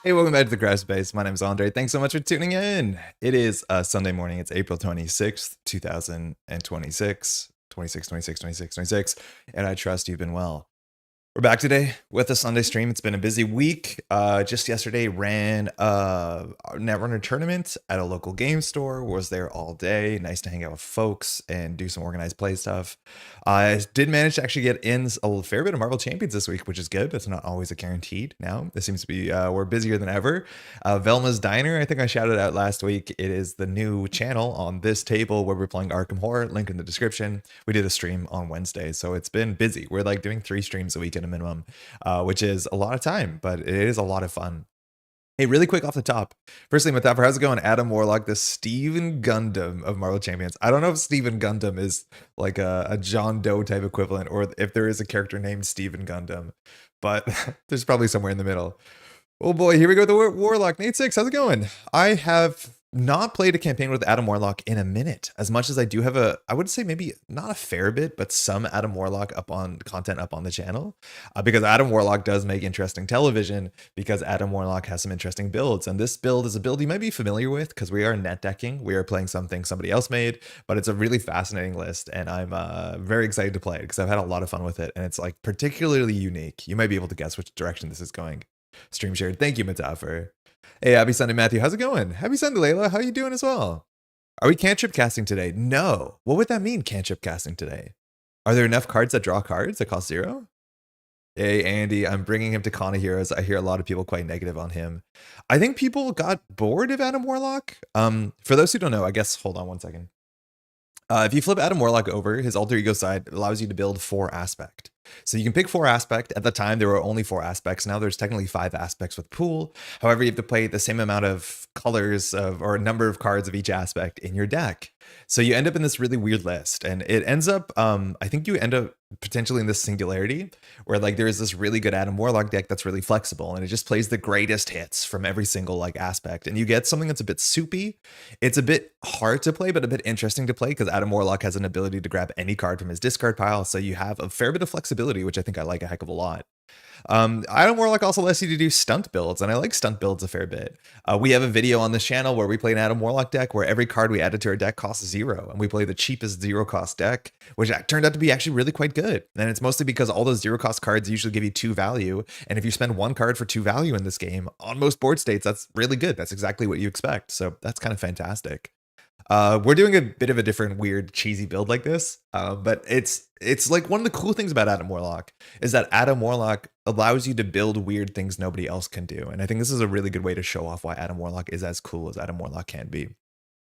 Hey, welcome back to the Crash Space. My name is Andre. Thanks so much for tuning in. It is Sunday morning. It's April 26th, 2026. 26, 26, 26, 26, and I trust you've been well. We're back today with a Sunday stream. It's been a busy week. Just yesterday ran a Netrunner tournament at a local game store. Was there all day. Nice to hang out with folks and do some organized play stuff. I did manage to actually get in a fair bit of Marvel Champions this week, which is good. That's not always a guaranteed now. This seems to be, we're busier than ever. Velma's Diner, I think I shouted out last week. It is the new channel on this table where we're playing Arkham Horror. Link in the description. We did a stream on Wednesday, so it's been busy. We're like doing 3 streams a week at a minimum, which is a lot of time, but it is a lot of fun. Hey, really quick off the top. Firstly, Matapper, how's it going? Adam Warlock, the Steven Gundam of Marvel Champions. I don't know if Steven Gundam is like a John Doe type equivalent, or if there is a character named Steven Gundam, but there's probably somewhere in the middle. Oh boy, here we go with the Warlock. Nate 6, how's it going? I have not played a campaign with Adam Warlock in a minute, as much as I do have I would say maybe not a fair bit, but some Adam Warlock content up on the channel, because Adam Warlock does make interesting television, because Adam Warlock has some interesting builds, and this build is a build you might be familiar with, because we are net decking. We are playing something somebody else made, but it's a really fascinating list, and I'm very excited to play it, because I've had a lot of fun with it, and it's like particularly unique. You might be able to guess which direction this is going. Stream shared. Thank you, Mataffer. Hey, happy Sunday, Matthew. How's it going? Happy Sunday, Layla. How are you doing as well? Are we cantrip casting today? No. What would that mean, cantrip casting today? Are there enough cards that draw cards that cost 0? Hey, Andy, I'm bringing him to Con of Heroes. I hear a lot of people quite negative on him. I think people got bored of Adam Warlock. For those who don't know, I guess, hold on one second. If you flip Adam Warlock over, his alter ego side allows you to build 4 aspect. So you can pick 4 aspect. At the time, there were only 4 aspects. Now there's technically 5 aspects with pool. However, you have to play the same amount of colors or number of cards of each aspect in your deck. So you end up in this really weird list, and it ends up, I think you end up potentially in this singularity where like there is this really good Adam Warlock deck that's really flexible, and it just plays the greatest hits from every single like aspect, and you get something that's a bit soupy. It's a bit hard to play, but a bit interesting to play, because Adam Warlock has an ability to grab any card from his discard pile, so you have a fair bit of flexibility, which I think I like a heck of a lot. Adam Warlock also lets you to do stunt builds, and I like stunt builds a fair bit. We have a video on this channel where we play an Adam Warlock deck where every card we added to our deck costs 0, and we play the cheapest 0 cost deck, which turned out to be actually really quite good. And it's mostly because all those 0 cost cards usually give you 2 value, and if you spend 1 card for 2 value in this game, on most board states, that's really good. That's exactly what you expect, so that's kind of fantastic. We're doing a bit of a different, weird, cheesy build like this, but it's like one of the cool things about Adam Warlock is that Adam Warlock allows you to build weird things nobody else can do, and I think this is a really good way to show off why Adam Warlock is as cool as Adam Warlock can be.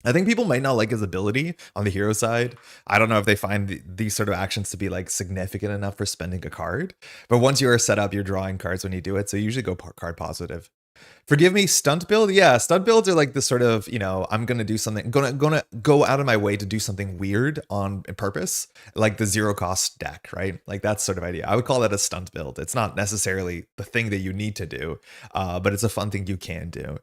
I think people might not like his ability on the hero side. I don't know if they find these sort of actions to be like significant enough for spending a card, but once you are set up, you're drawing cards when you do it, so you usually go card positive. Forgive me, stunt build? Yeah, stunt builds are like this sort of, you know, I'm gonna do something, gonna go out of my way to do something weird on purpose, like the 0 cost deck, right? Like that sort of idea. I would call that a stunt build. It's not necessarily the thing that you need to do, but it's a fun thing you can do.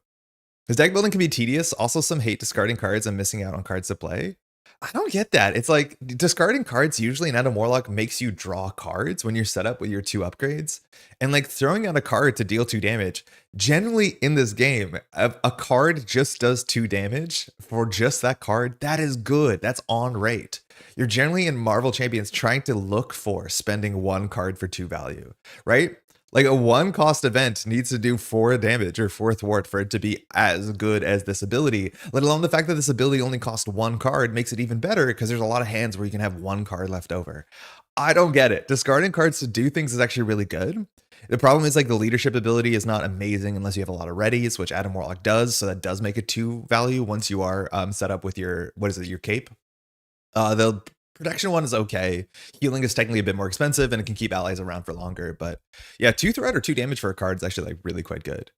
Because deck building can be tedious. Also, some hate discarding cards and missing out on cards to play. I don't get that. It's like discarding cards usually in Adam Warlock makes you draw cards when you're set up with your 2 upgrades. And like throwing out a card to deal 2 damage, generally in this game, a card just does 2 damage for just that card. That is good. That's on rate. You're generally in Marvel Champions trying to look for spending 1 card for 2 value, right? Like a 1 cost event needs to do 4 damage or 4 thwart for it to be as good as this ability, let alone the fact that this ability only costs 1 card makes it even better, because there's a lot of hands where you can have 1 card left over. I don't get it. Discarding cards to do things is actually really good. The problem is like the leadership ability is not amazing unless you have a lot of readies, which Adam Warlock does. So that does make it 2 value once you are set up with your, your cape. The protection one is okay. Healing is technically a bit more expensive, and it can keep allies around for longer. But yeah, 2 threat or 2 damage for a card is actually like really quite good.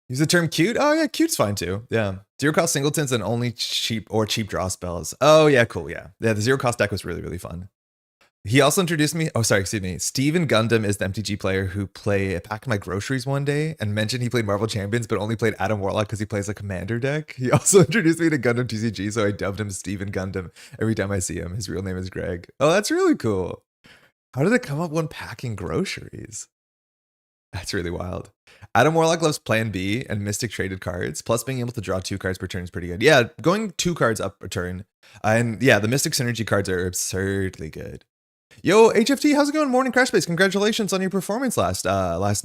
Use the term cute. Oh yeah, cute's fine too. Yeah, 0 cost singletons and only cheap draw spells. Oh yeah, cool. Yeah, the 0 cost deck was really fun. He also introduced me. Oh, sorry, excuse me. Steven Gundam is the MTG player who packed my groceries one day and mentioned he played Marvel Champions, but only played Adam Warlock because he plays a commander deck. He also introduced me to Gundam TCG, so I dubbed him Steven Gundam every time I see him. His real name is Greg. Oh, that's really cool. How did it come up when packing groceries? That's really wild. Adam Warlock loves Plan B and Mystic traded cards. Plus, being able to draw 2 cards per turn is pretty good. Yeah, going 2 cards up a turn. And yeah, the Mystic Synergy cards are absurdly good. Yo, HFT, how's it going? Morning Crash Base. Congratulations on your performance last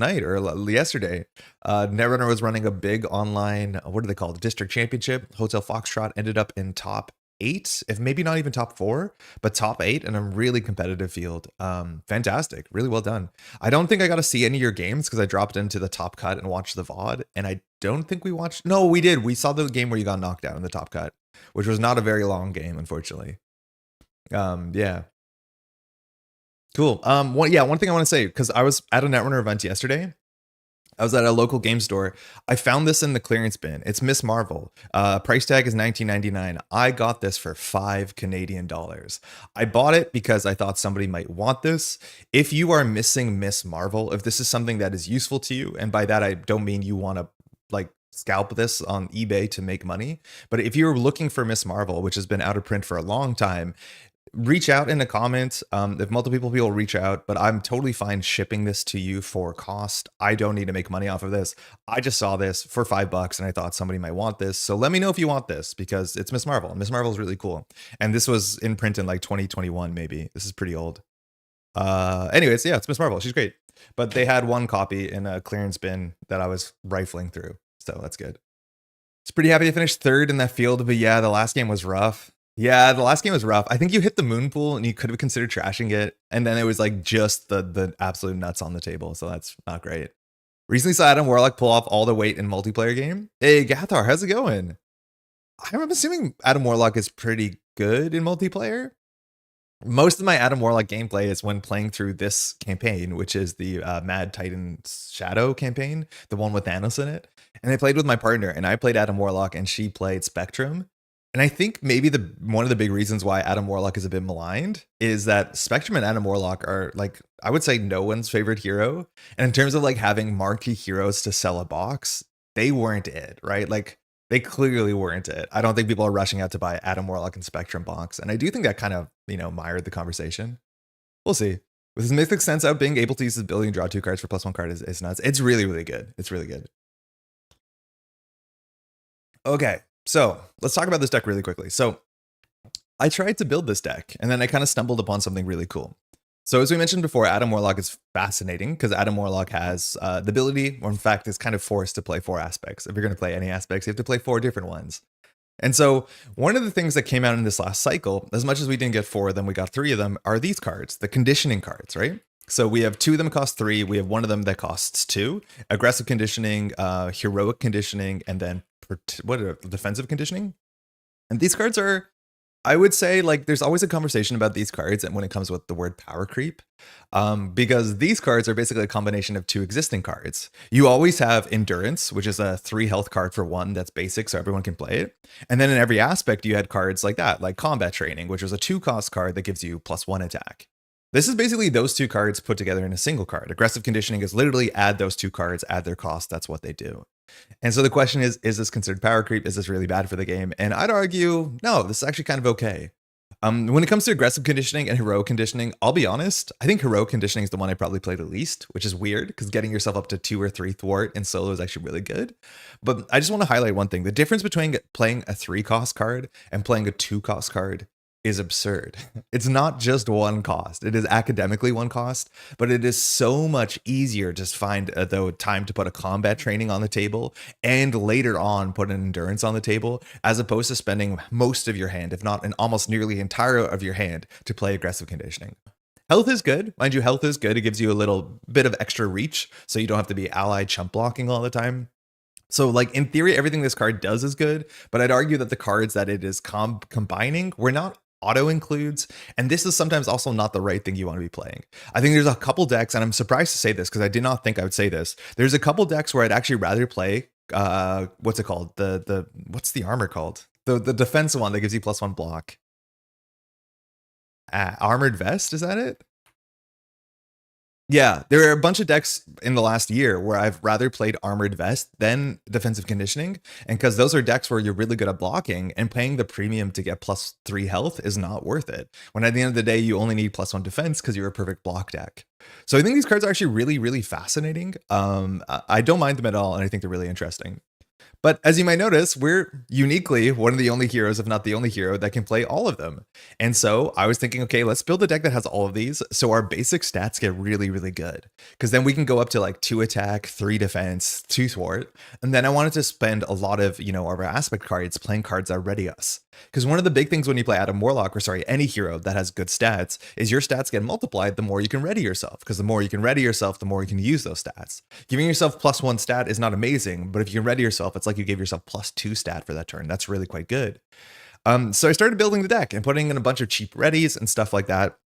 night or yesterday. Netrunner was running a big online, what do they call it? District Championship. Hotel Foxtrot ended up in top 8, if maybe not even top 4, but top 8 in a really competitive field. Fantastic. Really well done. I don't think I got to see any of your games because I dropped into the top cut and watched the VOD. And I don't think we watched. No, we did. We saw the game where you got knocked out in the top cut, which was not a very long game, unfortunately. Yeah. Cool. One thing I want to say, because I was at a Netrunner event yesterday. I was at a local game store. I found this in the clearance bin. It's Miss Marvel. Price tag is $19.99. I got this for $5 Canadian. I bought it because I thought somebody might want this. If you are missing Miss Marvel, if this is something that is useful to you, and by that I don't mean you want to like scalp this on eBay to make money, but if you're looking for Miss Marvel, which has been out of print for a long time, reach out in the comments. If multiple people reach out, but I'm totally fine shipping this to you for cost. I don't need to make money off of this. I just saw this for $5 and I thought somebody might want this. So let me know if you want this because it's Miss Marvel. Miss Marvel is really cool. And this was in print in like 2021, maybe. This is pretty old. Anyways, yeah, it's Miss Marvel. She's great. But they had one copy in a clearance bin that I was rifling through. So that's good. It's pretty happy to finish 3rd in that field. But yeah, the last game was rough. Yeah, the last game was rough. I think you hit the moon pool and you could have considered trashing it. And then it was like just the absolute nuts on the table. So that's not great. Recently saw Adam Warlock pull off all the weight in multiplayer game. Hey, Gathar, how's it going? I'm assuming Adam Warlock is pretty good in multiplayer. Most of my Adam Warlock gameplay is when playing through this campaign, which is the Mad Titan Shadow campaign, the one with Thanos in it. And I played with my partner and I played Adam Warlock and she played Spectrum. And I think maybe one of the big reasons why Adam Warlock is a bit maligned is that Spectrum and Adam Warlock are like, I would say no one's favorite hero. And in terms of like having marquee heroes to sell a box, they weren't it, right? Like they clearly weren't it. I don't think people are rushing out to buy Adam Warlock and Spectrum box. And I do think that kind of, mired the conversation. We'll see. With his Mythic Sense out, being able to use his ability and draw 2 cards for +1 card is nuts. It's really, really good. It's really good. Okay. So let's talk about this deck really quickly. So I tried to build this deck and then I kind of stumbled upon something really cool. So as we mentioned before, Adam Warlock is fascinating because Adam Warlock has the ability, or in fact is kind of forced to play 4 aspects. If you're going to play any aspects, you have to play 4 different ones. And so one of the things that came out in this last cycle, as much as we didn't get 4 of them, we got 3 of them, are these cards, the conditioning cards, right? So we have 2 of them cost 3. We have 1 of them that costs 2. Aggressive conditioning, heroic conditioning, and then defensive conditioning. And these cards are, I would say, like, there's always a conversation about these cards and when it comes with the word power creep, because these cards are basically a combination of 2 existing cards. You always have endurance, which is a 3 health card for 1 that's basic so everyone can play it. And then in every aspect you had cards like that, like combat training, which was a 2 cost card that gives you +1 attack. This is basically those 2 cards put together in a single card. Aggressive conditioning is literally add those 2 cards, add their cost. That's what they do. And so the question is this considered power creep? Is this really bad for the game? And I'd argue, no, this is actually kind of okay. When it comes to aggressive conditioning and heroic conditioning, I'll be honest, I think heroic conditioning is the one I probably play the least, which is weird because getting yourself up to 2 or 3 thwart in solo is actually really good. But I just want to highlight one thing. The difference between playing a 3 cost card and playing a 2 cost card is absurd. It's not just 1 cost. It is academically 1 cost, but it is so much easier to find the time to put a combat training on the table and later on put an endurance on the table, as opposed to spending most of your hand, if not an almost nearly entire of your hand, to play aggressive conditioning. Health is good. Mind you, health is good. It gives you a little bit of extra reach, so you don't have to be ally chump blocking all the time. So like in theory, everything this card does is good, but I'd argue that the cards that it is combining were not auto includes, and this is sometimes also not the right thing you want to be playing. I think there's a couple decks, and I'm surprised to say this because I did not think I would say this. There's a couple decks where I'd actually rather play what's it called? What's the armor called? The defense one that gives you +1 block. Armored Vest, is that it? Yeah, there are a bunch of decks in the last year where I've rather played Armored Vest than Defensive Conditioning. And because those are decks where you're really good at blocking, and paying the premium to get +3 health is not worth it. When at the end of the day, you only need +1 defense because you're a perfect block deck. So I think these cards are actually really, really fascinating. I don't mind them at all, and I think they're really interesting. But as you might notice, we're uniquely one of the only heroes, if not the only hero, that can play all of them. And so I was thinking, okay, let's build a deck that has all of these so our basic stats get really, really good. Because then we can go up to like 2 attack, 3 defense, 2 thwart. And then I wanted to spend a lot of, our aspect cards playing cards that ready us. Because one of the big things when you play Adam Warlock, or sorry, any hero that has good stats, is your stats get multiplied the more you can ready yourself. Because the more you can ready yourself, the more you can use those stats. Giving yourself +1 stat is not amazing, but if you can ready yourself, it's like you gave yourself +2 stat for that turn. That's really quite good. So I started building the deck and putting in a bunch of cheap readies and stuff like that.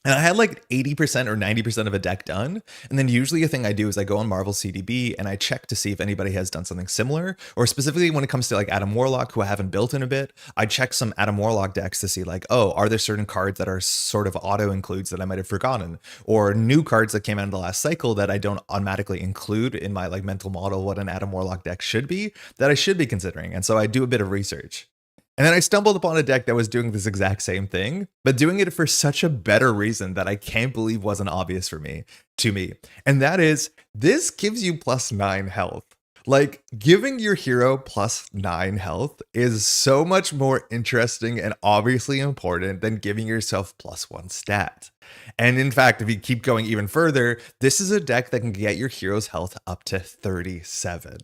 And I had like 80% or 90% of a deck done. And then usually a thing I do is I go on Marvel CDB and I check to see if anybody has done something similar, or specifically when it comes to like Adam Warlock, who I haven't built in a bit, I check some Adam Warlock decks to see like, oh, are there certain cards that are sort of auto includes that I might have forgotten, or new cards that came out in the last cycle that I don't automatically include in my like mental model what an Adam Warlock deck should be, that I should be considering. And so I do a bit of research. And then I stumbled upon a deck that was doing this exact same thing, but doing it for such a better reason that I can't believe wasn't obvious to me. And that is, this gives you +9 health. Like, giving your hero +9 health is so much more interesting and obviously important than giving yourself +1 stat. And in fact, if you keep going even further, this is a deck that can get your hero's health up to 37.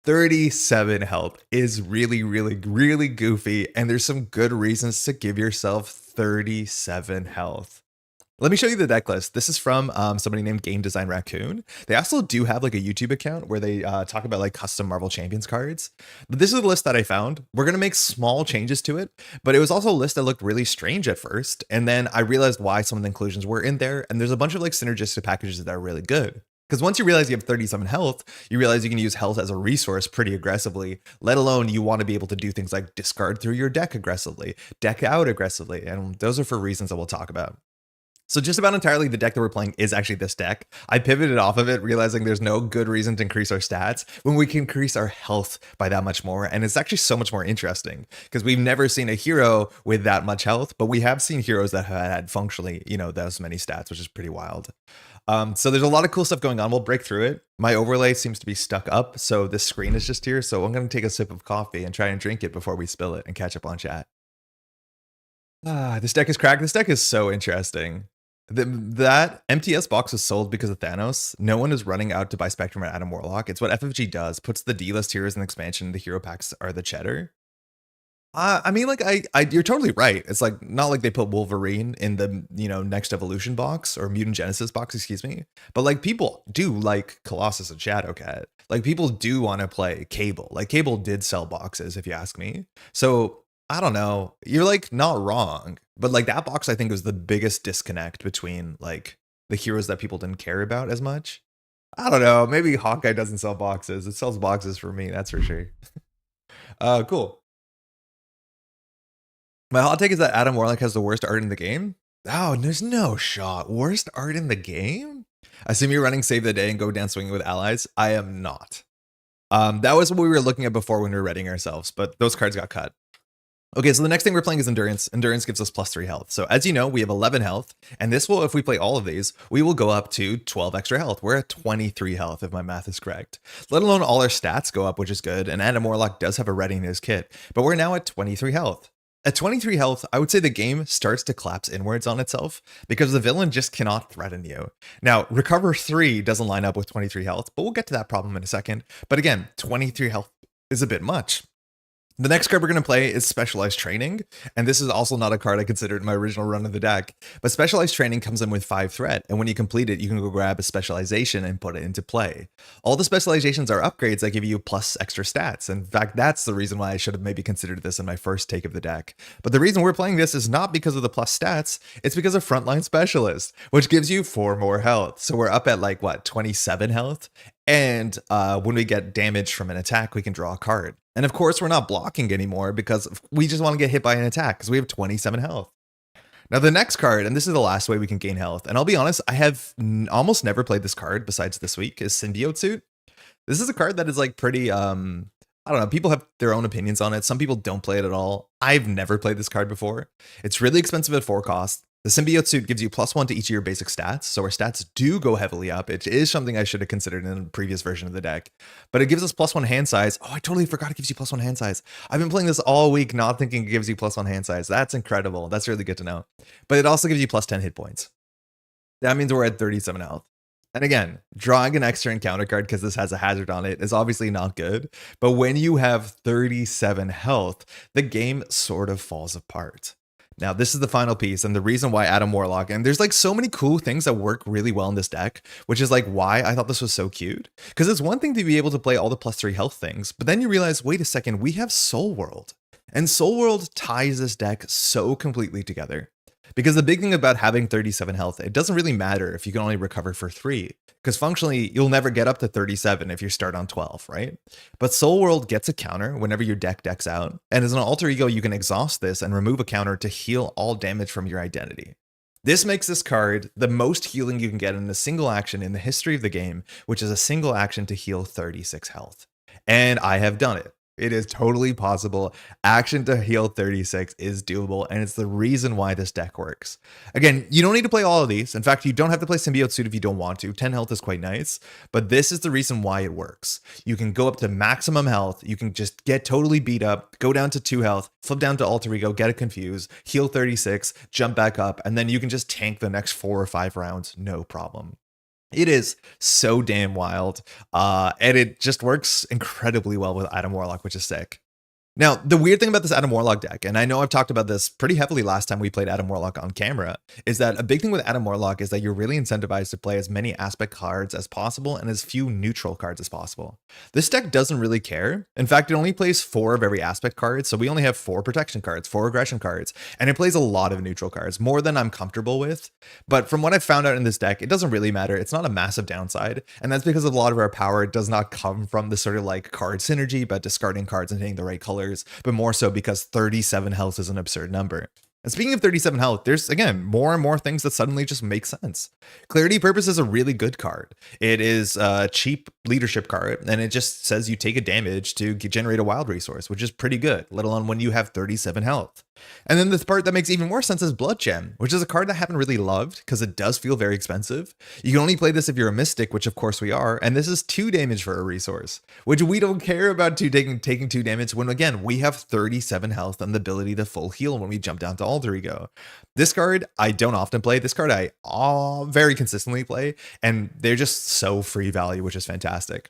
37 health is really, really, really goofy, and there's some good reasons to give yourself 37 health. Let me show you the deck list. This is from somebody named Game Design Raccoon. They also do have like a YouTube account where they talk about like custom Marvel Champions cards. But this is the list that I found. We're going to make small changes to it, but it was also a list that looked really strange at first. And then I realized why some of the inclusions were in there. And there's a bunch of like synergistic packages that are really good. Because once you realize you have 37 health, you realize you can use health as a resource pretty aggressively, let alone you want to be able to do things like discard through your deck aggressively, deck out aggressively, and those are for reasons that we'll talk about. So just about entirely the deck that we're playing is actually this deck. I pivoted off of it, realizing there's no good reason to increase our stats when we can increase our health by that much more. And it's actually so much more interesting because we've never seen a hero with that much health, but we have seen heroes that have had functionally, those many stats, which is pretty wild. So there's a lot of cool stuff going on. We'll break through it. My overlay seems to be stuck up, so this screen is just here. So I'm going to take a sip of coffee and try and drink it before we spill it and catch up on chat. This deck is cracked. This deck is so interesting. That MTS box was sold because of Thanos. No one is running out to buy Spectrum or Adam Warlock. It's what FFG does. Puts the D-list heroes in the expansion. The hero packs are the cheddar. I mean, like, you're totally right. It's like not like they put Wolverine in the Next Evolution box or Mutant Genesis box, excuse me. But like people do like Colossus and Shadowcat. Like people do want to play Cable. Like Cable did sell boxes, if you ask me. So I don't know. You're like not wrong, but like that box I think was the biggest disconnect between like the heroes that people didn't care about as much. I don't know. Maybe Hawkeye doesn't sell boxes. It sells boxes for me, that's for sure. Cool. My hot take is that Adam Warlock has the worst art in the game. Oh, there's no shot. Worst art in the game? I assume you're running Save the Day and Go Down Swinging with Allies. I am not. That was what we were looking at before when we were readying ourselves, but those cards got cut. Okay, so the next thing we're playing is Endurance. Endurance gives us +3 health. So as you know, we have 11 health, and this will, if we play all of these, we will go up to 12 extra health. We're at 23 health, if my math is correct. Let alone all our stats go up, which is good, and Adam Warlock does have a ready in his kit, but we're now at 23 health. At 23 health, I would say the game starts to collapse inwards on itself because the villain just cannot threaten you. Now, Recover 3 doesn't line up with 23 health, but we'll get to that problem in a second. But again, 23 health is a bit much. The next card we're going to play is Specialized Training, and this is also not a card I considered in my original run of the deck, but Specialized Training comes in with 5 threat, and when you complete it, you can go grab a specialization and put it into play. All the specializations are upgrades that give you plus extra stats. In fact, that's the reason why I should have maybe considered this in my first take of the deck. But the reason we're playing this is not because of the plus stats, it's because of Frontline Specialist, which gives you 4 more health. So we're up at like, what, 27 health? And when we get damage from an attack, we can draw a card. And of course, we're not blocking anymore because we just want to get hit by an attack because we have 27 health. Now, the next card, and this is the last way we can gain health, and I'll be honest, I have almost never played this card besides this week, is Symbiote Suit. This is a card that is like pretty, I don't know, people have their own opinions on it. Some people don't play it at all. I've never played this card before. It's really expensive at 4 cost. The Symbiote Suit gives you +1 to each of your basic stats, so our stats do go heavily up. It is something I should have considered in a previous version of the deck. But it gives us +1 hand size. Oh, I totally forgot it gives you +1 hand size. I've been playing this all week not thinking it gives you +1 hand size. That's incredible. That's really good to know. But it also gives you +10 hit points. That means we're at 37 health. And again, drawing an extra encounter card because this has a hazard on it is obviously not good. But when you have 37 health, the game sort of falls apart. Now, this is the final piece and the reason why Adam Warlock, and there's like so many cool things that work really well in this deck, which is like why I thought this was so cute. Because it's one thing to be able to play all the +3 health things, but then you realize, wait a second, we have Soul World. And Soul World ties this deck so completely together. Because the big thing about having 37 health, it doesn't really matter if you can only recover for 3. Because functionally, you'll never get up to 37 if you start on 12, right? But Soul World gets a counter whenever your deck decks out. And as an alter ego, you can exhaust this and remove a counter to heal all damage from your identity. This makes this card the most healing you can get in a single action in the history of the game, which is a single action to heal 36 health. And I have done it. It is totally possible. Action to heal 36 is doable, and it's the reason why this deck works. Again, you don't need to play all of these. In fact, you don't have to play Symbiote Suit if you don't want to. 10 health is quite nice, but this is the reason why it works. You can go up to maximum health. You can just get totally beat up, go down to 2 health, flip down to alter ego, get it confused, heal 36, jump back up, and then you can just tank the next 4 or 5 rounds, no problem. It is so damn wild, and it just works incredibly well with Adam Warlock, which is sick. Now, the weird thing about this Adam Warlock deck, and I know I've talked about this pretty heavily last time we played Adam Warlock on camera, is that a big thing with Adam Warlock is that you're really incentivized to play as many aspect cards as possible and as few neutral cards as possible. This deck doesn't really care. In fact, it only plays 4 of every aspect card, so we only have 4 protection cards, 4 aggression cards, and it plays a lot of neutral cards, more than I'm comfortable with. But from what I've found out in this deck, it doesn't really matter. It's not a massive downside, and that's because a lot of our power does not come from the sort of like card synergy, but discarding cards and hitting the right colors, but more so because 37 health is an absurd number. And speaking of 37 health, there's, again, more and more things that suddenly just make sense. Clarity Purpose is a really good card. It is a cheap leadership card, and it just says you take a damage to generate a wild resource, which is pretty good, let alone when you have 37 health. And then the part that makes even more sense is Blood Gem, which is a card that I haven't really loved because it does feel very expensive. You can only play this if you're a Mystic, which of course we are, and this is 2 damage for a resource, which we don't care about taking 2 damage when, again, we have 37 health and the ability to full heal when we jump down to alter ego. This card I don't often play. This card I very consistently play, and they're just so free value, which is fantastic.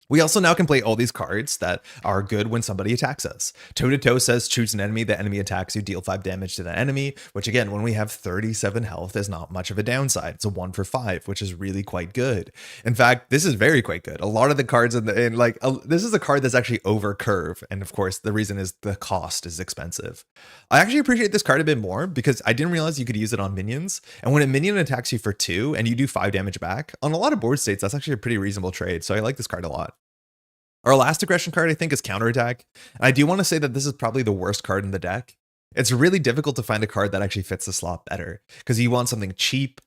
We also now can play all these cards that are good when somebody attacks us. Toe-to-toe says choose an enemy. The enemy attacks you, deal 5 damage to that enemy, which again, when we have 37 health is not much of a downside. It's a 1 for 5, which is really quite good. In fact, this is very quite good. A lot of the cards this is a card that's actually over curve. And of course, the reason is the cost is expensive. I actually appreciate this card a bit more because I didn't realize you could use it on minions. And when a minion attacks you for 2 and you do 5 damage back, on a lot of board states, that's actually a pretty reasonable trade. So I like this card a lot. Our last aggression card, I think, is Counterattack. And I do want to say that this is probably the worst card in the deck. It's really difficult to find a card that actually fits the slot better because you want something cheap.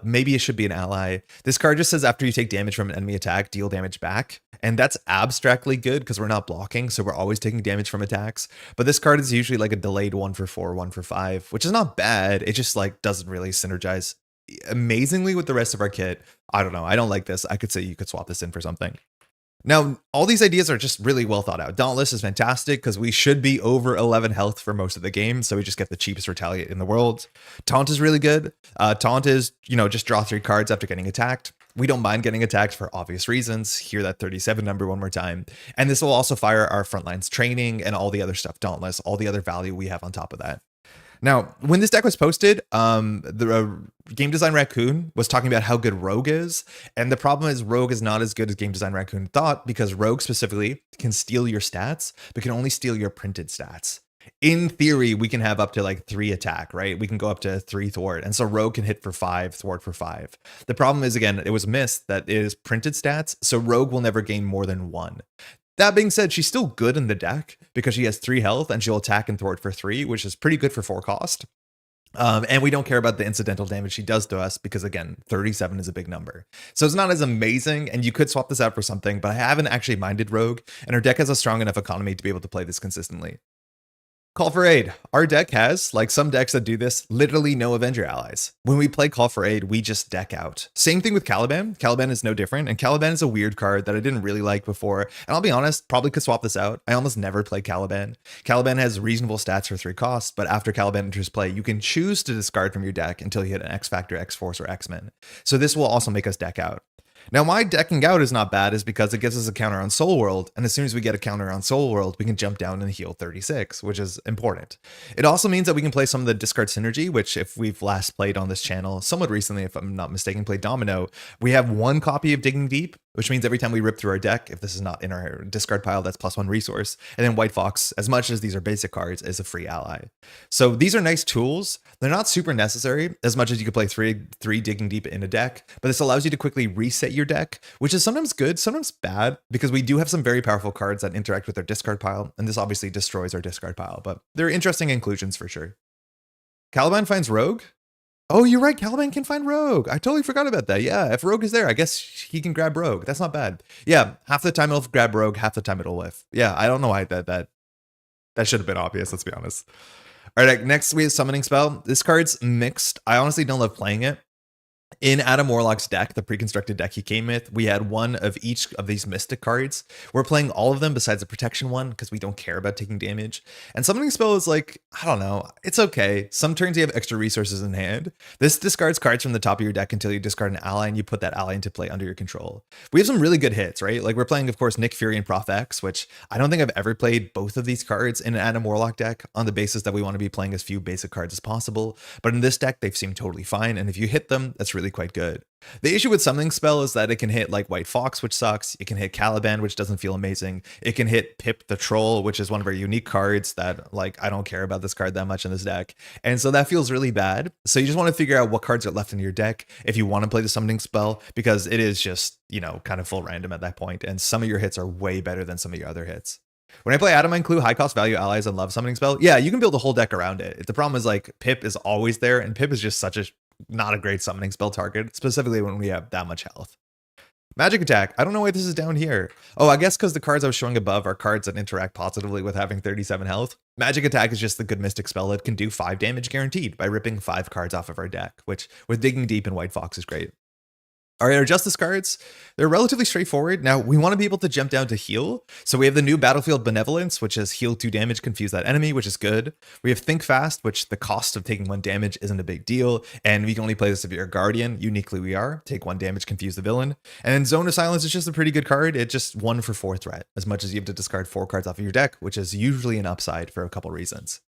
Maybe it should be an ally. This card just says after you take damage from an enemy attack, deal damage back. And that's abstractly good because we're not blocking, so we're always taking damage from attacks. But this card is usually like a delayed 1 for 4, 1 for 5, which is not bad. It just like doesn't really synergize amazingly with the rest of our kit. I don't know. I don't like this. I could say you could swap this in for something. Now, all these ideas are just really well thought out. Dauntless is fantastic because we should be over 11 health for most of the game, so we just get the cheapest Retaliate in the world. Taunt is really good. Taunt is, just draw 3 cards after getting attacked. We don't mind getting attacked for obvious reasons. Hear that 37 number one more time. And this will also fire our Frontlines training and all the other stuff, Dauntless, all the other value we have on top of that. Now, when this deck was posted, the Game Design Raccoon was talking about how good Rogue is. And the problem is Rogue is not as good as Game Design Raccoon thought because Rogue specifically can steal your stats, but can only steal your printed stats. In theory, we can have up to like 3 attack, right? We can go up to 3 thwart. And so Rogue can hit for 5, thwart for 5. The problem is, again, it was missed that it is printed stats. So Rogue will never gain more than 1. That being said, she's still good in the deck because she has 3 health and she'll attack and thwart for 3, which is pretty good for 4 cost. And we don't care about the incidental damage she does to us because, again, 37 is a big number. So it's not as amazing, and you could swap this out for something, but I haven't actually minded Rogue, and her deck has a strong enough economy to be able to play this consistently. Call for Aid. Our deck has, like some decks that do this, literally no Avenger allies. When we play Call for Aid, we just deck out. Same thing with Caliban. Caliban is no different, and Caliban is a weird card that I didn't really like before. And I'll be honest, probably could swap this out. I almost never play Caliban. Caliban has reasonable stats for 3 costs, but after Caliban enters play, you can choose to discard from your deck until you hit an X Factor, X Force, or X-Men. So this will also make us deck out. Now, why decking out is not bad is because it gives us a counter on Soul World, and as soon as we get a counter on Soul World, we can jump down and heal 36, which is important. It also means that we can play some of the discard synergy, which if we've last played on this channel, somewhat recently, if I'm not mistaken, played Domino, we have 1 copy of Digging Deep, which means every time we rip through our deck, if this is not in our discard pile, that's +1 resource. And then White Fox, as much as these are basic cards, is a free ally. So these are nice tools. They're not super necessary, as much as you could play three Digging Deep in a deck, but this allows you to quickly reset your deck, which is sometimes good, sometimes bad, because we do have some very powerful cards that interact with our discard pile, and this obviously destroys our discard pile, but they're interesting inclusions for sure. Caliban finds Rogue? Oh, you're right. Caliban can find Rogue. I totally forgot about that. Yeah, if Rogue is there, I guess he can grab Rogue. That's not bad. Yeah, half the time it'll grab Rogue, half the time it'll whiff. Yeah, I don't know why that should have been obvious, let's be honest. All right, next we have Summoning Spell. This card's mixed. I honestly don't love playing it. In Adam Warlock's deck, the pre-constructed deck he came with, we had 1 of each of these Mystic cards. We're playing all of them besides the Protection one because we don't care about taking damage. And Summoning Spell is like, I don't know, it's okay. Some turns you have extra resources in hand. This discards cards from the top of your deck until you discard an ally and you put that ally into play under your control. We have some really good hits, right? Like we're playing, of course, Nick Fury and Prof X, which I don't think I've ever played both of these cards in an Adam Warlock deck on the basis that we want to be playing as few basic cards as possible. But in this deck, they've seemed totally fine. And if you hit them, that's really quite good. The issue with Summoning Spell is that it can hit like White Fox, which sucks. It can hit Caliban, which doesn't feel amazing. It can hit Pip the Troll, which is one of our unique cards that like I don't care about this card that much in this deck. And so that feels really bad. So you just want to figure out what cards are left in your deck if you want to play the Summoning Spell, because it is just, you know, kind of full random at that point. And some of your hits are way better than some of your other hits. When I play Adam, I include high cost value allies and love Summoning Spell. Yeah, you can build a whole deck around it. The problem is like Pip is always there, and Pip is just such a not a great summoning spell target, specifically when we have that much health. Magic Attack. I don't know why this is down here. Oh, I guess because the cards I was showing above are cards that interact positively with having 37 health. Magic Attack is just the good Mystic spell that can do 5 damage guaranteed by ripping 5 cards off of our deck, which with Digging Deep and White Fox is great. All right, our Justice cards, they're relatively straightforward. Now, we want to be able to jump down to heal. So we have the new Battlefield Benevolence, which is heal 2 damage, confuse that enemy, which is good. We have Think Fast, which the cost of taking 1 damage isn't a big deal. And we can only play this if you're a Guardian. Uniquely, we are. Take 1 damage, confuse the villain. And then Zone of Silence is just a pretty good card. It's just 1 for 4 threat, as much as you have to discard 4 cards off of your deck, which is usually an upside for a couple reasons.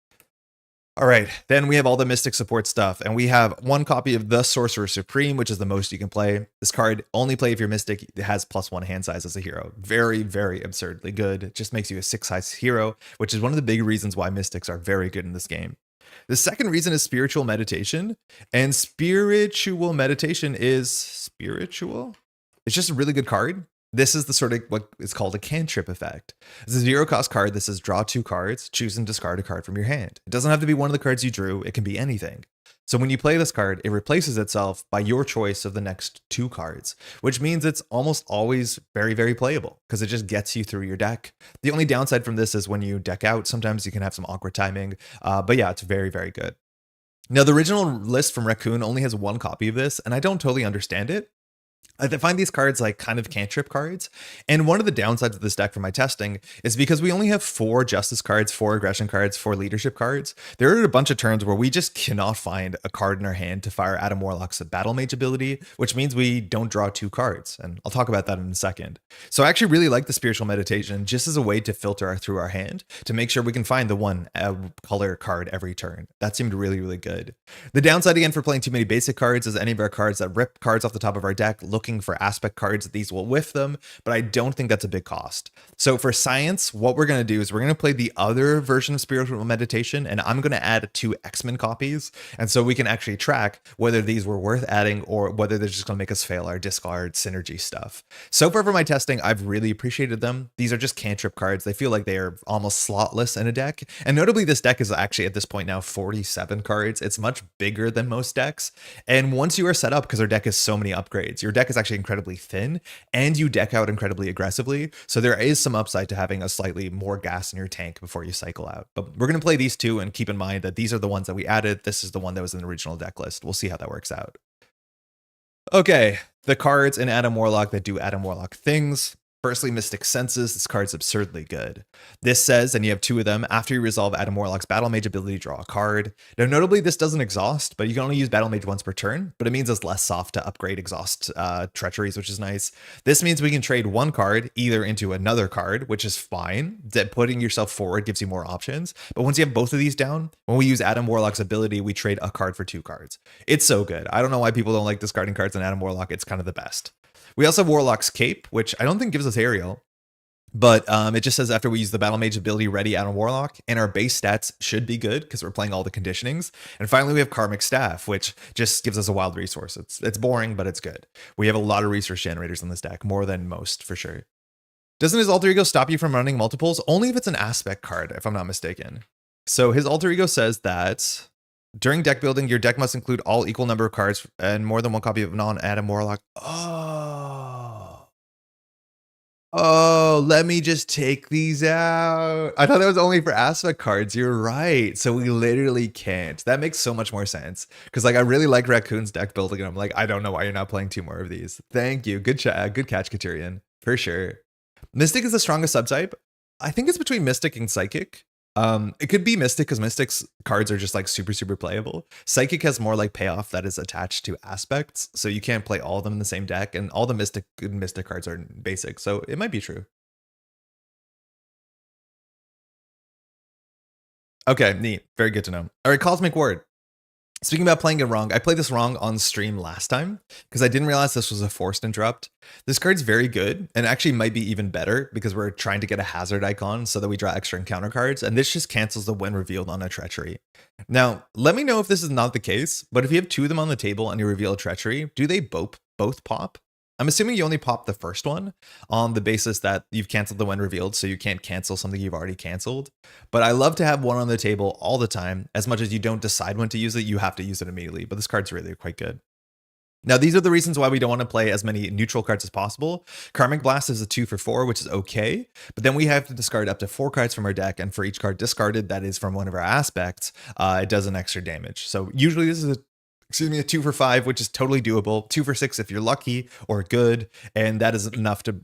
All right, then we have all the Mystic support stuff, and we have 1 copy of the Sorcerer Supreme, which is the most you can play. This card, only play if you're Mystic. It has +1 hand size as a hero. Very, very absurdly good. It just makes you a 6-size hero, which is one of the big reasons why Mystics are very good in this game. The second reason is Spiritual Meditation, and Spiritual Meditation is spiritual. It's just a really good card. This is the sort of what is called a cantrip effect. It's a 0-cost card that says draw 2 cards, choose and discard a card from your hand. It doesn't have to be one of the cards you drew. It can be anything. So when you play this card, it replaces itself by your choice of the next 2 cards, which means it's almost always very, very playable because it just gets you through your deck. The only downside from this is when you deck out, sometimes you can have some awkward timing. But yeah, it's very, very good. Now, the original list from Raccoon only has 1 copy of this, and I don't totally understand it. I find these cards like kind of cantrip cards. And one of the downsides of this deck from my testing is because we only have 4 justice cards, 4 aggression cards, 4 leadership cards. There are a bunch of turns where we just cannot find a card in our hand to fire Adam Warlock's Battle Mage ability, which means we don't draw 2 cards. And I'll talk about that in a second. So I actually really like the Spiritual Meditation just as a way to filter through our hand to make sure we can find the 1 color card every turn. That seemed really, really good. The downside again for playing too many basic cards is any of our cards that rip cards off the top of our deck looking for aspect cards, these will whiff them, but I don't think that's a big cost. So for science, what we're going to do is we're going to play the other version of Spiritual Meditation, and I'm going to add 2 X-Men copies. And so we can actually track whether these were worth adding or whether they're just going to make us fail our discard synergy stuff. So far for my testing, I've really appreciated them. These are just cantrip cards. They feel like they are almost slotless in a deck. And notably, this deck is actually at this point now 47 cards. It's much bigger than most decks. And once you are set up, because our deck has so many upgrades, your deck is actually incredibly thin and you deck out incredibly aggressively. So there is some upside to having a slightly more gas in your tank before you cycle out. But we're going to play these 2 and keep in mind that these are the ones that we added. This is the one that was in the original deck list. We'll see how that works out. Okay, the cards in Adam Warlock that do Adam Warlock things. Firstly, Mystic Senses. This card's absurdly good. This says, and you have 2 of them, after you resolve Adam Warlock's Battle Mage ability, draw a card. Now, notably, this doesn't exhaust, but you can only use Battle Mage once per turn, but it means it's less soft to upgrade exhaust treacheries, which is nice. This means we can trade 1 card either into another card, which is fine. That putting yourself forward gives you more options. But once you have both of these down, when we use Adam Warlock's ability, we trade a card for 2 cards. It's so good. I don't know why people don't like discarding cards in Adam Warlock. It's kind of the best. We also have Warlock's Cape, which I don't think gives us aerial, but it just says after we use the Battle Mage ability ready Adam Warlock, and our base stats should be good because we're playing all the conditionings. And finally, we have Karmic Staff, which just gives us a wild resource. It's boring, but it's good. We have a lot of resource generators in this deck, more than most for sure. Doesn't his alter ego stop you from running multiples? Only if it's an aspect card, if I'm not mistaken. So his alter ego says that during deck building, your deck must include all equal number of cards and more than 1 copy of non-Adam Warlock. Oh, let me just take these out. I thought that was only for aspect cards. You're right. So we literally can't. That makes so much more sense. Because like I really like Raccoon's deck building. And I'm like, I don't know why you're not playing 2 more of these. Thank you. Good chat. Good catch, Katurian. For sure. Mystic is the strongest subtype. I think it's between Mystic and Psychic. It could be Mystic because Mystic's cards are just like super playable. Psychic has more like payoff that is attached to aspects, so you can't play all of them in the same deck, and all the Mystic cards are basic, so it might be true. Okay, neat. Very good to know. All right, Cosmic Ward. Speaking about playing it wrong, I played this wrong on stream last time because I didn't realize this was a forced interrupt. This card's very good and actually might be even better because we're trying to get a hazard icon so that we draw extra encounter cards, and this just cancels the when revealed on a treachery. Now, let me know if this is not the case, but if you have 2 of them on the table and you reveal a treachery, do they both pop? I'm assuming you only pop the first one on the basis that you've canceled the when revealed, so you can't cancel something you've already canceled. But I love to have one on the table all the time. As much as you don't decide when to use it, you have to use it immediately. But this card's really quite good. Now, these are the reasons why we don't want to play as many neutral cards as possible. Karmic Blast is a 2 for 4, which is okay. But then we have to discard up to 4 cards from our deck. And for each card discarded that is from one of our aspects, it does an extra damage. So usually this is a 2 for 5, which is totally doable. 2 for 6 if you're lucky or good. And that is enough to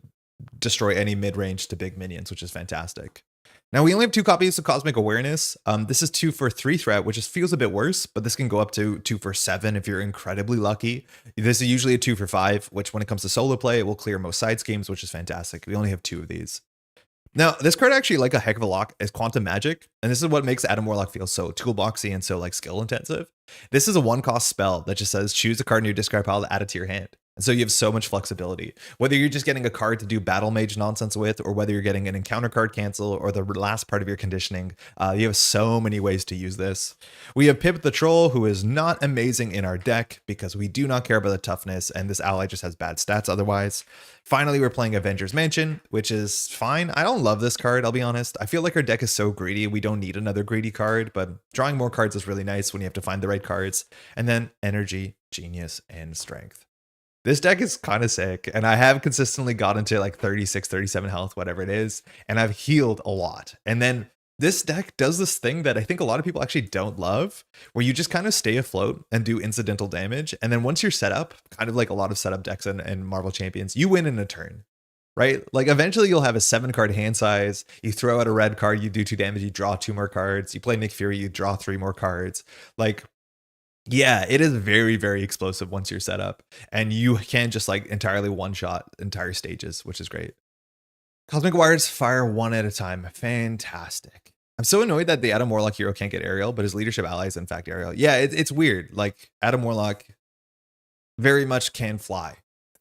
destroy any mid-range to big minions, which is fantastic. Now, we only have 2 copies of Cosmic Awareness. This is 2 for 3 threat, which just feels a bit worse, but this can go up to 2 for 7 if you're incredibly lucky. This is usually a 2 for 5, which when it comes to solo play, it will clear most side schemes, which is fantastic. We only have 2 of these. Now, this card actually like a heck of a lot is Quantum Magic, and this is what makes Adam Warlock feel so toolboxy and so like skill intensive. This is a 1-cost spell that just says choose a card in your discard pile to add it to your hand. And so you have so much flexibility, whether you're just getting a card to do battle mage nonsense with, or whether you're getting an encounter card cancel or the last part of your conditioning. You have so many ways to use this. We have Pip the Troll, who is not amazing in our deck because we do not care about the toughness, and this ally just has bad stats otherwise. Finally, we're playing Avengers Mansion, which is fine. I don't love this card, I'll be honest. I feel like our deck is so greedy, we don't need another greedy card, but drawing more cards is really nice when you have to find the right cards. And then Energy, Genius, and Strength. This deck is kind of sick, and I have consistently gotten to like 36, 37 health, whatever it is, and I've healed a lot. And then this deck does this thing that I think a lot of people actually don't love, where you just kind of stay afloat and do incidental damage. And then once you're set up, kind of like a lot of setup decks and Marvel Champions, you win in a turn, right? Like eventually you'll have a 7-card hand size. You throw out a red card, you do 2 damage, you draw 2 more cards. You play Nick Fury, you draw 3 more cards. Like, yeah, it is very, very explosive once you're set up, and you can just like entirely one-shot entire stages, which is great. Cosmic Wires fire 1 at a time. Fantastic. I'm so annoyed that the Adam Warlock hero can't get aerial, but his leadership ally is in fact aerial. Yeah, it's weird. Like Adam Warlock very much can fly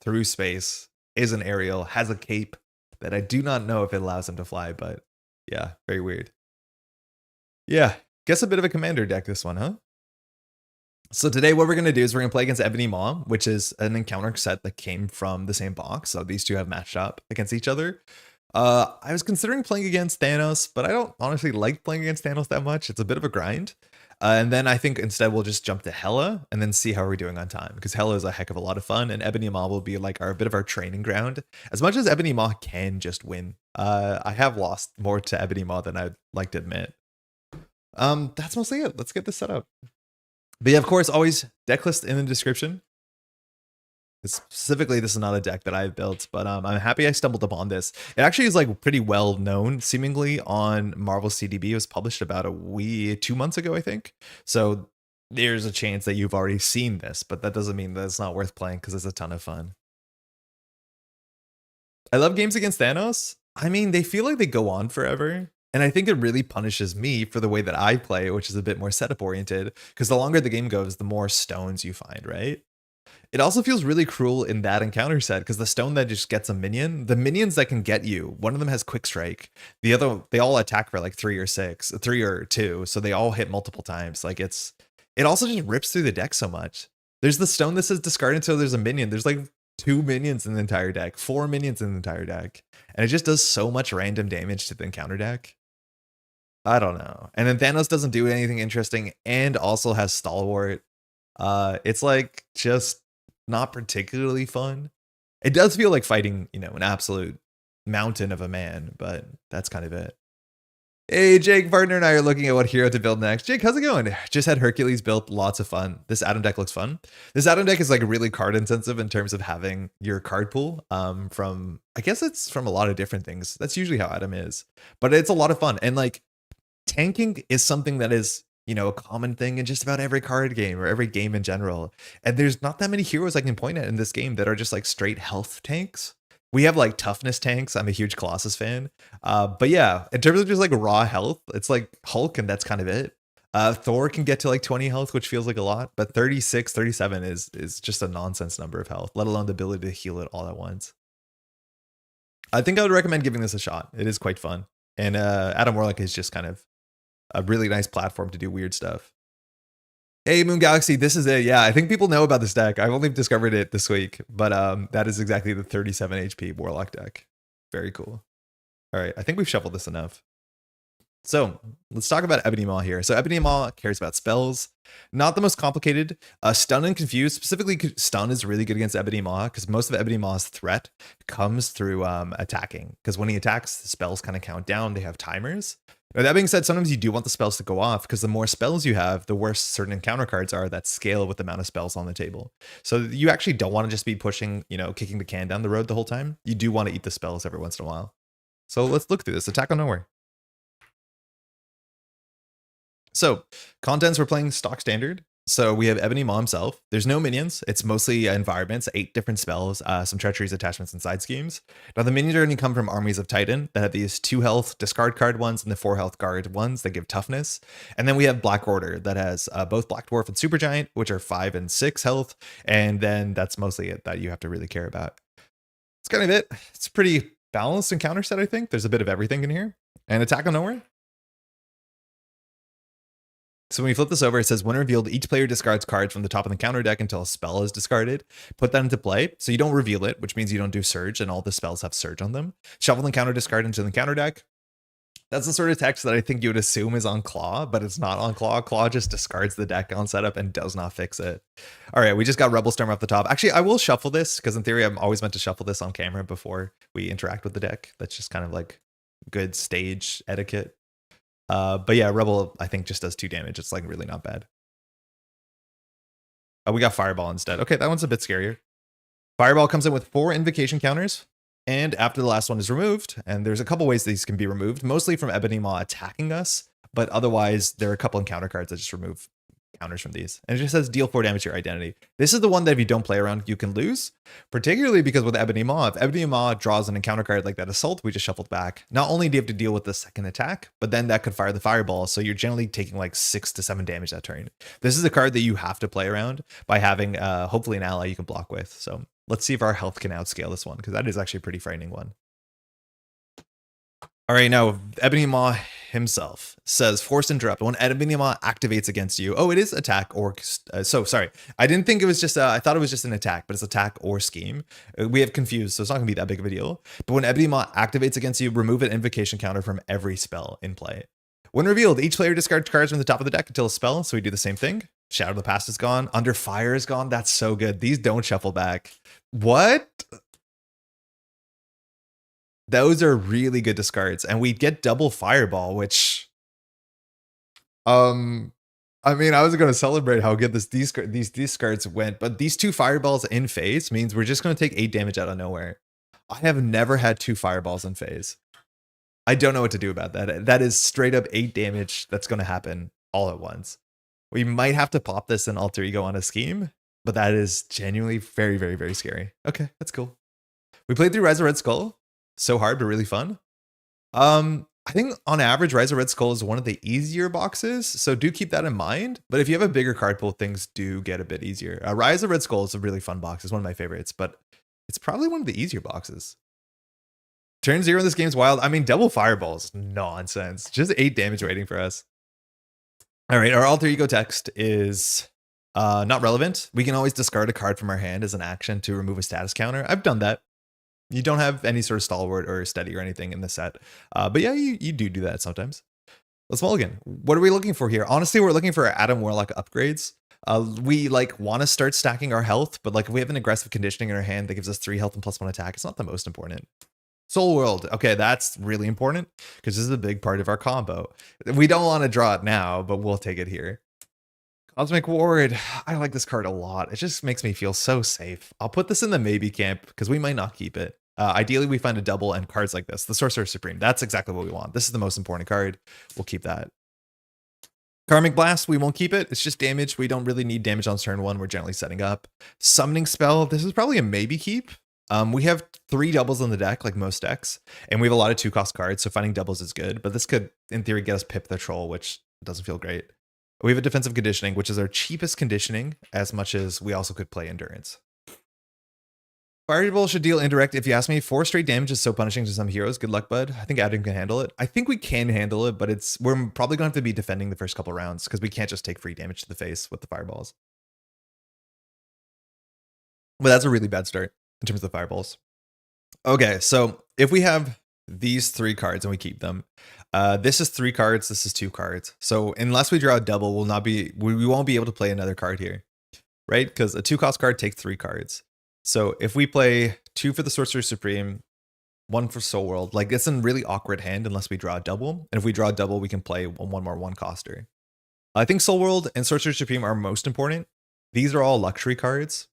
through space, is an aerial, has a cape that I do not know if it allows him to fly, but yeah, very weird. Yeah, guess a bit of a commander deck this one, huh? So today what we're going to do is we're going to play against Ebony Maw, which is an encounter set that came from the same box. So these two have matched up against each other. I was considering playing against Thanos, but I don't honestly like playing against Thanos that much. It's a bit of a grind. And then I think instead we'll just jump to Hela and then see how we're doing on time, because Hela is a heck of a lot of fun and Ebony Maw will be like a bit of our training ground. As much as Ebony Maw can just win, I have lost more to Ebony Maw than I'd like to admit. That's mostly it. Let's get this set up. But yeah, of course, always deck list in the description. Specifically, this is not a deck that I've built, but I'm happy I stumbled upon this. It actually is like pretty well known, seemingly, on Marvel CDB. It was published about 2 months ago, I think. So there's a chance that you've already seen this, but that doesn't mean that it's not worth playing because it's a ton of fun. I love games against Thanos. I mean, they feel like they go on forever. And I think it really punishes me for the way that I play, which is a bit more setup oriented, because the longer the game goes, the more stones you find, right? It also feels really cruel in that encounter set, because the stone that just gets a minion, the minions that can get you, one of them has quick strike. The other, they all attack for like 3 or 2, so they all hit multiple times. Like it also just rips through the deck so much. There's the stone that says discard until there's a minion. There's like 2 minions in the entire deck, 4 minions in the entire deck. And it just does so much random damage to the encounter deck. I don't know. And then Thanos doesn't do anything interesting and also has Stalwart. It's like just not particularly fun. It does feel like fighting, an absolute mountain of a man, but that's kind of it. Hey, Jake, partner and I are looking at what hero to build next. Jake, how's it going? Just had Hercules built, lots of fun. This Adam deck looks fun. This Adam deck is like really card intensive in terms of having your card pool from, I guess it's from a lot of different things. That's usually how Adam is, but it's a lot of fun. And like, tanking is something that is, a common thing in just about every card game or every game in general. And there's not that many heroes I can point at in this game that are just like straight health tanks. We have like toughness tanks. I'm a huge Colossus fan. But yeah, in terms of just like raw health, it's like Hulk and that's kind of it. Thor can get to like 20 health, which feels like a lot, but 36, 37 is just a nonsense number of health, let alone the ability to heal it all at once. I think I would recommend giving this a shot. It is quite fun. And Adam Warlock is just kind of a really nice platform to do weird stuff. Hey, Moon Galaxy, this is it. Yeah, I think people know about this deck. I've only discovered it this week, but that is exactly the 37 HP Warlock deck. Very cool. All right, I think we've shuffled this enough. So let's talk about Ebony Maw here. So Ebony Maw cares about spells. Not the most complicated. Stun and Confuse. Specifically, Stun is really good against Ebony Maw because most of Ebony Maw's threat comes through attacking. Because when he attacks, the spells kind of count down. They have timers. Now, that being said, sometimes you do want the spells to go off because the more spells you have, the worse certain encounter cards are that scale with the amount of spells on the table. So you actually don't want to just be pushing, kicking the can down the road the whole time. You do want to eat the spells every once in a while. So let's look through this. Attack on Nowhere. So contents, we're playing stock standard. So we have Ebony Maw himself. There's no minions. It's mostly environments, 8 different spells, some treacheries, attachments, and side schemes. Now the minions are going to come from Armies of Titan that have these 2 health discard card ones and the 4 health guard ones that give toughness. And then we have Black Order that has both Black Dwarf and Supergiant, which are 5 and 6 health. And then that's mostly it that you have to really care about. It's kind of it. It's a pretty balanced encounter set, I think. There's a bit of everything in here. And Attack on Nowhere. So when you flip this over, it says when revealed, each player discards cards from the top of the counter deck until a spell is discarded. Put that into play. So you don't reveal it, which means you don't do Surge, and all the spells have Surge on them. Shuffle the counter discard into the counter deck. That's the sort of text that I think you would assume is on Claw, but it's not on Claw. Claw just discards the deck on setup and does not fix it. All right, we just got Rebel Storm off the top. Actually, I will shuffle this because in theory, I'm always meant to shuffle this on camera before we interact with the deck. That's just kind of like good stage etiquette. But yeah, Rebel, I think, just does 2 damage. It's like really not bad. We got Fireball instead. Okay, that one's a bit scarier. Fireball comes in with 4 invocation counters. And after the last one is removed, and there's a couple ways these can be removed, mostly from Ebony Maw attacking us, but otherwise there are a couple encounter cards that just remove counters from these. And it just says deal 4 damage to your identity. This is the one that if you don't play around, you can lose, particularly because with Ebony Maw, if Ebony Maw draws an encounter card like that Assault we just shuffled back, not only do you have to deal with the second attack, but then that could fire the Fireball. So you're generally taking like 6 to 7 damage that turn. This is a card that you have to play around by having hopefully an ally you can block with. So Let's see if our health can outscale this one, because that is actually a pretty frightening one. All right, now Ebony Maw himself says, forced interrupt. When Ebony Maw activates against you, oh, it is attack or, so sorry. I didn't think it was just, I thought it was just an attack, but it's attack or scheme. We have confused, so it's not gonna be that big of a deal. But when Ebony Maw activates against you, remove an invocation counter from every spell in play. When revealed, each player discards cards from the top of the deck until a spell, so we do the same thing. Shadow of the Past is gone. Under Fire is gone. That's so good. These don't shuffle back. What? Those are really good discards. And we get double Fireball, which... I mean, I was going to celebrate how good these discards went, but these 2 Fireballs in phase means we're just going to take 8 damage out of nowhere. I have never had 2 Fireballs in phase. I don't know what to do about that. That is straight up 8 damage that's going to happen all at once. We might have to pop this in Alter Ego on a scheme, but that is genuinely very, very, very scary. Okay, that's cool. We played through Rise of Red Skull. So hard, but really fun. I think on average, Rise of Red Skull is one of the easier boxes, so do keep that in mind. But if you have a bigger card pool, things do get a bit easier. Rise of Red Skull is a really fun box. It's one of my favorites, but it's probably one of the easier boxes. Turn 0 in this game is wild. I mean, double Fireballs, nonsense. Just 8 damage waiting for us. All right, our Alter Ego text is not relevant. We can always discard a card from our hand as an action to remove a status counter. I've done that. You don't have any sort of stalwart or steady or anything in the set. But yeah, you do that sometimes. Let's mulligan. What are we looking for here? Honestly, we're looking for Adam Warlock upgrades. We like want to start stacking our health, but like if we have an aggressive conditioning in our hand that gives us 3 health and +1 attack, it's not the most important. Soul World. Okay, that's really important because this is a big part of our combo. We don't want to draw it now, but we'll take it here. Cosmic Ward. I like this card a lot. It just makes me feel so safe. I'll put this in the maybe camp because we might not keep it. Ideally, we find a double and cards like this. The Sorcerer Supreme. That's exactly what we want. This is the most important card. We'll keep that. Karmic Blast. We won't keep it. It's just damage. We don't really need damage on turn 1. We're generally setting up. Summoning Spell. This is probably a maybe keep. We have 3 doubles on the deck, like most decks, and we have a lot of 2-cost cards, so finding doubles is good. But this could, in theory, get us Pip the Troll, which doesn't feel great. We have a defensive conditioning, which is our cheapest conditioning, as much as we also could play endurance. Fireball should deal indirect. If you ask me, 4 straight damage is so punishing to some heroes. Good luck, bud. I think Adam can handle it. I think we can handle it, but we're probably going to have to be defending the first couple rounds because we can't just take free damage to the face with the fireballs. But that's a really bad start in terms of the fireballs. Okay, so if we have these 3 cards and we keep them, this is 3 cards, this is 2 cards. So unless we draw a double, we won't be able to play another card here, right? Because a 2-cost card takes 3 cards. So if we play 2 for the Sorcerer Supreme, 1 for Soul World, like it's a really awkward hand unless we draw a double. And if we draw a double, we can play one more 1-coster. I think Soul World and Sorcerer Supreme are most important. These are all luxury cards.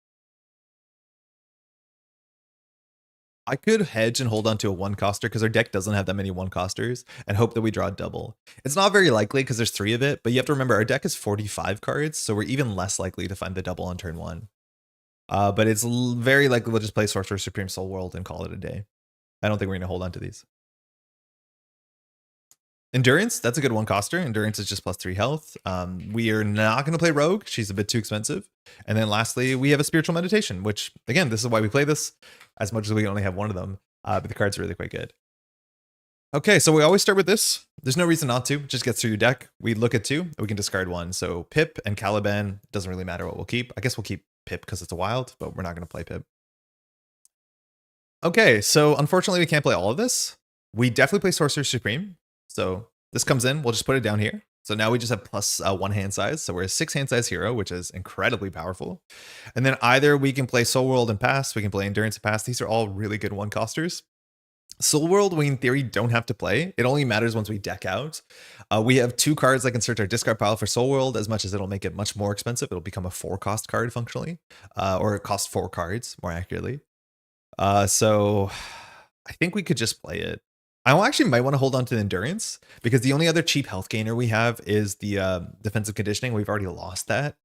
I could hedge and hold on to a 1-coster because our deck doesn't have that many 1-costers and hope that we draw a double. It's not very likely because there's 3 of it, but you have to remember our deck is 45 cards, so we're even less likely to find the double on turn 1. But it's very likely we'll just play Sorcerer Supreme Soul World and call it a day. I don't think we're going to hold on to these. Endurance, that's a good 1-coster. Endurance is just +3 health. We are not going to play Rogue. She's a bit too expensive. And then lastly, we have a Spiritual Meditation, which, again, this is why we play this, as much as we only have 1 of them. But the cards are really quite good. Okay, so we always start with this. There's no reason not to. It just gets through your deck. We look at 2, and we can discard 1. So Pip and Caliban, doesn't really matter what we'll keep. I guess we'll keep Pip because it's a wild, but we're not going to play Pip. Okay, so unfortunately, we can't play all of this. We definitely play Sorcerer Supreme. So this comes in, we'll just put it down here. So now we just have +1 hand size. So we're a 6 hand size hero, which is incredibly powerful. And then either we can play Soul World and pass, we can play Endurance and pass. These are all really good 1-costers. Soul World, we in theory don't have to play. It only matters once we deck out. We have 2 cards that can search our discard pile for Soul World, as much as it'll make it much more expensive. It'll become a 4-cost card functionally, or it costs 4 cards more accurately. So I think we could just play it. I actually might want to hold on to the Endurance because the only other cheap health gainer we have is the defensive conditioning. We've already lost that.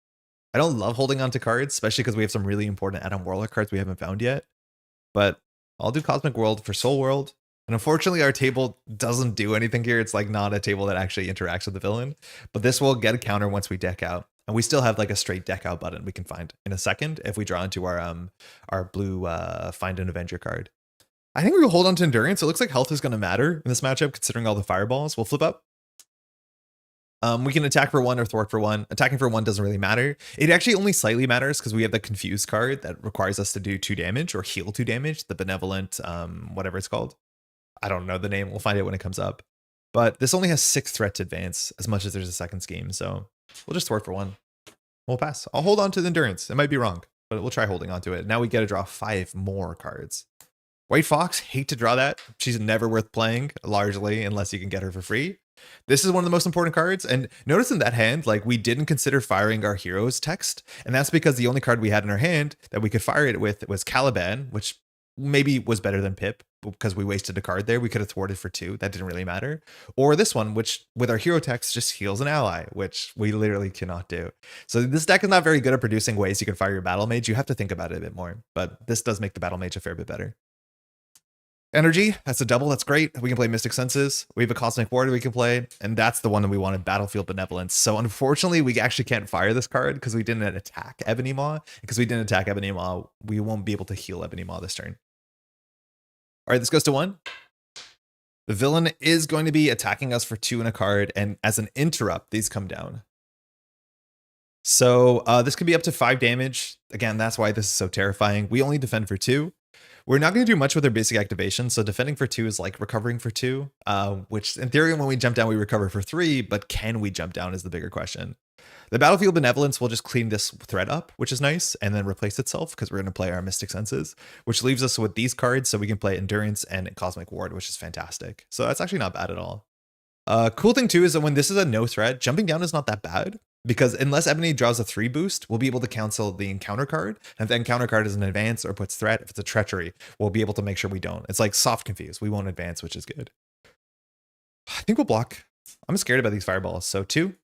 I don't love holding on to cards, especially because we have some really important Adam Warlock cards we haven't found yet. But I'll do Cosmic World for Soul World. And unfortunately, our table doesn't do anything here. It's like not a table that actually interacts with the villain. But this will get a counter once we deck out. And we still have like a straight deck out button we can find in a second if we draw into our blue find an Avenger card. I think we will hold on to endurance. It looks like health is going to matter in this matchup considering all the fireballs. We'll flip up. We can attack for 1 or thwart for 1. Attacking for 1 doesn't really matter. It actually only slightly matters because we have the confused card that requires us to do 2 damage or heal 2 damage. The benevolent, whatever it's called. I don't know the name. We'll find it when it comes up. But this only has 6 threat to advance as much as there's a second scheme. So we'll just thwart for 1. We'll pass. I'll hold on to the endurance. It might be wrong, but we'll try holding on to it. Now we get to draw 5 more cards. White Fox, hate to draw that. She's never worth playing, largely, unless you can get her for free. This is one of the most important cards, and notice in that hand, like, we didn't consider firing our hero's text, and that's because the only card we had in our hand that we could fire it with was Caliban, which maybe was better than Pip, because we wasted a card there. We could have thwarted for 2. That didn't really matter. Or this one, which, with our hero text, just heals an ally, which we literally cannot do. So this deck is not very good at producing ways you can fire your Battle Mage. You have to think about it a bit more, but this does make the Battle Mage a fair bit better. Energy, that's a double, that's great. We can play Mystic Senses. We have a Cosmic Ward we can play, and that's the one that we wanted, Battlefield Benevolence. So unfortunately, we actually can't fire this card because we didn't attack Ebony Maw. Because we didn't attack Ebony Maw, we won't be able to heal Ebony Maw this turn. All right, this goes to 1. The villain is going to be attacking us for 2 in a card, and as an interrupt, these come down. So this could be up to 5 damage. Again, that's why this is so terrifying. We only defend for 2. We're not going to do much with our basic activation, so defending for 2 is like recovering for 2, which in theory when we jump down we recover for 3, but can we jump down is the bigger question. The Battlefield Benevolence will just clean this threat up, which is nice, and then replace itself because we're going to play our Mystic Senses, which leaves us with these cards so we can play Endurance and Cosmic Ward, which is fantastic. So that's actually not bad at all. Cool thing too is that when this is a no threat, jumping down is not that bad. Because unless Ebony draws a 3 boost, we'll be able to cancel the encounter card. And if the encounter card is an advance or puts threat, if it's a treachery, we'll be able to make sure we don't. It's like soft confuse. We won't advance, which is good. I think we'll block. I'm scared about these fireballs. So 2.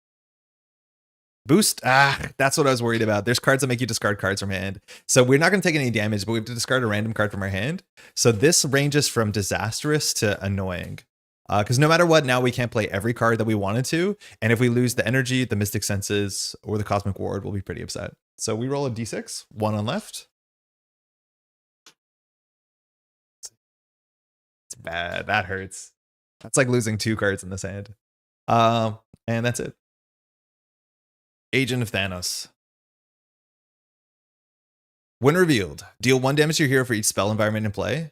Boost. That's what I was worried about. There's cards that make you discard cards from hand. So we're not going to take any damage, but we have to discard a random card from our hand. So this ranges from disastrous to annoying. Because no matter what, now we can't play every card that we wanted to. And if we lose the energy, the Mystic Senses, or the Cosmic Ward, we'll be pretty upset. So we roll a d6, 1 on left. It's bad. That hurts. That's like losing 2 cards in this hand. And that's it. Agent of Thanos. When revealed, deal 1 damage to your hero for each spell environment in play.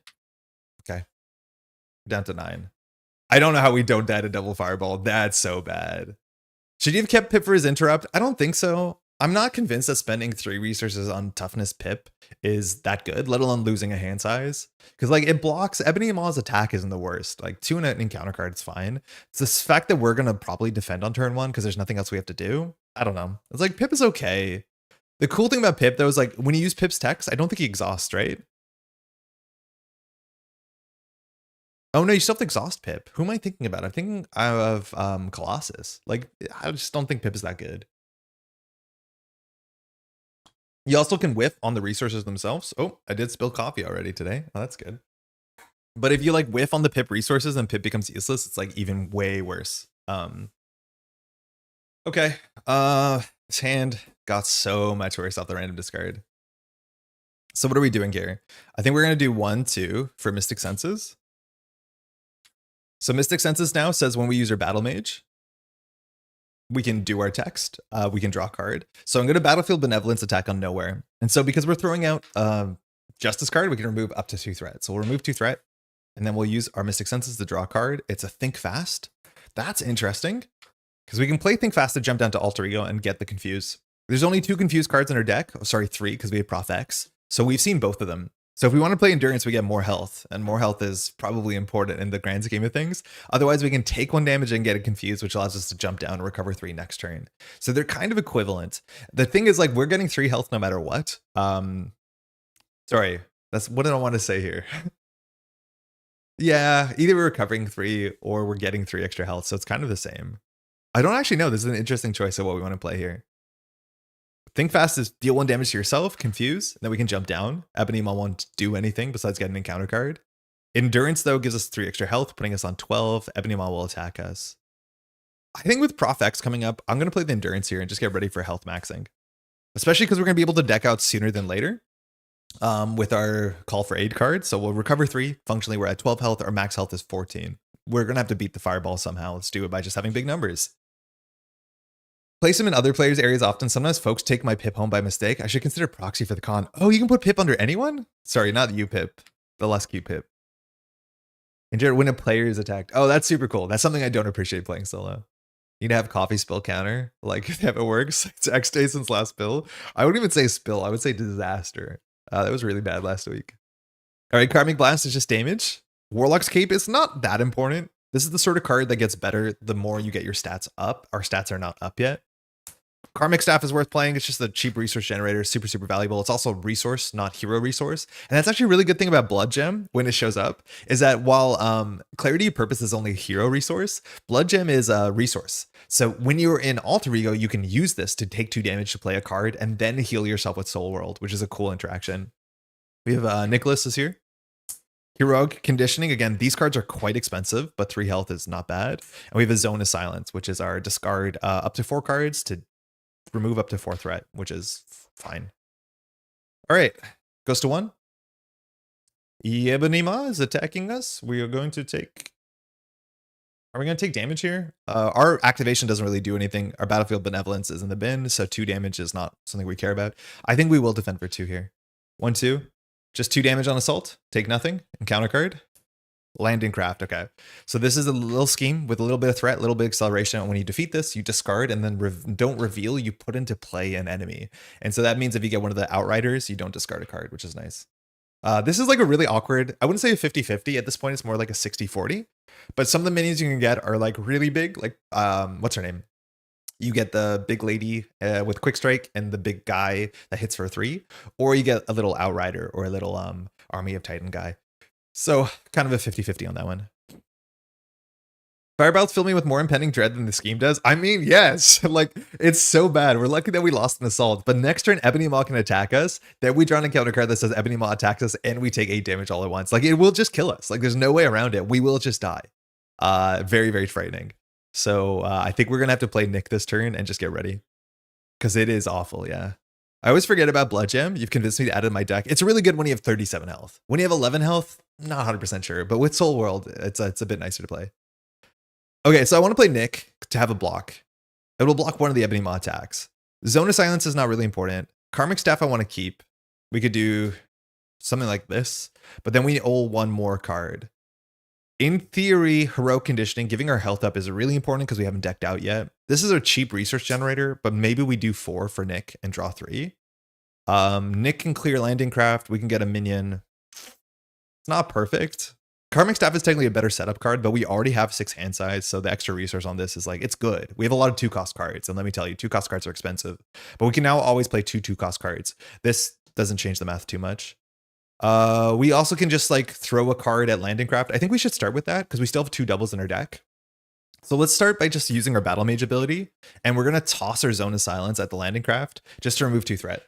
Okay. Down to 9. I don't know how we don't die to double fireball. That's so bad. Should you have kept Pip for his interrupt? I don't think so. I'm not convinced that spending 3 resources on toughness Pip is that good, let alone losing a hand size. Because like it blocks, Ebony Maw's attack isn't the worst. Like 2 in an encounter card is fine. It's this fact that we're going to probably defend on turn 1 because there's nothing else we have to do. I don't know. It's like Pip is okay. The cool thing about Pip though is like when you use Pip's text, I don't think he exhausts, right? Oh no, you still have to exhaust Pip. Who am I thinking about? I'm thinking of Colossus. Like, I just don't think Pip is that good. You also can whiff on the resources themselves. Oh, I did spill coffee already today. Oh, that's good. But if you like whiff on the Pip resources and Pip becomes useless, it's like even way worse. Okay. This hand got so much worse off the random discard. So what are we doing here? I think we're going to do 1, 2 for Mystic Senses. So Mystic Senses now says when we use our Battle Mage, we can do our text. We can draw a card. So I'm going to Battlefield Benevolence attack on nowhere. And so because we're throwing out Justice card, we can remove up to 2 threat. So we'll remove 2 threat, and then we'll use our Mystic Senses to draw a card. It's a Think Fast. That's interesting because we can play Think Fast to jump down to Alter Ego and get the Confuse. There's only 2 Confuse cards in our deck. Oh, sorry, 3 because we have Prof X. So we've seen both of them. So if we want to play Endurance, we get more health, and more health is probably important in the grand scheme of things. Otherwise, we can take 1 damage and get it confused, which allows us to jump down and recover 3 next turn. So they're kind of equivalent. The thing is, like, we're getting 3 health no matter what. Sorry, that's what I don't want to say here. Yeah, either we're recovering 3 or we're getting 3 extra health, so it's kind of the same. I don't actually know. This is an interesting choice of what we want to play here. Think Fast is deal 1 damage to yourself, confuse, and then we can jump down. Ebony Maw won't do anything besides get an encounter card. Endurance, though, gives us 3 extra health, putting us on 12. Ebony Maw will attack us. I think with Prof X coming up, I'm going to play the Endurance here and just get ready for health maxing. Especially because we're going to be able to deck out sooner than later with our Call for Aid card. So we'll recover 3. Functionally, we're at 12 health. Our max health is 14. We're going to have to beat the Fireball somehow. Let's do it by just having big numbers. Place him in other players' areas often. Sometimes folks take my Pip home by mistake. I should consider proxy for the con. Oh, you can put Pip under anyone? Sorry, not you, Pip. The less cute Pip. Injured when a player is attacked. Oh, that's super cool. That's something I don't appreciate playing solo. You need to have coffee spill counter. Like, if it works. It's X day since last spill. I wouldn't even say spill. I would say disaster. That was really bad last week. All right, Karmic Blast is just damage. Warlock's Cape is not that important. This is the sort of card that gets better the more you get your stats up. Our stats are not up yet. Karmic Staff is worth playing. It's just a cheap resource generator, super, super valuable. It's also resource, not hero resource. And that's actually a really good thing about Blood Gem when it shows up, is that while Clarity of Purpose is only a hero resource, Blood Gem is a resource. So when you're in Alter Ego, you can use this to take 2 damage to play a card and then heal yourself with Soul World, which is a cool interaction. We have Nicholas is here. Heroic Conditioning. Again, these cards are quite expensive, but 3 health is not bad. And we have a Zone of Silence, which is our discard up to 4 cards to remove up to 4 threat, which is fine. All right, goes to 1. Ebony Maw is attacking us. We are going to take... Are we going to take damage here? Our activation doesn't really do anything. Our Battlefield Benevolence is in the bin, so 2 damage is not something we care about. I think we will defend for 2 here. 1, 2. Just 2 damage on Assault. Take nothing. Encounter card. Landing Craft. Okay. So this is a little scheme with a little bit of threat, a little bit of acceleration. And when you defeat this, you discard and then don't reveal. You put into play an enemy. And so that means if you get one of the Outriders, you don't discard a card, which is nice. This is like a really awkward, I wouldn't say a 50-50 at this point. It's more like a 60-40. But some of the minions you can get are like really big. Like, what's her name? You get the big lady with Quick Strike and the big guy that hits for 3. Or you get a little Outrider or a little Army of Titan guy. So kind of a 50-50 on that one. Firebolts fill me with more impending dread than the scheme does. I mean, yes, like it's so bad. We're lucky that we lost an assault, but next turn Ebony Maw can attack us. Then we draw an encounter card that says Ebony Maw attacks us and we take 8 damage all at once. Like it will just kill us. Like there's no way around it. We will just die. Very, very frightening. So I think we're going to have to play Nick this turn and just get ready. Because it is awful, yeah. I always forget about Blood Gem. You've convinced me to add it in my deck. It's really good when you have 37 health. When you have 11 health, not 100% sure. But with Soul World, it's a bit nicer to play. Okay, so I want to play Nick to have a block. It will block one of the Ebony Maw attacks. Zone of Silence is not really important. Karmic Staff I want to keep. We could do something like this. But then we owe 1 more card. In theory, Heroic Conditioning, giving our health up is really important because we haven't decked out yet. This is a cheap resource generator, but maybe we do 4 for Nick and draw 3. Nick can clear Landing Craft. We can get a minion. It's not perfect. Karmic Staff is technically a better setup card, but we already have 6 hand size, so the extra resource on this is like, it's good. We have a lot of 2-cost cards, and let me tell you, 2-cost cards are expensive. But we can now always play 2 2-cost cards. This doesn't change the math too much. We also can just like throw a card at Landing Craft. I think we should start with that because we still have 2 doubles in our deck. So let's start by just using our Battle Mage ability, and we're going to toss our Zone of Silence at the Landing Craft just to remove 2 threat.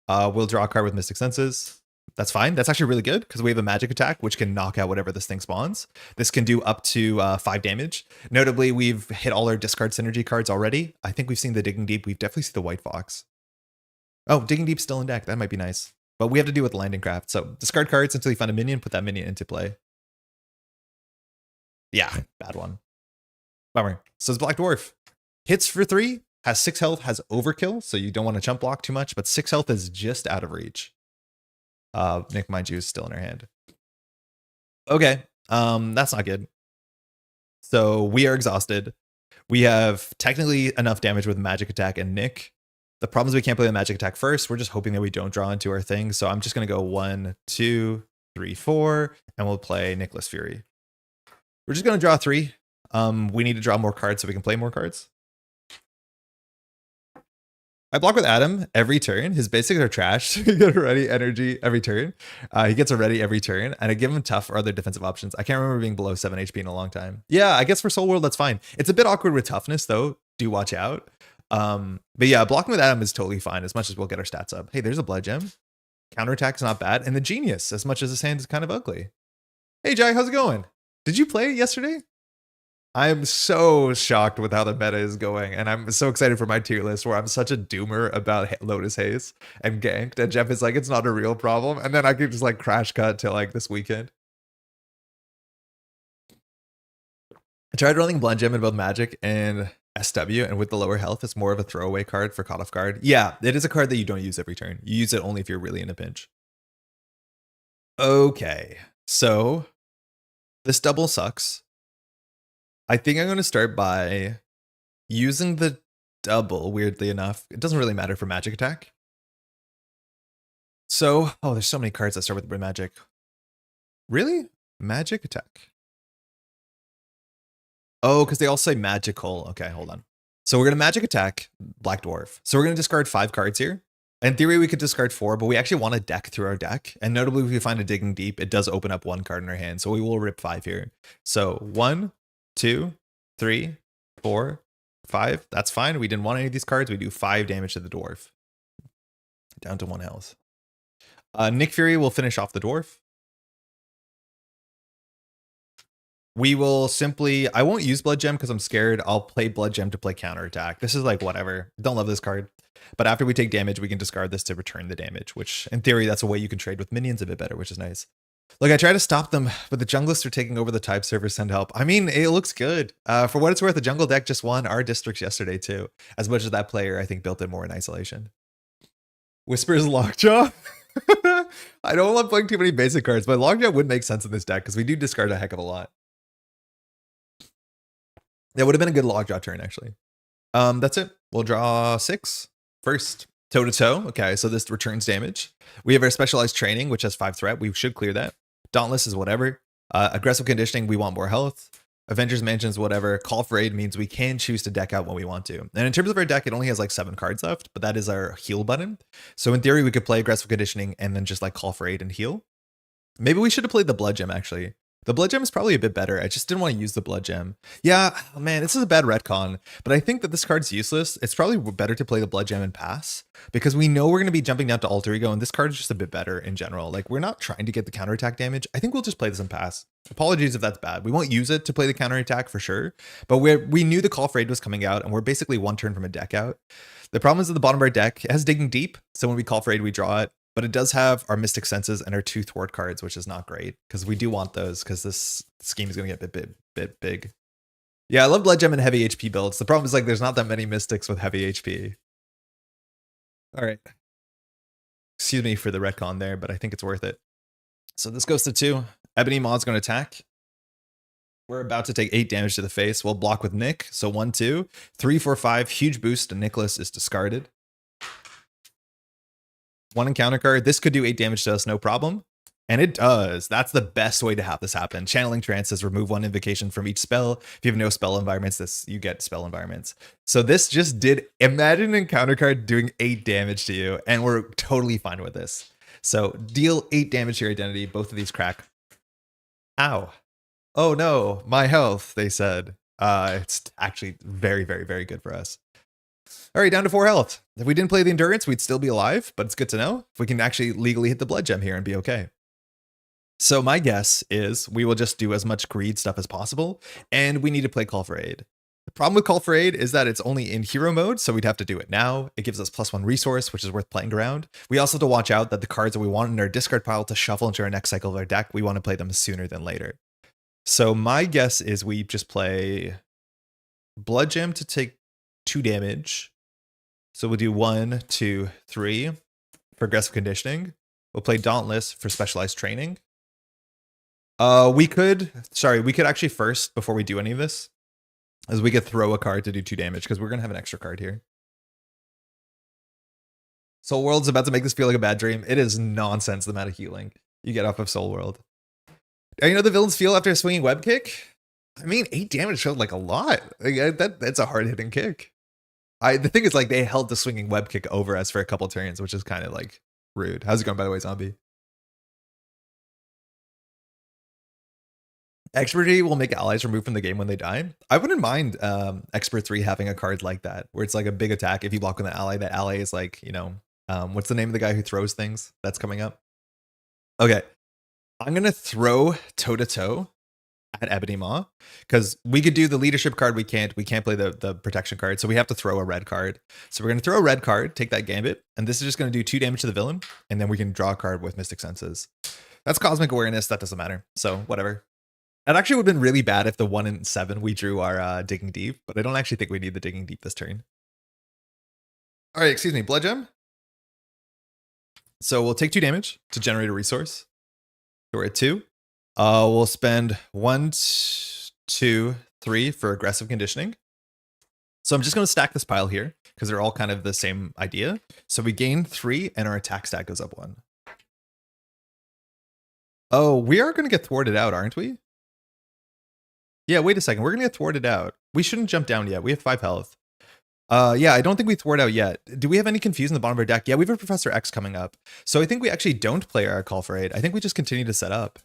We'll draw a card with Mystic Senses. That's fine. That's actually really good because we have a magic attack, which can knock out whatever this thing spawns. This can do up to 5 damage. Notably, we've hit all our discard synergy cards already. I think we've seen the Digging Deep. We've definitely seen the White Fox. Oh, Digging Deep's still in deck. That might be nice. But we have to do with the Landing Craft. So discard cards until you find a minion, put that minion into play. Yeah, bad one. Bummer. So it's Black Dwarf. Hits for 3, has 6 health, has overkill, so you don't want to chump block too much, but 6 health is just out of reach. Nick, mind you, is still in her hand. Okay, that's not good. So we are exhausted. We have technically enough damage with Magic Attack and Nick. The problem is we can't play the Magic Attack first. We're just hoping that we don't draw into our thing. So I'm just going to go 1, 2, 3, 4, and we'll play Nicholas Fury. We're just going to draw 3. We need to draw more cards so we can play more cards. I block with Adam every turn. His basics are trash. He gets a ready energy every turn. He gets a ready every turn, and I give him tough or other defensive options. I can't remember being below 7 HP in a long time. Yeah, I guess for Soul World, that's fine. It's a bit awkward with toughness, though. Do watch out. But yeah, blocking with Adam is totally fine as much as we'll get our stats up. Hey, there's a Blood Gem. Counterattack's not bad. And the Genius, as much as his hand is kind of ugly. Hey, Jai, how's it going? Did you play it yesterday? I'm so shocked with how the meta is going, and I'm so excited for my tier list where I'm such a doomer about Lotus Haze and ganked, and Jeff is like, it's not a real problem, and then I could just like crash cut to like this weekend. I tried running Blend Gem in both Magic and SW, and with the lower health, it's more of a throwaway card for Caught Off Guard. Yeah, it is a card that you don't use every turn. You use it only if you're really in a pinch. Okay, so this double sucks. I think I'm going to start by using the double, weirdly enough. It doesn't really matter for Magic Attack. So, oh, there's so many cards that start with Magic. Really? Magic Attack. Oh, because they all say magical. Okay, hold on. So we're going to Magic Attack Black Dwarf. So we're going to discard 5 cards here. In theory, we could discard 4, but we actually want to deck through our deck. And notably, if we find a Digging Deep, it does open up 1 card in our hand. So we will rip 5 here. So 1, 2, 3, 4, 5. That's fine. We didn't want any of these cards. We do 5 damage to the dwarf. Down to 1 health. Nick Fury will finish off the dwarf. We will simply, I won't use Blood Gem because I'm scared. I'll play Blood Gem to play counterattack. This is like whatever. Don't love this card. But after we take damage, we can discard this to return the damage, which in theory, that's a way you can trade with minions a bit better, which is nice. Look, I try to stop them, but the junglists are taking over the type server, send help. I mean, it looks good. For what it's worth, the jungle deck just won our districts yesterday too. As much as that player, I think, built it more in isolation. Whispers Lockjaw. I don't love playing too many basic cards, but Lockjaw would make sense in this deck because we do discard a heck of a lot. That would have been a good Lockjaw turn, actually. That's it. We'll draw 6 first. Toe to toe. Okay, so this returns damage. We have our specialized training, which has 5 threat. We should clear that. Dauntless is whatever. Aggressive conditioning, we want more health. Avengers Mansions, whatever. Call for Aid means we can choose to deck out when we want to. And in terms of our deck, it only has like 7 cards left, but that is our heal button. So in theory, we could play aggressive conditioning and then just like call for Aid and heal. Maybe we should have played the Blood Gem, actually. The Blood Gem is probably a bit better. I just didn't want to use the Blood Gem. Yeah, man, this is a bad retcon, but I think that this card's useless. It's probably better to play the Blood Gem and pass because we know we're going to be jumping down to Alter Ego, and this card is just a bit better in general. Like, we're not trying to get the counterattack damage. I think we'll just play this and pass. Apologies if that's bad. We won't use it to play the counterattack for sure, but we knew the Call for Aid was coming out, and we're basically 1 turn from a deck out. The problem is at the bottom of our deck, it has Digging Deep, so when we Call for Aid, we draw it. But it does have our Mystic Senses and our 2 Thwart cards, which is not great because we do want those because this scheme is going to get a bit big. Yeah, I love Blood Gem and heavy HP builds. The problem is like there's not that many Mystics with heavy HP. All right. Excuse me for the retcon there, but I think it's worth it. So this goes to 2. Ebony Maw is going to attack. We're about to take 8 damage to the face. We'll block with Nick. So 1, 2, 3, 4, 5. Huge boost to Nicholas is discarded. 1 encounter card. This could do 8 damage to us, no problem. And it does. That's the best way to have this happen. Channeling Trance says remove 1 invocation from each spell. If you have no spell environments, you get spell environments. So this just did, imagine an encounter card doing 8 damage to you, and we're totally fine with this. So deal 8 damage to your identity. Both of these crack. Ow. Oh no, my health, they said. It's actually very, very, very good for us. All right, down to 4 health. If we didn't play the Endurance, we'd still be alive, but it's good to know if we can actually legally hit the Blood Gem here and be okay. So my guess is we will just do as much greed stuff as possible, and we need to play Call for Aid. The problem with Call for Aid is that it's only in hero mode, so we'd have to do it now. It gives us +1 resource, which is worth playing around. We also have to watch out that the cards that we want in our discard pile to shuffle into our next cycle of our deck, we want to play them sooner than later. So my guess is we just play Blood Gem to take 2 damage. So we'll do 1, 2, 3 for aggressive conditioning. We'll play Dauntless for specialized training. We could actually first, before we do any of this, is we could throw a card to do 2 damage because we're going to have an extra card here. Soul World's about to make this feel like a bad dream. It is nonsense, the amount of healing you get off of Soul World. And you know the villains feel after a swinging web kick? I mean, 8 damage felt like a lot. Like, that's a hard-hitting kick. The thing is, like, they held the swinging web kick over us for a couple turns, which is kind of, like, rude. How's it going, by the way, Zombie? Expertry will make allies removed from the game when they die. I wouldn't mind Expert 3 having a card like that, where it's like a big attack. If you block with an ally, that ally is like, you know, what's the name of the guy who throws things? That's coming up. Okay. I'm going to throw toe-to-toe at Ebony Maw, because we could do the leadership card. We can't play the protection card, so we have to throw a red card. So we're gonna throw a red card, take that gambit, and this is just gonna do 2 damage to the villain, and then we can draw a card with Mystic Senses. That's Cosmic Awareness. That doesn't matter. So whatever. It actually would have been really bad if the 1 in 7 we drew our Digging Deep, but I don't actually think we need the Digging Deep this turn. All right, excuse me, Blood Gem. So we'll take 2 damage to generate a resource. So we're at 2. We'll spend 1, 2, 3 for aggressive conditioning. So I'm just going to stack this pile here because they're all kind of the same idea. So we gain 3 and our attack stat goes up 1. Oh, we are going to get thwarted out, aren't we? Yeah, wait a second. We're going to get thwarted out. We shouldn't jump down yet. We have 5 health. Yeah, I don't think we thwart out yet. Do we have any confusion in the bottom of our deck? Yeah, we have a Professor X coming up. So I think we actually don't play our Call for Aid. I think we just continue to set up.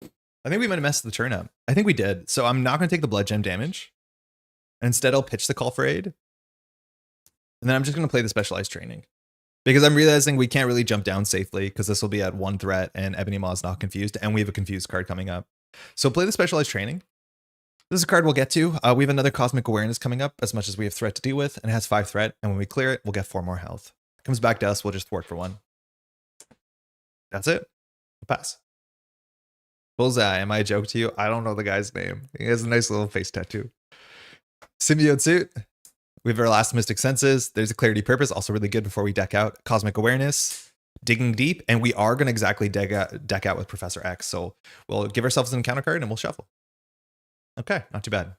I think we might have messed the turn up. I think we did. So I'm not going to take the Blood Gem damage. Instead, I'll pitch the Call for Aid. And then I'm just going to play the Specialized Training. Because I'm realizing we can't really jump down safely because this will be at 1 threat and Ebony Maw is not confused. And we have a confused card coming up. So play the Specialized Training. This is a card we'll get to. We have another Cosmic Awareness coming up as much as we have threat to deal with. And it has 5 threat. And when we clear it, we'll get 4 more health. It comes back to us. We'll just thwart for 1. That's it. We'll pass. Bullseye, am I a joke to you? I don't know the guy's name. He has a nice little face tattoo. Symbiote Suit. We have our last Mystic Senses. There's a Clarity Purpose, also really good before we deck out. Cosmic Awareness, Digging Deep, and we are going to exactly deck out with Professor X. So we'll give ourselves an encounter card and we'll shuffle. Okay, not too bad.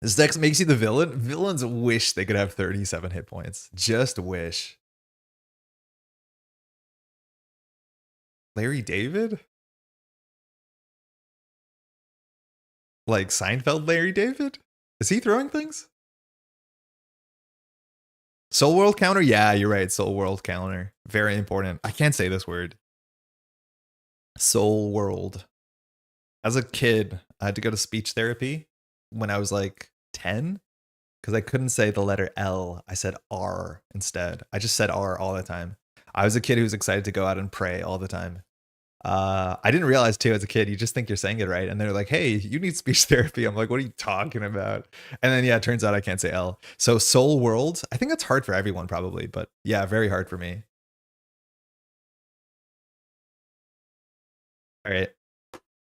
This deck makes you the villain. Villains wish they could have 37 hit points. Just wish. Larry David? Like Seinfeld Larry David? Is he throwing things? Soul World counter? Yeah, you're right. Soul World counter. Very important. I can't say this word. Soul World. As a kid, I had to go to speech therapy when I was like 10 because I couldn't say the letter L. I said R instead. I just said R all the time. I was a kid who was excited to go out and pray all the time. I didn't realize too as a kid, you just think you're saying it right. And they're like, hey, you need speech therapy. I'm like, what are you talking about? And then, yeah, it turns out I can't say L. So Soul World, I think that's hard for everyone probably, but yeah, very hard for me. All right.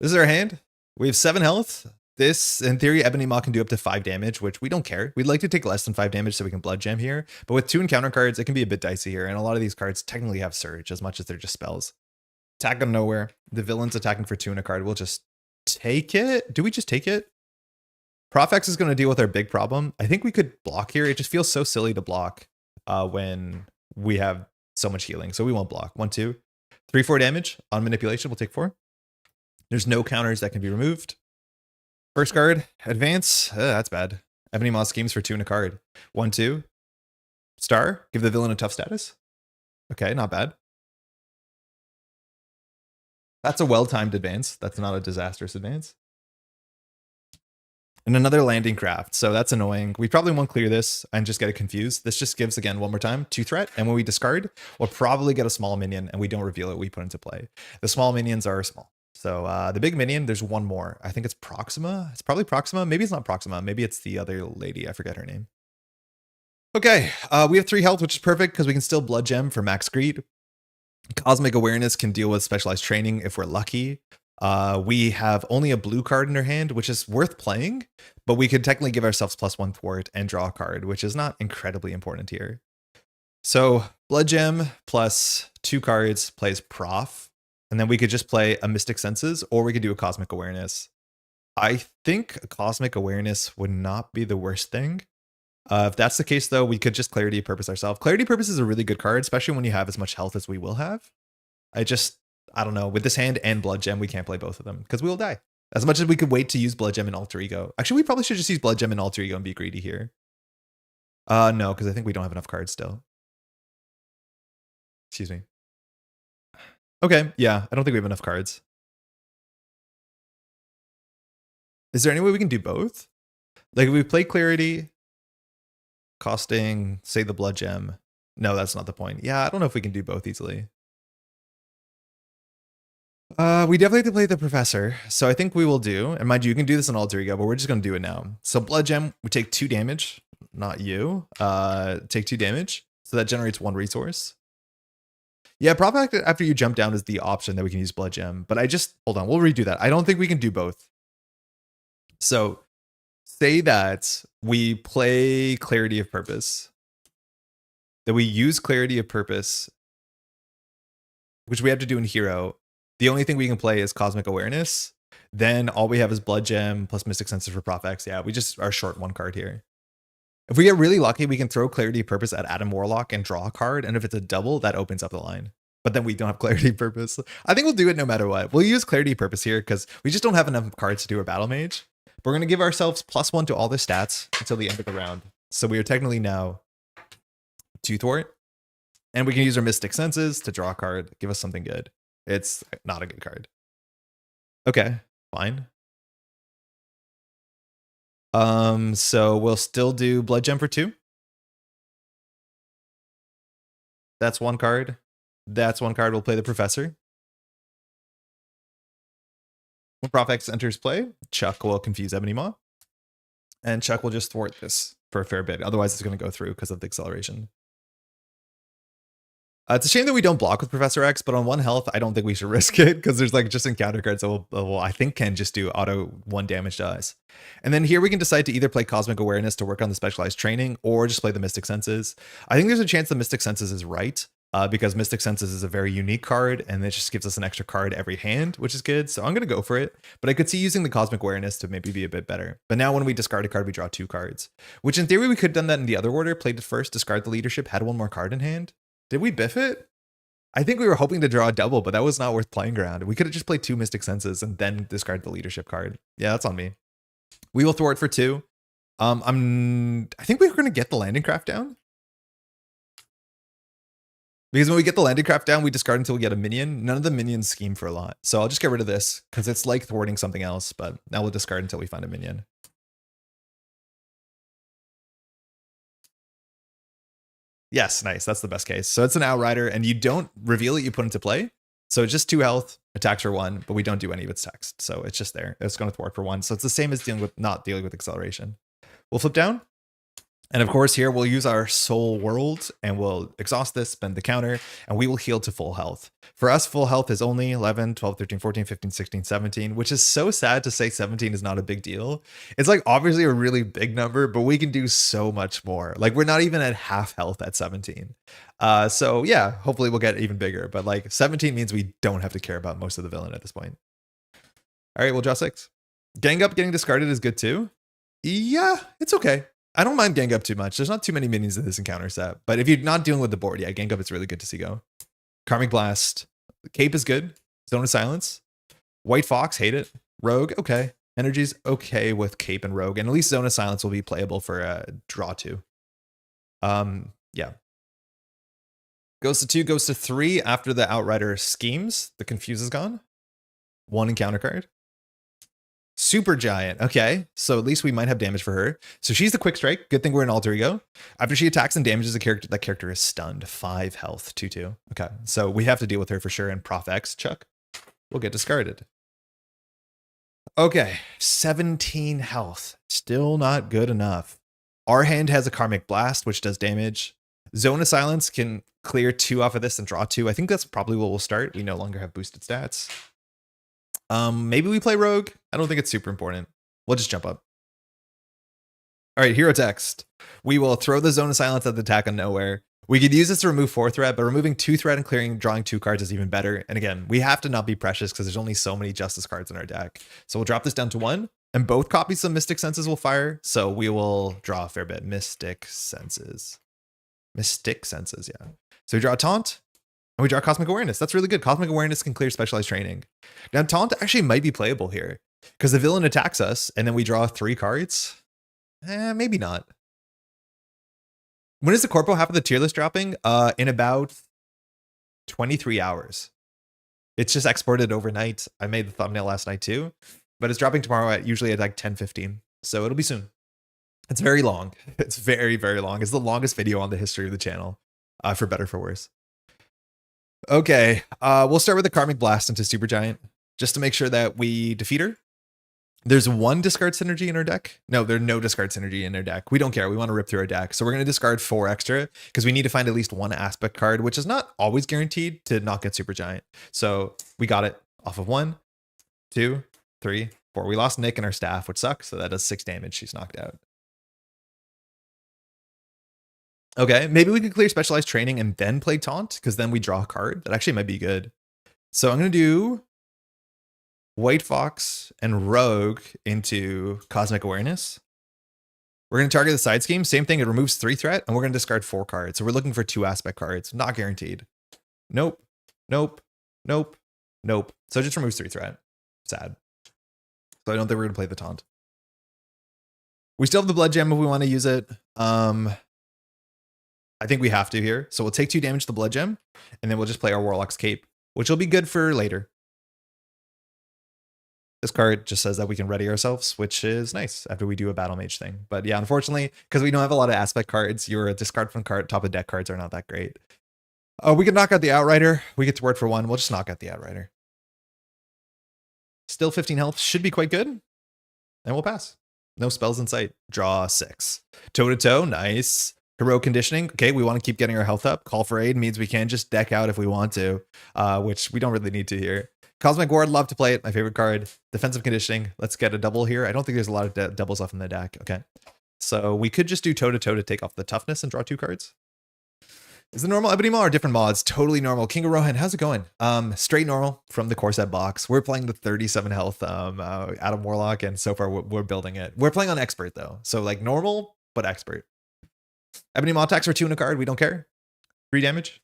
This is our hand. We have 7 health. This, in theory, Ebony Maw can do up to 5 damage, which we don't care. We'd like to take less than 5 damage so we can Blood Gem here. But with 2 encounter cards, it can be a bit dicey here. And a lot of these cards technically have Surge as much as they're just spells. Attack on nowhere. The villain's attacking for 2 in a card. We'll just take it. Do we just take it? Prof X is going to deal with our big problem. I think we could block here. It just feels so silly to block when we have so much healing. So we won't block. 1, 2, 3, 4 damage on manipulation. We'll take 4. There's no counters that can be removed. First card, advance. That's bad. Ebony Maw schemes for 2 in a card. 1, 2. Star. Give the villain a tough status. Okay, not bad. That's a well-timed advance. That's not a disastrous advance. And another landing craft. So that's annoying. We probably won't clear this and just get it confused. This just gives, again, one more time, 2 threat. And when we discard, we'll probably get a small minion and we don't reveal it. We put into play. The small minions are small. So the big minion, there's one more. I think it's Proxima. It's probably Proxima. Maybe it's not Proxima. Maybe it's the other lady. I forget her name. Okay, we have 3 health, which is perfect because we can still Blood Gem for max greed. Cosmic Awareness can deal with Specialized Training if we're lucky. We have only a blue card in our hand, which is worth playing, but we could technically give ourselves +1 thwart and draw a card, which is not incredibly important here. So Blood Gem plus 2 cards plays Prof, and then we could just play a Mystic Senses, or we could do a Cosmic Awareness. I think a Cosmic Awareness would not be the worst thing. If that's the case, though, we could just Clarity Purpose ourselves. Clarity Purpose is a really good card, especially when you have as much health as we will have. I don't know. With this hand and Blood Gem, we can't play both of them because we will die. As much as we could wait to use Blood Gem and Alter Ego. Actually, we probably should just use Blood Gem and Alter Ego and be greedy here. No, because I think we don't have enough cards still. Excuse me. Okay, yeah, I don't think we have enough cards. Is there any way we can do both? Like, if we play Clarity, costing, say, the Blood Gem. No, that's not the point. Yeah, I don't know if we can do both easily. We definitely have to play the professor. So I think we will do, and mind you, you can do this in alter ego, but we're just gonna do it now. So blood gem, we take 2 damage, not you. Take 2 damage. So that generates 1 resource. Yeah, probably after you jump down is the option that we can use blood gem. But hold on, we'll redo that. I don't think we can do both. So say that we play clarity of purpose. That we use clarity of purpose, which we have to do in hero. The only thing we can play is cosmic awareness. Then all we have is blood gem plus mystic senses for Prof X. Yeah, we just are short 1 card here. If we get really lucky, we can throw clarity of purpose at Adam Warlock and draw a card. And if it's a double, that opens up the line. But then we don't have clarity of purpose. I think we'll do it no matter what. We'll use clarity of purpose here because we just don't have enough cards to do a battle mage. But we're going to give ourselves +1 to all the stats until the end of the round. So we are technically now 2 thwart. And we can use our mystic senses to draw a card, give us something good. It's not a good card. Okay, fine. So we'll still do blood gem for 2. That's 1 card. That's 1 card. We'll play the professor. When Prof X enters play, Chuck will confuse Ebony Maw. And Chuck will just thwart this for a fair bit. Otherwise, it's going to go through because of the acceleration. It's a shame that we don't block with Professor X, but on 1 health, I don't think we should risk it because there's like just encounter cards that will I think can just do auto 1 damage to us. And then here we can decide to either play Cosmic Awareness to work on the specialized training or just play the Mystic Senses. I think there's a chance the Mystic Senses is right because Mystic Senses is a very unique card and it just gives us an extra card every hand, which is good. So I'm going to go for it, but I could see using the Cosmic Awareness to maybe be a bit better. But now when we discard a card, we draw 2 cards, which in theory we could have done that in the other order, played it first, discard the leadership, had 1 more card in hand. Did we biff it? I think we were hoping to draw a double, but that was not worth playing around. We could have just played 2 Mystic Senses and then discard the leadership card. Yeah, that's on me. We will thwart for 2. I think we're going to get the landing craft down. Because when we get the landing craft down, we discard until we get a minion. None of the minions scheme for a lot. So I'll just get rid of this because it's like thwarting something else, but now we'll discard until we find a minion. Yes, nice. That's the best case. So it's an outrider and you don't reveal it, you put into play. So it's just 2 health, attacks for 1, but we don't do any of its text. So it's just there. It's going to thwart for 1. So it's the same as not dealing with acceleration. We'll flip down. And of course, here we'll use our soul world and we'll exhaust this, spend the counter, and we will heal to full health. For us, full health is only 11, 12, 13, 14, 15, 16, 17, which is so sad to say 17 is not a big deal. It's like obviously a really big number, but we can do so much more. Like we're not even at half health at 17. So yeah, hopefully we'll get even bigger, but like 17 means we don't have to care about most of the villain at this point. All right, we'll draw 6. Gang up getting discarded is good too. Yeah, it's okay. I don't mind gang up too much. There's not too many minions in this encounter set, but if you're not dealing with the board, yeah, gang up it's really good to see go. Karmic Blast. Cape is good. Zone of Silence. White Fox, hate it. Rogue, okay. Energy's okay with Cape and Rogue, and at least Zone of Silence will be playable for draw 2. Yeah. Goes to 2, goes to 3 after the Outrider schemes. The Confuse is gone. 1 encounter card. Super Giant. Okay, so at least we might have damage for her. So she's the quick strike. Good thing we're in alter ego. After she attacks and damages a character, that character is stunned. 5 health, 2/2. Okay, so we have to deal with her for sure. And Prof X, Chuck, will get discarded. Okay, 17 health. Still not good enough. Our hand has a Karmic Blast, which does damage. Zone of Silence can clear 2 off of this and draw 2. I think that's probably what we'll start. We no longer have boosted stats. Maybe we play Rogue. I don't think it's super important. We'll just jump up. All right, hero text. We will throw the Zone of Silence at the attack on nowhere. We could use this to remove 4 threat, but removing 2 threat and drawing 2 cards is even better. And again, we have to not be precious because there's only so many Justice cards in our deck. So we'll drop this down to 1, and both copies of Mystic Senses will fire. So we will draw a fair bit. Mystic Senses, yeah. So we draw a Taunt. And we draw Cosmic Awareness. That's really good. Cosmic Awareness can clear Specialized Training. Now, Taunt actually might be playable here because the villain attacks us and then we draw 3 cards. Maybe not. When is the Corpo half of the tier list dropping? In about 23 hours. It's just exported overnight. I made the thumbnail last night too, but it's dropping tomorrow usually at like 10:15. So it'll be soon. It's very long. It's very, very long. It's the longest video on the history of the channel, for better or for worse. Okay, we'll start with the Karmic Blast into Supergiant, just to make sure that we defeat her. There's one discard synergy in our deck. No, there's no discard synergy in our deck. We don't care. We want to rip through our deck. So we're going to discard 4 extra because we need to find at least one aspect card, which is not always guaranteed to not get Supergiant. So we got it off of 1, 2, 3, 4. We lost Nick and our staff, which sucks. So that does 6 damage. She's knocked out. Okay, maybe we could clear Specialized Training and then play Taunt, because then we draw a card. That actually might be good. So I'm going to do White Fox and Rogue into Cosmic Awareness. We're going to target the side scheme. Same thing. It removes 3 threat, and we're going to discard 4 cards. So we're looking for 2 aspect cards. Not guaranteed. Nope. Nope. Nope. Nope. So it just removes 3 threat. Sad. So I don't think we're going to play the Taunt. We still have the Blood Gem if we want to use it. I think we have to here. So we'll take 2 damage to the Blood Gem, and then we'll just play our Warlock's Cape, which will be good for later. This card just says that we can ready ourselves, which is nice after we do a Battle Mage thing. But yeah, unfortunately, because we don't have a lot of aspect cards, your discard from card top of deck cards are not that great. We can knock out the Outrider. We get to word for 1. We'll just knock out the Outrider. Still 15 health. Should be quite good. And we'll pass. No spells in sight. Draw 6. Toe-to-toe. Nice. Heroic Conditioning. Okay, we want to keep getting our health up. Call for Aid means we can just deck out if we want to, which we don't really need to here. Cosmic Ward, love to play it. My favorite card. Defensive Conditioning. Let's get a double here. I don't think there's a lot of doubles left in the deck. Okay. So we could just do toe-to-toe to take off the toughness and draw 2 cards. Is the normal Ebony Maw or different mods? Totally normal. King of Rohan, how's it going? Straight normal from the core set box. We're playing the 37 health Adam Warlock, and so far we're building it. We're playing on expert though. So like normal, but expert. Ebony Maw attacks for 2 in a card. We don't care. 3 damage.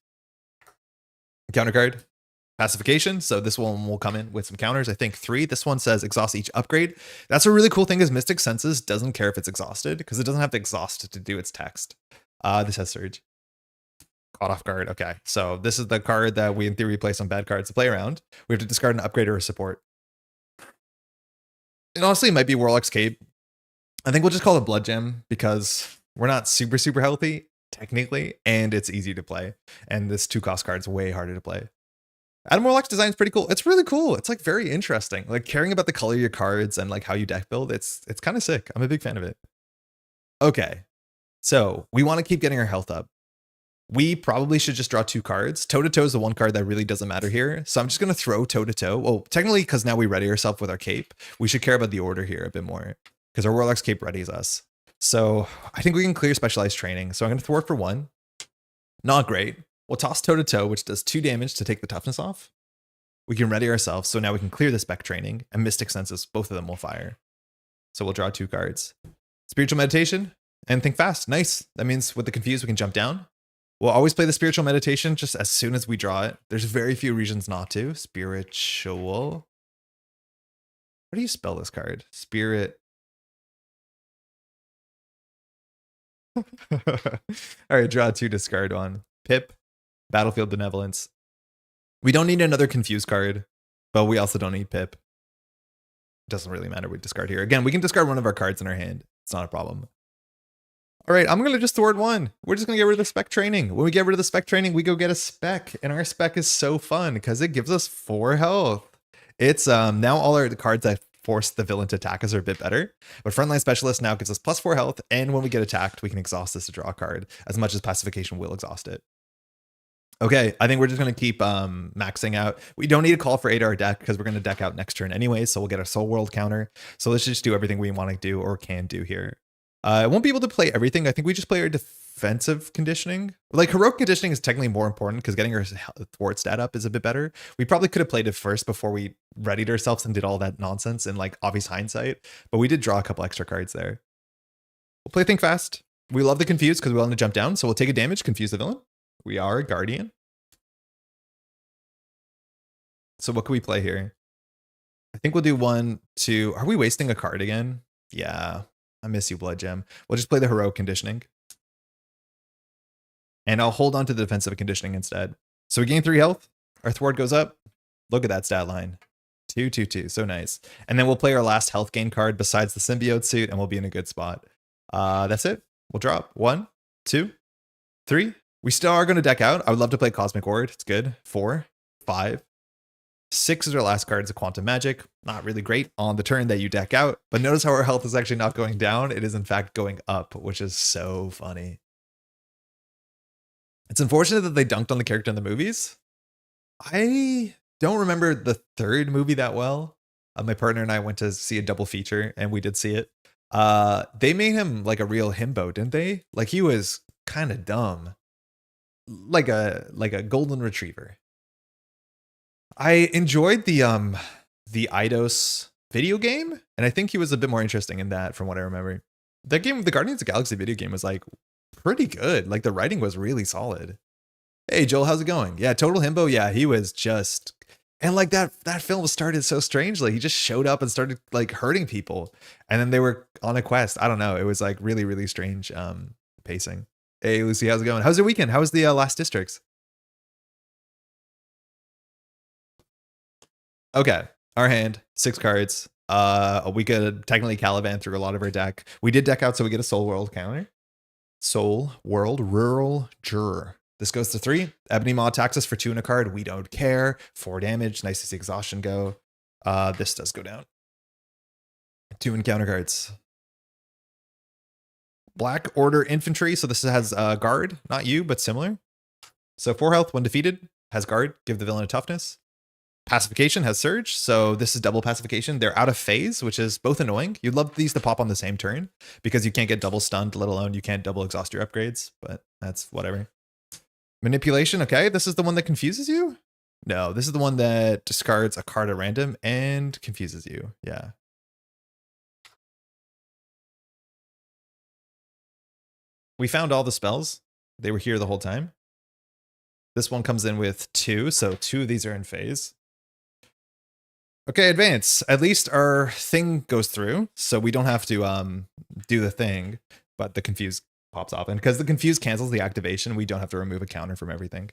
Counter card. Pacification. So this one will come in with some counters. I think 3. This one says exhaust each upgrade. That's a really cool thing is Mystic Senses doesn't care if it's exhausted because it doesn't have to exhaust to do its text. This has Surge. Caught off guard. Okay. So this is the card that we in theory play some bad cards to play around. We have to discard an upgrade or a support. And honestly, it might be Warlock's Cape. I think we'll just call it Blood Gem because we're not super healthy technically, and it's easy to play. And this 2-cost card's way harder to play. Adam Warlock's design is pretty cool. It's really cool. It's like very interesting. Like caring about the color of your cards and like how you deck build. It's kind of sick. I'm a big fan of it. Okay. So we want to keep getting our health up. We probably should just draw 2 cards. Toe-to-toe is the one card that really doesn't matter here. So I'm just going to throw toe-to-toe. Well, technically, because now we ready ourselves with our cape, we should care about the order here a bit more because our Warlock's Cape readies us. So I think we can clear Specialized Training. So I'm going to thwart for 1. Not great. We'll toss toe-to-toe, which does 2 damage to take the toughness off. We can ready ourselves, so now we can clear the Spec Training, and Mystic Senses, both of them will fire. So we'll draw 2 cards. Spiritual Meditation, and Think Fast. Nice. That means with the Confused, we can jump down. We'll always play the Spiritual Meditation just as soon as we draw it. There's very few reasons not to. Spiritual. How do you spell this card? Spirit. All right, draw 2, discard 1. Pip. Battlefield Benevolence. We don't need another Confused card, but we also don't need Pip. Doesn't really matter. We discard here. Again, we can discard one of our cards in our hand. It's not a problem. All right, I'm going to just thwart 1. We're just going to get rid of the Spec Training. When we get rid of the Spec Training, we go get a Spec. And our Spec is so fun because it gives us 4 health. It's now all the cards that force the villain to attack us are a bit better. But Frontline Specialist now gives us +4 health. And when we get attacked, we can exhaust this to draw a card as much as Pacification will exhaust it. Okay, I think we're just going to keep maxing out. We don't need to call for 8 our deck because we're going to deck out next turn anyway, so we'll get a Soul World counter. So let's just do everything we want to do or can do here. I won't be able to play everything. I think we just play our defensive conditioning. Like Heroic Conditioning is technically more important because getting our thwart stat up is a bit better. We probably could have played it first before we readied ourselves and did all that nonsense in like obvious hindsight, but we did draw a couple extra cards there. We'll play Think Fast. We love the Confused because we want to jump down, so we'll take a damage, confuse the villain. We are a Guardian. So what can we play here? I think we'll do 1, 2. Are we wasting a card again? Yeah. I miss you, Blood Gem. We'll just play the Heroic Conditioning. And I'll hold on to the Defensive Conditioning instead. So we gain 3 health. Our thwart goes up. Look at that stat line. 2, 2, 2. So nice. And then we'll play our last health gain card besides the Symbiote suit, and we'll be in a good spot. That's it. We'll drop 1, 2, 3. We still are going to deck out. I would love to play Cosmic Ward. It's good. 4, 5, 6 is our last card. It's a Quantum Magic. Not really great on the turn that you deck out. But notice how our health is actually not going down. It is in fact going up, which is so funny. It's unfortunate that they dunked on the character in the movies. I don't remember the third movie that well. My partner and I went to see a double feature, and we did see it. They made him like a real himbo, didn't they? Like he was kind of dumb. Like a golden retriever. I enjoyed the Eidos video game, and I think he was a bit more interesting in that from what I remember. That game, the Guardians of the Galaxy video game, was like pretty good. Like the writing was really solid. Hey Joel, how's it going? Yeah, total himbo. Yeah, he was just, and like that film started so strangely. He just showed up and started like hurting people, and then they were on a quest. I don't know. It was like really strange pacing. Hey Lucy, how's it going? How's your weekend? How was the last districts? Okay, our hand, 6 cards. We could technically Caliban through a lot of our deck. We did deck out, so we get a Soul World counter. Soul World Rural Juror. This goes to 3. Ebony Maw attacks us for 2 and a card. We don't care. 4 damage. Nice to see exhaustion go. This does go down. 2 encounter cards. Black Order Infantry. So this has guard, not you, but similar. So 4 health when defeated. Has guard. Give the villain a toughness. Pacification has surge, so this is double pacification. They're out of phase, which is both annoying. You'd love these to pop on the same turn because you can't get double stunned, let alone you can't double exhaust your upgrades, but that's whatever. Manipulation, okay, this is the one that confuses you? No, this is the one that discards a card at random and confuses you, yeah. We found all the spells. They were here the whole time. This one comes in with 2, so 2 of these are in phase. Okay, advance. At least our thing goes through, so we don't have to do the thing, but the confuse pops off. And because the confuse cancels the activation, we don't have to remove a counter from everything.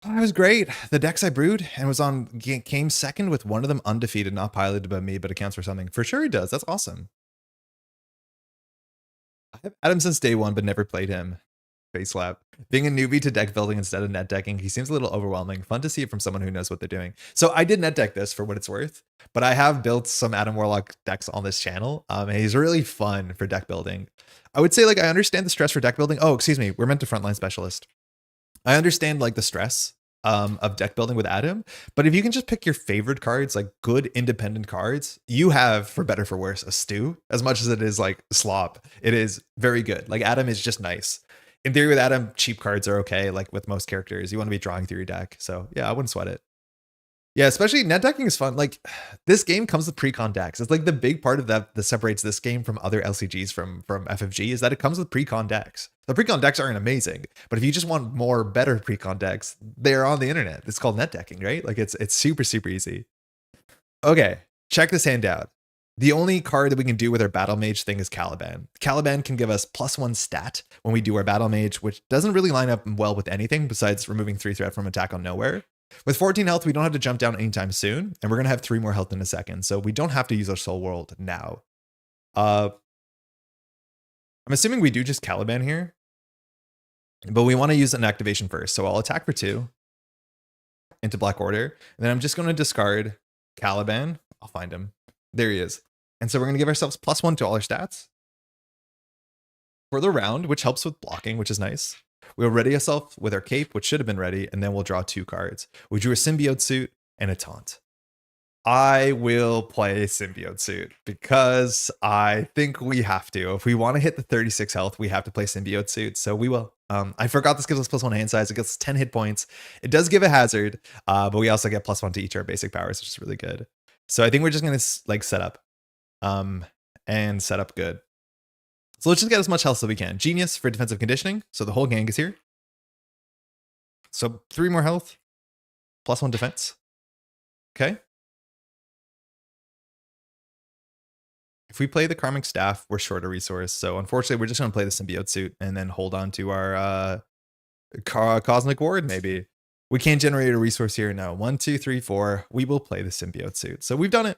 Oh, it was great. The decks I brewed and was on came second with one of them undefeated, not piloted by me, but accounts for something. For sure he does. That's awesome. I have Adam since day 1, but never played him. Face slap. Being a newbie to deck building instead of net decking, he seems a little overwhelming. Fun to see it from someone who knows what they're doing. So I did net deck this for what it's worth, but I have built some Adam Warlock decks on this channel. And he's really fun for deck building. I would say like I understand the stress for deck building. Oh, excuse me. We're meant to frontline specialist. I understand like the stress of deck building with Adam, but if you can just pick your favorite cards, like good independent cards, you have, for better for worse, a stew. As much as it is like slop, it is very good. Like Adam is just nice. In theory with Adam, cheap cards are okay, like with most characters. You want to be drawing through your deck. So yeah, I wouldn't sweat it. Yeah, especially net decking is fun. Like this game comes with pre-con decks. It's like the big part of that separates this game from other LCGs from FFG is that it comes with pre-con decks. The pre-con decks aren't amazing, but if you just want more better pre-con decks, they're on the internet. It's called net decking, right? Like it's super easy. Okay, check this hand out. The only card that we can do with our Battle Mage thing is Caliban. Caliban can give us +1 stat when we do our Battle Mage, which doesn't really line up well with anything besides removing 3 threat from attack on nowhere. With 14 health, we don't have to jump down anytime soon, and we're going to have 3 more health in a second, so we don't have to use our Soul World now. I'm assuming we do just Caliban here, but we want to use an activation first, so I'll attack for 2 into Black Order, and then I'm just going to discard Caliban. I'll find him. There he is. And so we're going to give ourselves +1 to all our stats for the round, which helps with blocking, which is nice. We'll ready ourselves with our cape, which should have been ready, and then we'll draw 2 cards. We drew a symbiote suit and a taunt. I will play symbiote suit because I think we have to. If we want to hit the 36 health, we have to play symbiote suit. So we will. I forgot this gives us +1 hand size. It gets 10 hit points. It does give a hazard, but we also get +1 to each our basic powers, which is really good. So I think we're just going to like set up and set up good. So let's just get as much health as we can. Genius for defensive conditioning. So the whole gang is here. So 3 more health, +1 defense. Okay. If we play the Karmic Staff, we're short a resource. So unfortunately, we're just going to play the Symbiote Suit and then hold on to our Cosmic Ward maybe. We can't generate a resource here. No. 1, 2, 3, 4. We will play the Symbiote Suit. So we've done it.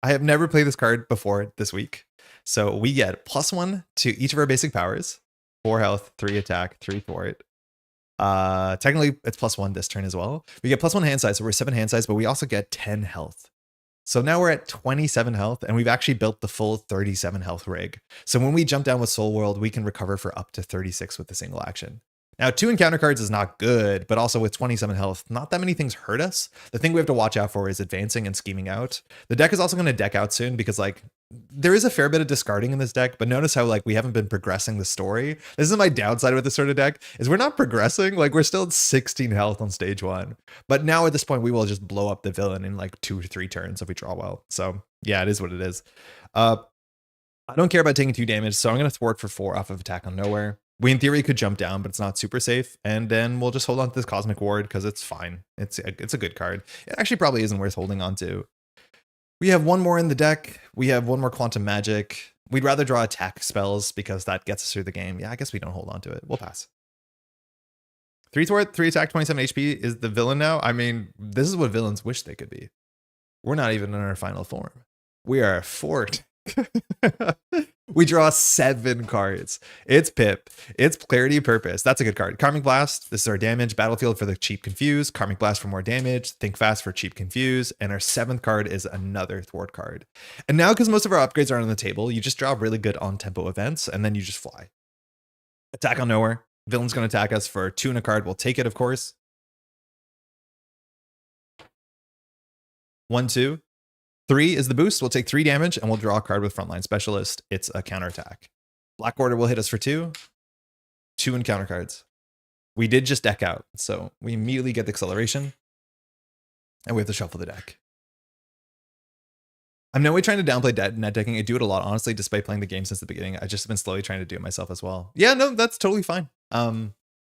I have never played this card before this week. So we get +1 to each of our basic powers. 4 health, 3 attack, 3 thwart. Technically it's +1 this turn as well. We get +1 hand size, so we're 7 hand size, but we also get 10 health. So now we're at 27 health, and we've actually built the full 37 health rig. So when we jump down with Soul World, we can recover for up to 36 with a single action. Now, 2 encounter cards is not good, but also with 27 health, not that many things hurt us. The thing we have to watch out for is advancing and scheming out. The deck is also going to deck out soon because, like, there is a fair bit of discarding in this deck, but notice how, like, we haven't been progressing the story. This is my downside with this sort of deck, is we're not progressing. Like, we're still at 16 health on stage 1. But now at this point, we will just blow up the villain in, like, 2 or 3 turns if we draw well. So, yeah, it is what it is. I don't care about taking 2 damage, so I'm going to thwart for 4 off of Attack on Nowhere. We, in theory, could jump down, but it's not super safe. And then we'll just hold on to this Cosmic Ward because it's fine. It's a good card. It actually probably isn't worth holding on to. We have 1 more in the deck. We have 1 more Quantum Magic. We'd rather draw attack spells because that gets us through the game. Yeah, I guess we don't hold on to it. We'll pass. 3 thwart, 3 attack, 27 HP is the villain now. I mean, this is what villains wish they could be. We're not even in our final form. We are forked. We draw 7 cards. It's Pip. It's Clarity of Purpose. That's a good card. Karmic Blast. This is our damage. Battlefield for the cheap confuse. Karmic Blast for more damage. Think Fast for cheap confuse. And our 7th card is another thwart card. And now, because most of our upgrades are on the table, you just draw really good on-tempo events, and then you just fly. Attack on Nowhere. Villain's going to attack us for 2 and a card. We'll take it, of course. 1, 2. 3 is the boost. We'll take 3 damage and we'll draw a card with Frontline Specialist. It's a counterattack. Black Order will hit us for 2. 2 encounter cards. We did just deck out, so we immediately get the acceleration. And we have to shuffle the deck. I'm no way trying to downplay net decking. I do it a lot, honestly, despite playing the game since the beginning. I've just been slowly trying to do it myself as well. Yeah, no, that's totally fine.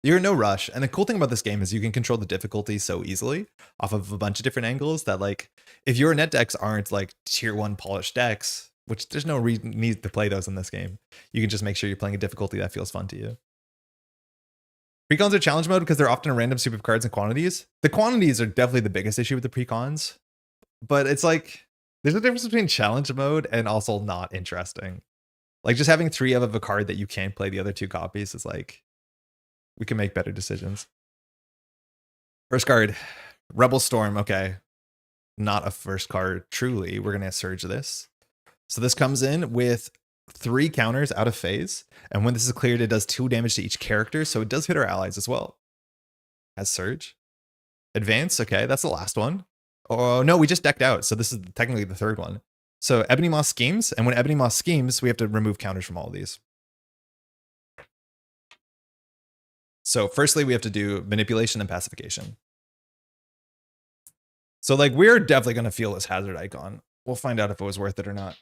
You're in no rush. And the cool thing about this game is you can control the difficulty so easily off of a bunch of different angles that, like, if your net decks aren't like tier 1 polished decks, which there's no need to play those in this game, you can just make sure you're playing a difficulty that feels fun to you. Precons are challenge mode because they're often a random soup of cards and quantities. The quantities are definitely the biggest issue with the precons, but it's like there's a difference between challenge mode and also not interesting. Like, just having 3 of a card that you can't play the other 2 copies is like, we can make better decisions. First card, Rebel Storm. Okay. Not a first card, truly. We're going to Surge this. So this comes in with 3 counters out of phase. And when this is cleared, it does 2 damage to each character. So it does hit our allies as well. As Surge. Advance. Okay, that's the last one. Oh, no, we just decked out. So this is technically the 3rd one. So Ebony Maw schemes. And when Ebony Maw schemes, we have to remove counters from all of these. So firstly, we have to do manipulation and pacification. So, like, we're definitely going to feel this hazard icon. We'll find out if it was worth it or not.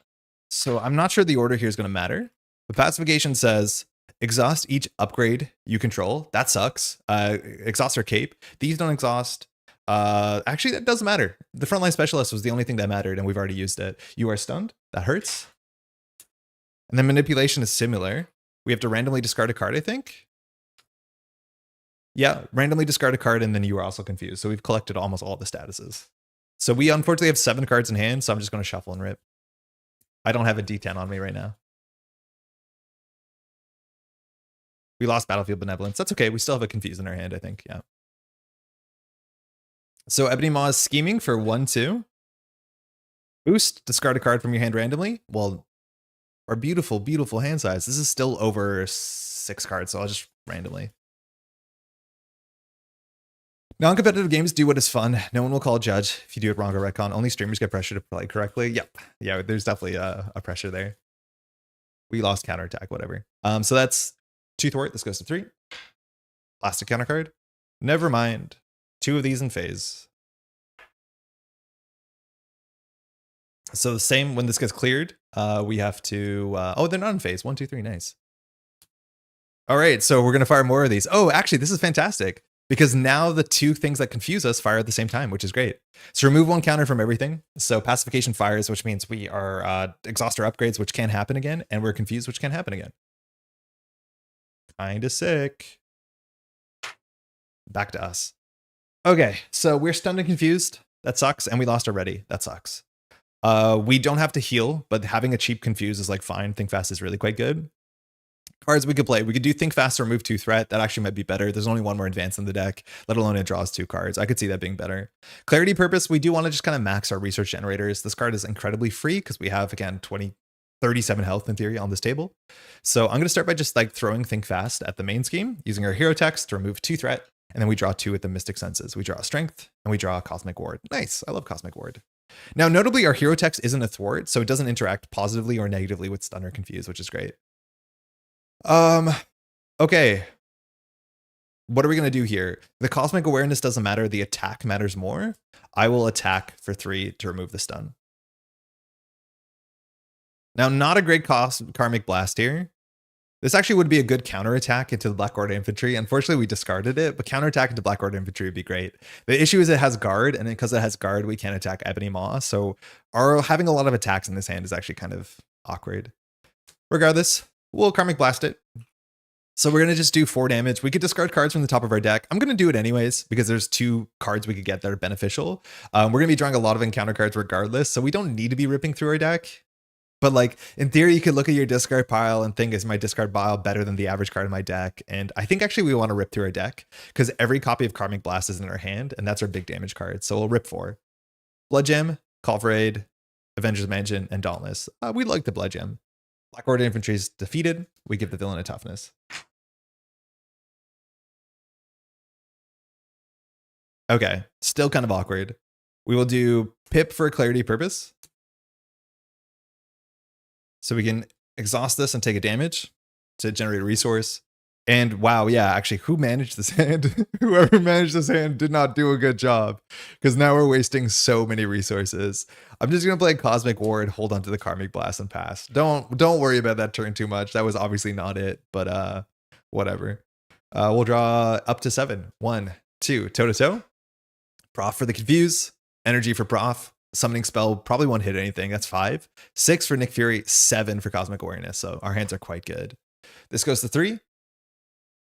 So I'm not sure the order here is going to matter. But pacification says exhaust each upgrade you control. That sucks. Exhaust our cape. These don't exhaust. Actually, that doesn't matter. The Frontline Specialist was the only thing that mattered, and we've already used it. You are stunned. That hurts. And then manipulation is similar. We have to randomly discard a card, I think. Yeah, randomly discard a card, and then you are also confused. So we've collected almost all the statuses. So we unfortunately have 7 cards in hand, so I'm just going to shuffle and rip. I don't have a D10 on me right now. We lost Battlefield Benevolence. That's okay. We still have a confuse in our hand, I think. Yeah. So Ebony Maw is scheming for 1, 2. Boost, discard a card from your hand randomly. Well, our beautiful, beautiful hand size. This is still over 6 cards, so I'll just randomly. Non-competitive games do what is fun. No one will call a judge if you do it wrong or retcon. Only streamers get pressure to play correctly. Yep. Yeah, there's definitely a pressure there. We lost counterattack, whatever. So that's 2 thwart. This goes to 3. Plastic counter card. Never mind. 2 of these in phase. So the same when this gets cleared, we have to... oh, they're not in phase. 1, 2, 3. Nice. All right, so we're going to fire more of these. Oh, actually, this is fantastic. Because now the 2 things that confuse us fire at the same time, which is great. So remove 1 counter from everything. So pacification fires, which means we are exhaust our upgrades, which can happen again. And we're confused, which can happen again. Kinda sick. Back to us. Okay, so we're stunned and confused. That sucks. And we lost our ready. That sucks. We don't have to heal, but having a cheap confuse is like fine. Think fast is really quite good. Cards we could play. We could do Think Fast or Move 2 Threat. That actually might be better. There's only one more advance in the deck, let alone it draws 2 cards. I could see that being better. Clarity purpose, we do want to just kind of max our research generators. This card is incredibly free because we have, again, 37 health in theory on this table. So I'm going to start by just like throwing Think Fast at the main scheme, using our hero text to remove 2 threat, and then we draw 2 with the Mystic Senses. We draw a Strength, and we draw a Cosmic Ward. Nice. I love Cosmic Ward. Now, notably, our hero text isn't a thwart, so it doesn't interact positively or negatively with Stun or Confuse, which is great. Okay. What are we going to do here? The Cosmic Awareness doesn't matter. The attack matters more. I will attack for 3 to remove the stun. Now, not a great Karmic Blast here. This actually would be a good counterattack into the Black Order Infantry. Unfortunately, we discarded it, but counterattack into Black Order Infantry would be great. The issue is it has guard, and because it has guard, we can't attack Ebony Maw. So having a lot of attacks in this hand is actually kind of awkward. Regardless, we'll Karmic Blast it. So we're going to just do 4 damage. We could discard cards from the top of our deck. I'm going to do it anyways because there's 2 cards we could get that are beneficial. We're going to be drawing a lot of encounter cards regardless, so we don't need to be ripping through our deck. But like in theory, you could look at your discard pile and think, is my discard pile better than the average card in my deck? And I think actually we want to rip through our deck because every copy of Karmic Blast is in our hand, and that's our big damage card. So we'll rip 4. Blood Gem, Call for Aid, Avengers Mansion, and Dauntless. We like the Blood Gem. Black Order Infantry is defeated. We give the villain a toughness. Okay, still kind of awkward. We will do Pip for clarity purpose. So we can exhaust this and take a damage to generate a resource. And wow, yeah, actually, who managed this hand? Whoever managed this hand did not do a good job because now we're wasting so many resources. I'm just gonna play Cosmic Ward, hold on to the Karmic Blast, and pass. Don't worry about that turn too much. That was obviously not it, but whatever. We'll draw up to 7. 1, 2, toe to toe. Prof for the Confuse, energy for Prof, summoning spell, probably won't hit anything. That's 5. 6 for Nick Fury, 7 for Cosmic Awareness. So our hands are quite good. This goes to 3.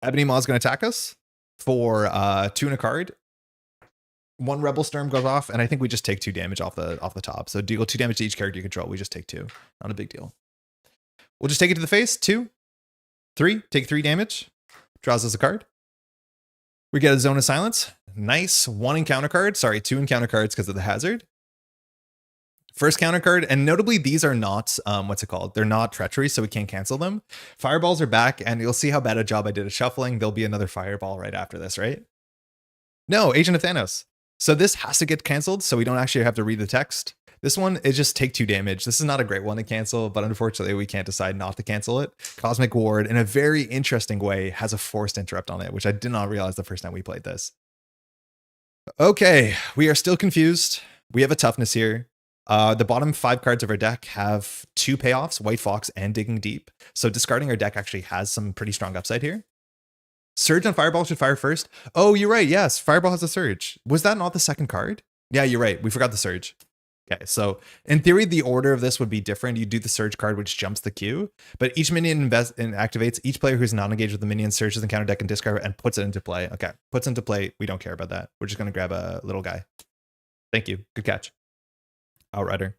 Ebony Maw is going to attack us for 2 and a card. 1 Rebel Storm goes off, and I think we just take 2 damage off the top. So deal 2 damage to each character you control. We just take 2. Not a big deal. We'll just take it to the face. 2, 3, take 3 damage. Draws us a card. We get a Zone of Silence. Nice. 1 encounter card. Sorry, 2 encounter cards because of the hazard. First counter card, and notably these are not, what's it called? They're not treachery, so we can't cancel them. Fireballs are back, and you'll see how bad a job I did at shuffling. There'll be another fireball right after this, right? No, Agent of Thanos. So this has to get canceled, so we don't actually have to read the text. This one is just take 2 damage. This is not a great one to cancel, but unfortunately we can't decide not to cancel it. Cosmic Ward, in a very interesting way, has a forced interrupt on it, which I did not realize the first time we played this. Okay, we are still confused. We have a toughness here. The bottom 5 cards of our deck have 2 payoffs, White Fox and Digging Deep. So discarding our deck actually has some pretty strong upside here. Surge on Fireball should fire first. Oh, you're right. Yes, Fireball has a Surge. Was that not the second card? Yeah, you're right. We forgot the Surge. Okay, so in theory, the order of this would be different. You do the Surge card, which jumps the queue, but each minion activates. Each player who's not engaged with the minion searches the counter deck and discard and puts it into play. Okay, puts into play. We don't care about that. We're just going to grab a little guy. Thank you. Good catch. Outrider.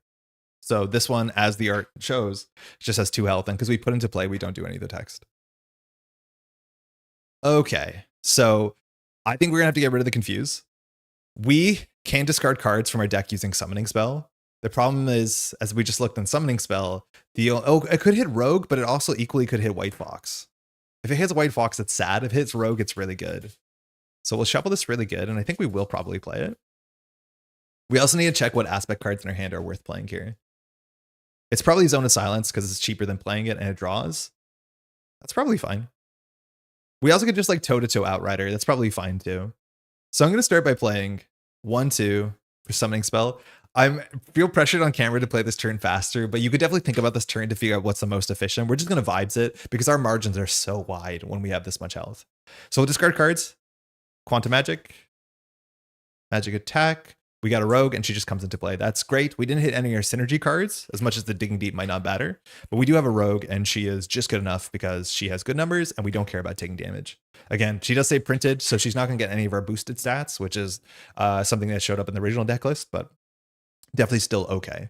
So this one, as the art shows, just has 2 health, and because we put into play, we don't do any of the text. Okay, so I think we're gonna have to get rid of the Confuse. We can discard cards from our deck using Summoning Spell. The problem is, as we just looked in Summoning Spell, it could hit Rogue, but it also equally could hit White Fox. If it hits White Fox, it's sad. If it hits Rogue, it's really good. So we'll shuffle this really good, and I think we will probably play it. We also need to check what aspect cards in our hand are worth playing here. It's probably Zone of Silence because it's cheaper than playing it and it draws. That's probably fine. We also could just like toe-to-toe Outrider. That's probably fine too. So I'm going to start by playing 1-2 for Summoning Spell. I feel pressured on camera to play this turn faster, but you could definitely think about this turn to figure out what's the most efficient. We're just going to vibes it because our margins are so wide when we have this much health. So we'll discard cards. Quantum Magic. Magic Attack. We got a Rogue, and she just comes into play. That's great. We didn't hit any of our synergy cards, as much as the Digging Deep might not matter. But we do have a Rogue, and she is just good enough because she has good numbers, and we don't care about taking damage. Again, she does say printed, so she's not going to get any of our boosted stats, which is something that showed up in the original deck list, but definitely still okay.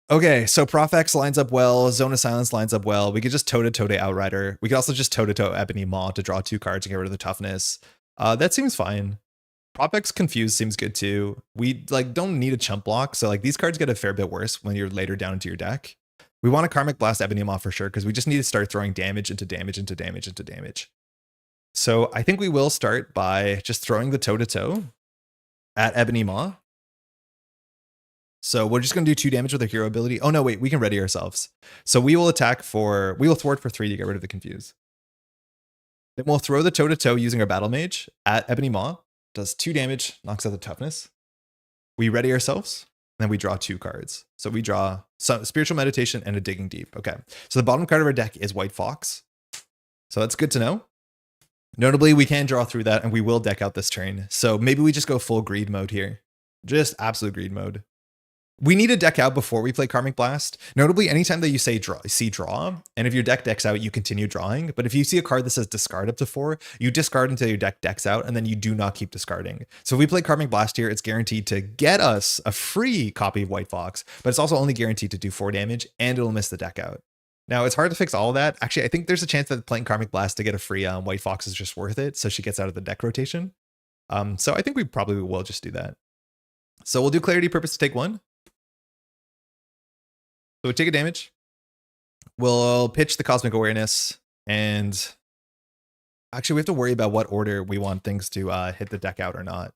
Okay, so Profex lines up well, Zone of Silence lines up well. We could just toe-to-toe to Outrider. We could also just toe-to-toe Ebony Maw to draw 2 cards and get rid of the toughness. That seems fine. Profex Confused seems good too. We like don't need a chump block, so like these cards get a fair bit worse when you're later down into your deck. We want a Karmic Blast Ebony Maw for sure, because we just need to start throwing damage into damage into damage into damage. So I think we will start by just throwing the toe-to-toe at Ebony Maw. So we're just going to do 2 damage with our hero ability. Oh no, wait, we can ready ourselves. So we will thwart for 3 to get rid of the Confuse. Then we'll throw the toe-to-toe using our Battle Mage at Ebony Maw. Does 2 damage, knocks out the toughness. We ready ourselves, and then we draw 2 cards. So we draw Spiritual Meditation and a Digging Deep. Okay, so the bottom card of our deck is White Fox. So that's good to know. Notably, we can draw through that, and we will deck out this turn. So maybe we just go full greed mode here. Just absolute greed mode. We need to deck out before we play Karmic Blast. Notably, anytime that you say draw, and if your deck decks out, you continue drawing. But if you see a card that says discard up to 4, you discard until your deck decks out, and then you do not keep discarding. So if we play Karmic Blast here, it's guaranteed to get us a free copy of White Fox, but it's also only guaranteed to do 4 damage, and it'll miss the deck out. Now, it's hard to fix all of that. Actually, I think there's a chance that playing Karmic Blast to get a free White Fox is just worth it, so she gets out of the deck rotation. So I think we probably will just do that. So we'll do Clarity Purpose to take 1. So we take a damage. We'll pitch the Cosmic Awareness, and actually we have to worry about what order we want things to hit the deck out or not.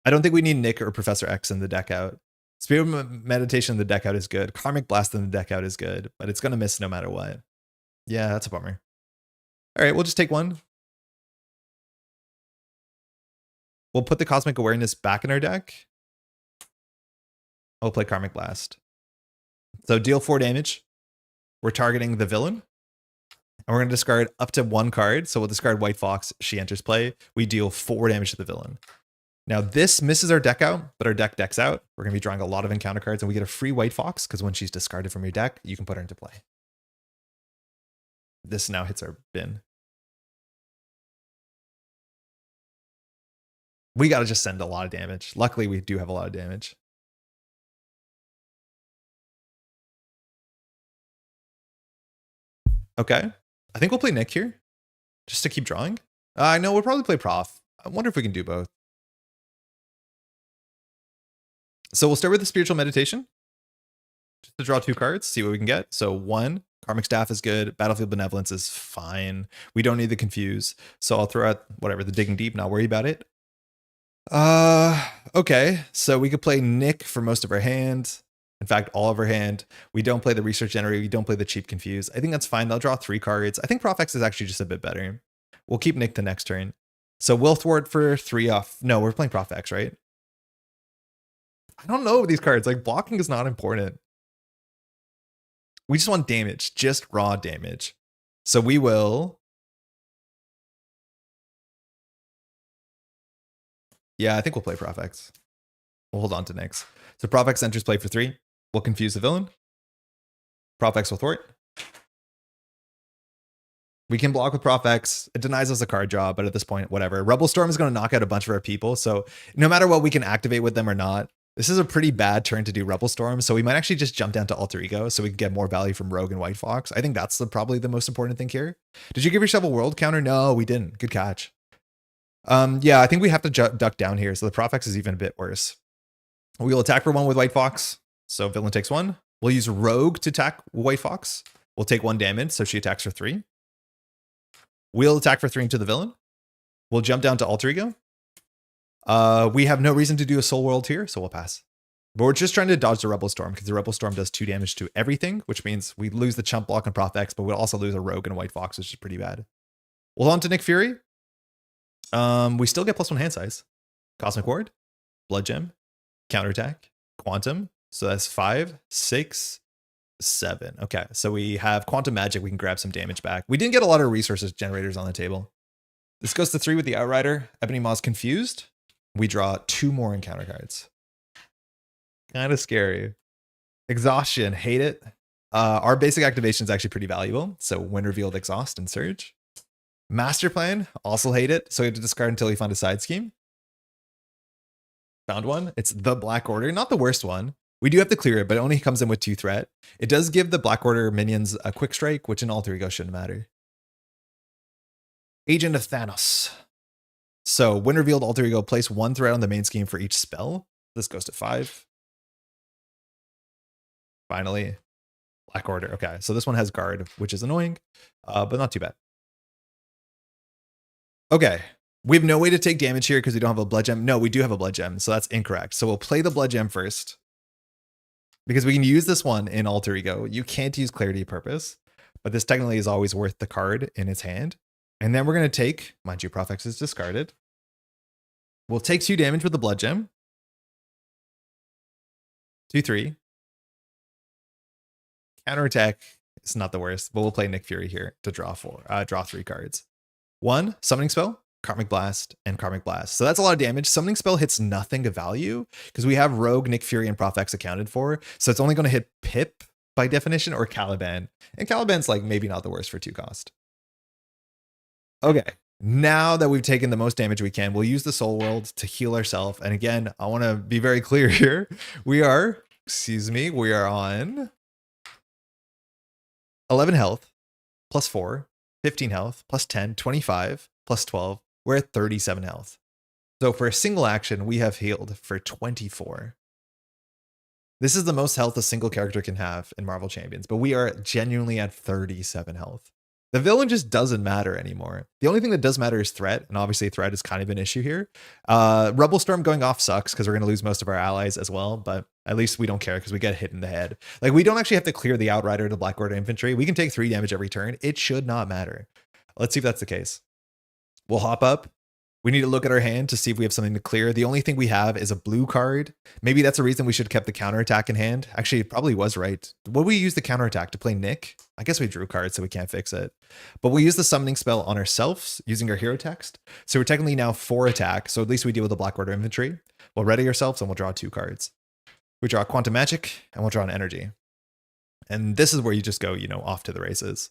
I don't think we need Nick or Professor X in the deck out. Spirit Meditation in the deck out is good. Karmic Blast in the deck out is good, but it's going to miss no matter what. Yeah, that's a bummer. All right, we'll just take 1. We'll put the Cosmic Awareness back in our deck. We'll play Karmic Blast. So deal 4 damage. We're targeting the villain. And we're going to discard up to 1 card. So we'll discard White Fox. She enters play. We deal 4 damage to the villain. Now this misses our deck out, but our deck decks out. We're going to be drawing a lot of encounter cards, and we get a free White Fox because when she's discarded from your deck, you can put her into play. This now hits our bin. We got to just send a lot of damage. Luckily, we do have a lot of damage. Okay, I think we'll play Nick here, just to keep drawing. I know we'll probably play Prof. I wonder if we can do both. So we'll start with the Spiritual Meditation, just to draw 2 cards, see what we can get. So 1, Karmic Staff is good. Battlefield Benevolence is fine. We don't need the Confuse. So I'll throw out whatever, the Digging Deep, not worry about it. Okay, so we could play Nick for most of our hand. In fact, all of our hand. We don't play the Research Generator. We don't play the cheap Confuse. I think that's fine. They'll draw 3 cards. I think Profex is actually just a bit better. We'll keep Nick the next turn. So we'll thwart for 3 off. No, we're playing Profex, right? I don't know with these cards. Like, blocking is not important. We just want damage. Just raw damage. So we will... Yeah, I think we'll play Profex. We'll hold on to Nyx. So Profex enters play for 3. We'll confuse the villain. Profex will thwart. We can block with Profex. It denies us a card draw, but at this point, whatever. Rebel Storm is going to knock out a bunch of our people, so no matter what, we can activate with them or not. This is a pretty bad turn to do Rebel Storm, so we might actually just jump down to Alter Ego so we can get more value from Rogue and White Fox. I think that's probably the most important thing here. Did you give yourself a world counter? No, we didn't. Good catch. Yeah, I think we have to duck down here, so the Profex is even a bit worse. We will attack for 1 with White Fox. So villain takes 1. We'll use Rogue to attack White Fox. We'll take 1 damage, so she attacks for 3. We'll attack for 3 into the villain. We'll jump down to Alter Ego. We have no reason to do a Soul World here, so we'll pass. But we're just trying to dodge the Rebel Storm, because the Rebel Storm does 2 damage to everything, which means we lose the chump block on Profex, but we'll also lose a Rogue and a White Fox, which is pretty bad. We'll on to Nick Fury. We still get +1 hand size. Cosmic Ward, Blood Gem, Counterattack, Quantum. So that's 5, 6, 7. Okay, so we have Quantum Magic. We can grab some damage back. We didn't get a lot of resources generators on the table. This goes to 3 with the Outrider. Ebony Maw's confused. We draw 2 more encounter cards. Kind of scary. Exhaustion, hate it. Our basic activation is actually pretty valuable. So Wind Revealed, Exhaust, and Surge. Master Plan, also hate it. So we have to discard until we find a side scheme. Found one. It's the Black Order, not the worst one. We do have to clear it, but it only comes in with 2 threat. It does give the Black Order minions a quick strike, which in Alter Ego shouldn't matter. Agent of Thanos. So when revealed, Alter Ego, place 1 threat on the main scheme for each spell. This goes to 5. Finally, Black Order. Okay, so this one has guard, which is annoying, but not too bad. Okay, we have no way to take damage here because we don't have a blood gem. No, we do have a blood gem, so that's incorrect. So we'll play the blood gem first because we can use this one in Alter Ego. You can't use Clarity of Purpose, but this technically is always worth the card in its hand. And then we're going to take, mind you, Prof X is discarded. We'll take 2 damage with the blood gem. 2/3. Counterattack is not the worst, but we'll play Nick Fury here to draw 3 cards. 1, Summoning Spell, Karmic Blast, and Karmic Blast. So that's a lot of damage. Summoning Spell hits nothing of value because we have Rogue, Nick Fury, and Prof X accounted for. So it's only going to hit Pip by definition or Caliban. And Caliban's like maybe not the worst for 2 cost. Okay, now that we've taken the most damage we can, we'll use the Soul World to heal ourselves. And again, I want to be very clear here. We are on 11 health, plus 4, 15 health, plus 10, 25, plus 12. We're at 37 health. So for a single action, we have healed for 24. This is the most health a single character can have in Marvel Champions, but we are genuinely at 37 health. The villain just doesn't matter anymore. The only thing that does matter is threat, and obviously threat is kind of an issue here. Rebel Storm going off sucks because we're going to lose most of our allies as well, but at least we don't care because we get hit in the head. Like, we don't actually have to clear the Outrider to Black Order infantry. We can take 3 damage every turn. It should not matter. Let's see if that's the case. We'll hop up. We need to look at our hand to see if we have something to clear. The only thing we have is a blue card. Maybe that's a reason we should have kept the counterattack in hand. Actually, it probably was right. Would we use the counterattack to play Nick? I guess we drew cards, so we can't fix it. But we'll use the summoning spell on ourselves using our hero text. So we're technically now 4 attack. So at least we deal with the Black Order infantry. We'll ready ourselves and we'll draw 2 cards. We draw Quantum Magic and we'll draw an energy. And this is where you just go, off to the races.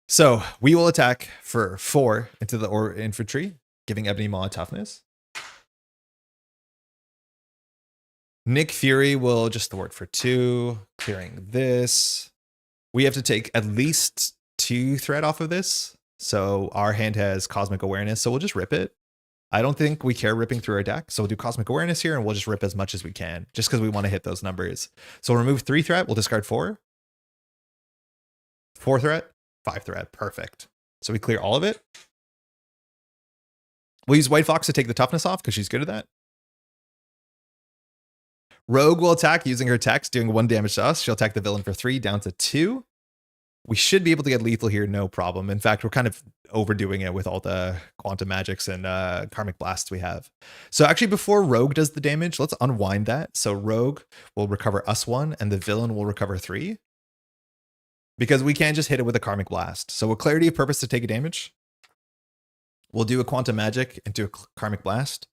So we will attack for 4 into the infantry, giving Ebony Maw toughness. Nick Fury will just thwart for 2, clearing this. We have to take at least 2 threat off of this. So our hand has Cosmic Awareness, so we'll just rip it. I don't think we care ripping through our deck, so we'll do Cosmic Awareness here and we'll just rip as much as we can, just because we want to hit those numbers. So we'll remove 3 threat, we'll discard 4. 4 threat, 5 threat, perfect. So we clear all of it. We'll use White Fox to take the toughness off because she's good at that. Rogue will attack using her text, doing 1 damage to us. She'll attack the villain for 3, down to 2. We should be able to get lethal here, no problem. In fact, we're kind of overdoing it with all the Quantum Magics and Karmic Blasts we have. So actually, before Rogue does the damage, let's unwind that. So Rogue will recover us 1, and the villain will recover 3. Because we can't just hit it with a Karmic Blast. So with Clarity of Purpose to take a damage, we'll do a Quantum Magic into a Karmic Blast.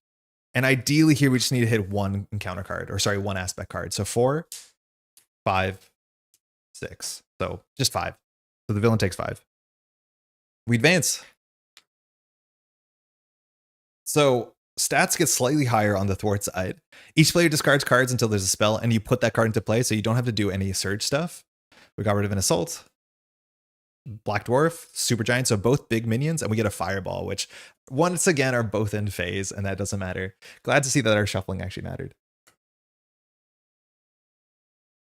And ideally here, we just need to hit 1 encounter card, or sorry, 1 aspect card. So 4, 5, 6. So just 5. So the villain takes 5. We advance. So stats get slightly higher on the thwart side. Each player discards cards until there's a spell, and you put that card into play, so you don't have to do any surge stuff. We got rid of an Assault. Black Dwarf, Super Giant, so both big minions, and we get a Fireball, which once again are both in phase, and that doesn't matter. Glad to see that our shuffling actually mattered.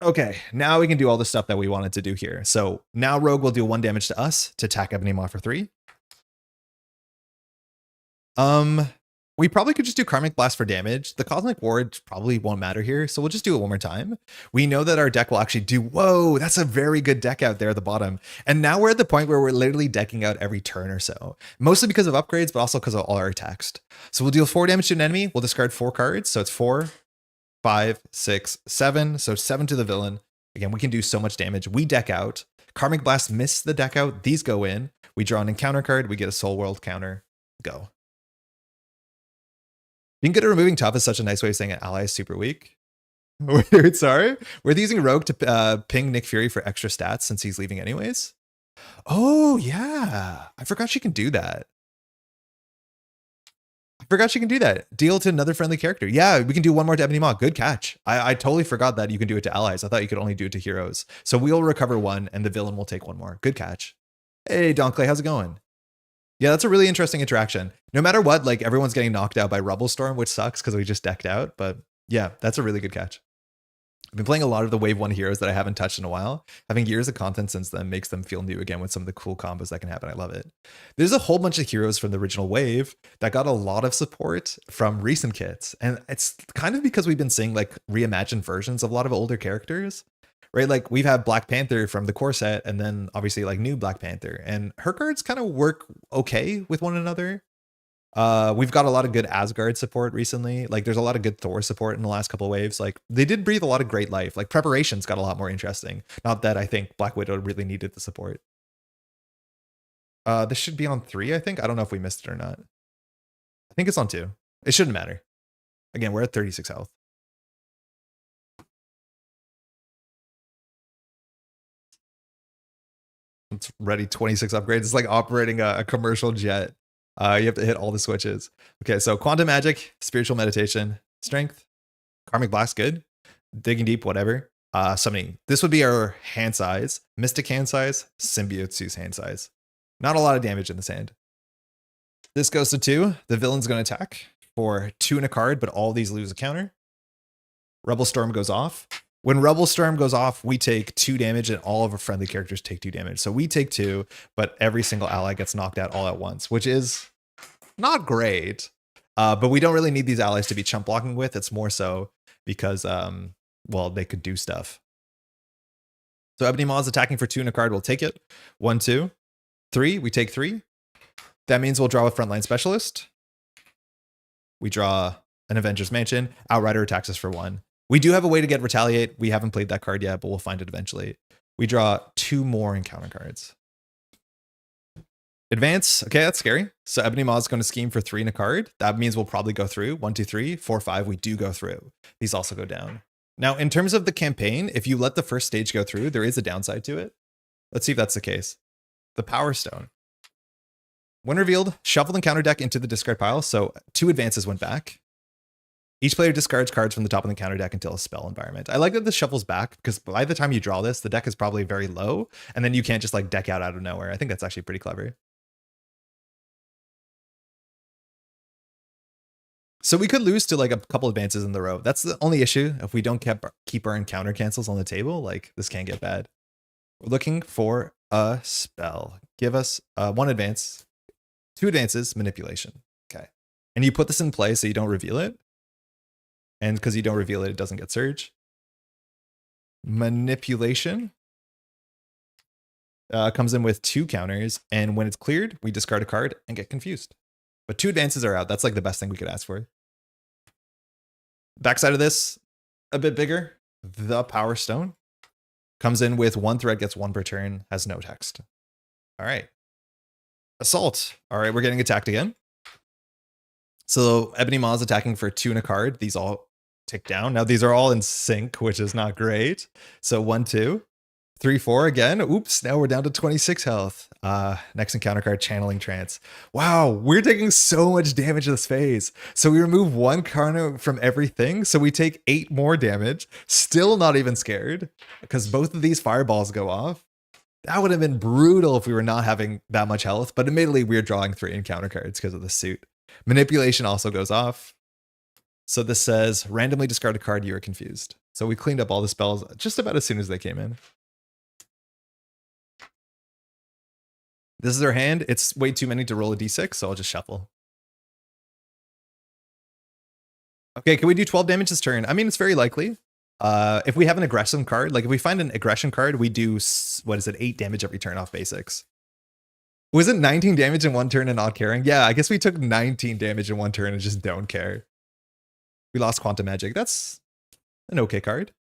Okay, now we can do all the stuff that we wanted to do here. So now Rogue will do 1 damage to us to attack Ebony Maw for 3. We probably could just do Karmic Blast for damage. The Cosmic Ward probably won't matter here, so we'll just do it 1 more time. We know that our deck will actually do, whoa, that's a very good deck out there at the bottom. And now we're at the point where we're literally decking out every turn or so. Mostly because of upgrades, but also because of all our text. So we'll deal 4 damage to an enemy. We'll discard 4 cards. So it's 4, 5, 6, 7. So 7 to the villain. Again, we can do so much damage. We deck out. Karmic Blast miss the deck out. These go in. We draw an encounter card. We get a Soul World counter. Go. Being good at removing tough is such a nice way of saying an ally is super weak. Weird, sorry. We're using Rogue to ping Nick Fury for extra stats since he's leaving anyways. Oh, yeah. I forgot she can do that. I Forgot you can do that. Deal to another friendly character. Yeah, we can do one more to Ebony Maw. Good catch. I totally forgot that you can do it to allies. I thought you could only do it to heroes. So we'll recover one and the villain will take one more. Good catch. Hey, Donclay, how's it going? Yeah, that's a really interesting interaction. No matter what, like everyone's getting knocked out by Rubble Storm, which sucks because we just decked out. But yeah, that's a really good catch. I've been playing a lot of the Wave 1 heroes that I haven't touched in a while. Having years of content since then makes them feel new again with some of the cool combos that can happen. I love it. There's a whole bunch of heroes from the original Wave that got a lot of support from recent kits. And it's kind of because we've been seeing like reimagined versions of a lot of older characters, right? Like we've had Black Panther from the core set and then obviously like new Black Panther. And her cards kind of work okay with one another. We've got a lot of good Asgard support recently. Like there's a lot of good Thor support in the last couple of waves. Like they did breathe a lot of great life. Like preparations got a lot more interesting. Not that I think Black Widow really needed the support. This should be on 3, I think. I don't know if we missed it or not. I think it's on 2. It shouldn't matter. Again, we're at 36 health. It's ready 26 upgrades. It's like operating a commercial jet. You have to hit all the switches. Okay, so Quantum Magic, Spiritual Meditation, Strength, Karmic Blast, good. Digging Deep, whatever. Summoning. This would be our hand size. Mystic hand size, Symbiote's hand size. Not a lot of damage in this hand. This goes to 2. The villain's going to attack for 2 and a card, but all these lose a counter. Rebel Storm goes off. When Rebel Storm goes off, we take 2 damage and all of our friendly characters take 2 damage. So we take 2, but every single ally gets knocked out all at once, which is not great. But we don't really need these allies to be chump blocking with. It's more so because, well, they could do stuff. So Ebony Maw is attacking for 2 and a card. We'll take it. 1, 2, 3. We take 3. That means we'll draw a Frontline Specialist. We draw an Avengers Mansion. Outrider attacks us for 1. We do have a way to get Retaliate. We haven't played that card yet, but we'll find it eventually. We draw 2 more encounter cards. Advance. Okay, that's scary. So Ebony Maw is going to scheme for 3 and a card. That means we'll probably go through. 1, 2, 3, 4, 5. We do go through. These also go down. Now, in terms of the campaign, if you let the first stage go through, there is a downside to it. Let's see if that's the case. The Power Stone. When revealed, shuffle the counter deck into the discard pile. So 2 advances went back. Each player discards cards from the top of the counter deck until a spell environment. I like that this shuffles back because by the time you draw this, the deck is probably very low and then you can't just like deck out of nowhere. I think that's actually pretty clever. So we could lose to like a couple advances in the row. That's the only issue. If we don't keep our encounter cancels on the table, like this can get bad. We're looking for a spell. Give us 1 advance, 2 advances, manipulation. Okay. And you put this in play so you don't reveal it. And because you don't reveal it, it doesn't get surge. Manipulation comes in with 2 counters. And when it's cleared, we discard a card and get confused. But 2 advances are out. That's like the best thing we could ask for. Backside of this, a bit bigger. The Power Stone comes in with 1 threat, gets 1 per turn, has no text. All right. Assault. All right, we're getting attacked again. So Ebony Maw is attacking for 2 and a card. These all tick down. Now these are all in sync, which is not great. So 1, 2, 3, 4 again. Oops, now we're down to 26 health. Next encounter card, Channeling Trance. Wow, we're taking so much damage this phase. So we remove 1 card from everything. So we take 8 more damage. Still not even scared because both of these fireballs go off. That would have been brutal if we were not having that much health. But admittedly, we're drawing 3 encounter cards because of the suit. Manipulation also goes off. So this says, randomly discard a card, you are confused. So we cleaned up all the spells just about as soon as they came in. This is our hand. It's way too many to roll a d6, so I'll just shuffle. Okay, can we do 12 damage this turn? I mean, it's very likely. If we have an aggression card, like if we find an aggression card, we do, what is it, 8 damage every turn off basics. Was it 19 damage in 1 turn and not caring? Yeah, I guess we took 19 damage in 1 turn and just don't care. We lost Quantum Magic. That's an okay card.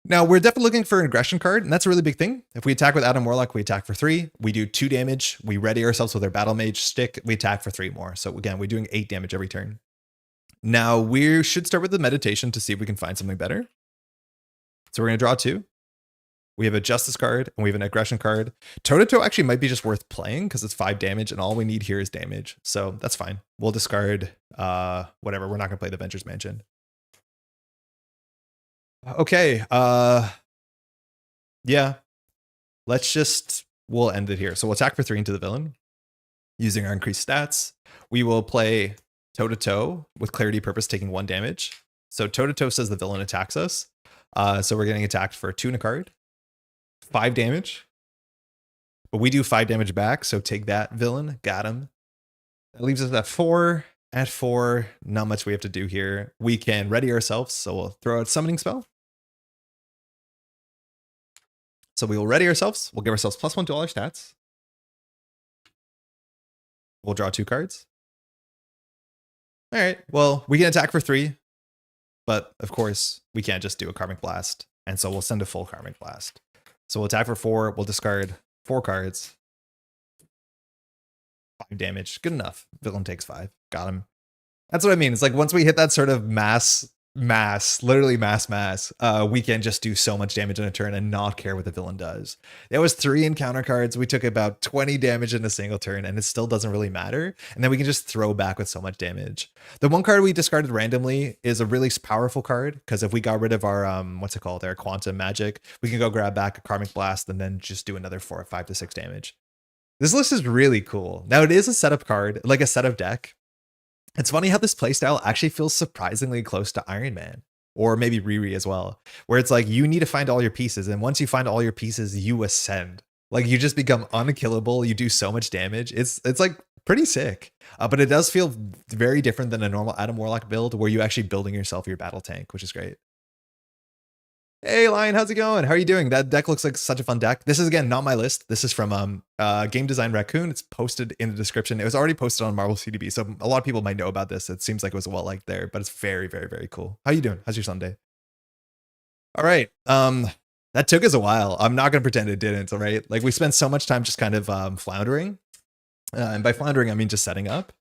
Now, we're definitely looking for an aggression card, and that's a really big thing. If we attack with Adam Warlock, we attack for 3. We do 2 damage. We ready ourselves with our Battle Mage stick. We attack for 3 more. So again, we're doing 8 damage every turn. Now, we should start with the meditation to see if we can find something better. So we're going to draw 2. We have a Justice card, and we have an Aggression card. Toe-to-toe actually might be just worth playing because it's 5 damage, and all we need here is damage. So that's fine. We'll discard whatever. We're not going to play the Venture's Mansion. Okay. Yeah. We'll end it here. So we'll attack for 3 into the villain using our increased stats. We will play toe-to-toe with Clarity Purpose taking 1 damage. So toe-to-toe says the villain attacks us. So we're getting attacked for 2 and a card. 5 damage. But we do 5 damage back, so take that, villain. Got him. That leaves us at 4. At 4, not much we have to do here. We can ready ourselves, so we'll throw out Summoning Spell. So we will ready ourselves. We'll give ourselves +1 to all our stats. We'll draw 2 cards. All right, well, we can attack for 3, but of course, we can't just do a Karmic Blast, and so we'll send a full Karmic Blast. So we'll attack for 4, we'll discard 4 cards. 5 damage, good enough. Villain takes 5, got him. That's what I mean. It's like once we hit that sort of literally mass, we can just do so much damage in a turn and not care what the villain does. That was 3 encounter cards. We took about 20 damage in a single turn, and it still doesn't really matter. And then we can just throw back with so much damage. The one card we discarded randomly is a really powerful card, because if we got rid of our, what's it called, our Quantum Magic, we can go grab back a Karmic Blast and then just do another 5 to 6 damage. This list is really cool. Now, it is a setup card, like a setup deck. It's funny how this playstyle actually feels surprisingly close to Iron Man, or maybe Riri as well, where it's like you need to find all your pieces, and once you find all your pieces, you ascend. Like you just become unkillable. You do so much damage. It's like pretty sick, but it does feel very different than a normal Adam Warlock build, where you actually building yourself your battle tank, which is great. Hey Lion, how's it going? How are you doing? That deck looks like such a fun deck. This is, again, not my list. This is from Game Design Raccoon. It's posted in the description. It was already posted on Marvel CDB, so a lot of people might know about this. It seems like it was well liked there, but it's very, very, very cool. How you doing? How's your Sunday? All right. That took us a while. I'm not gonna pretend it didn't. All right. Like we spent so much time just kind of floundering, and by floundering I mean just setting up.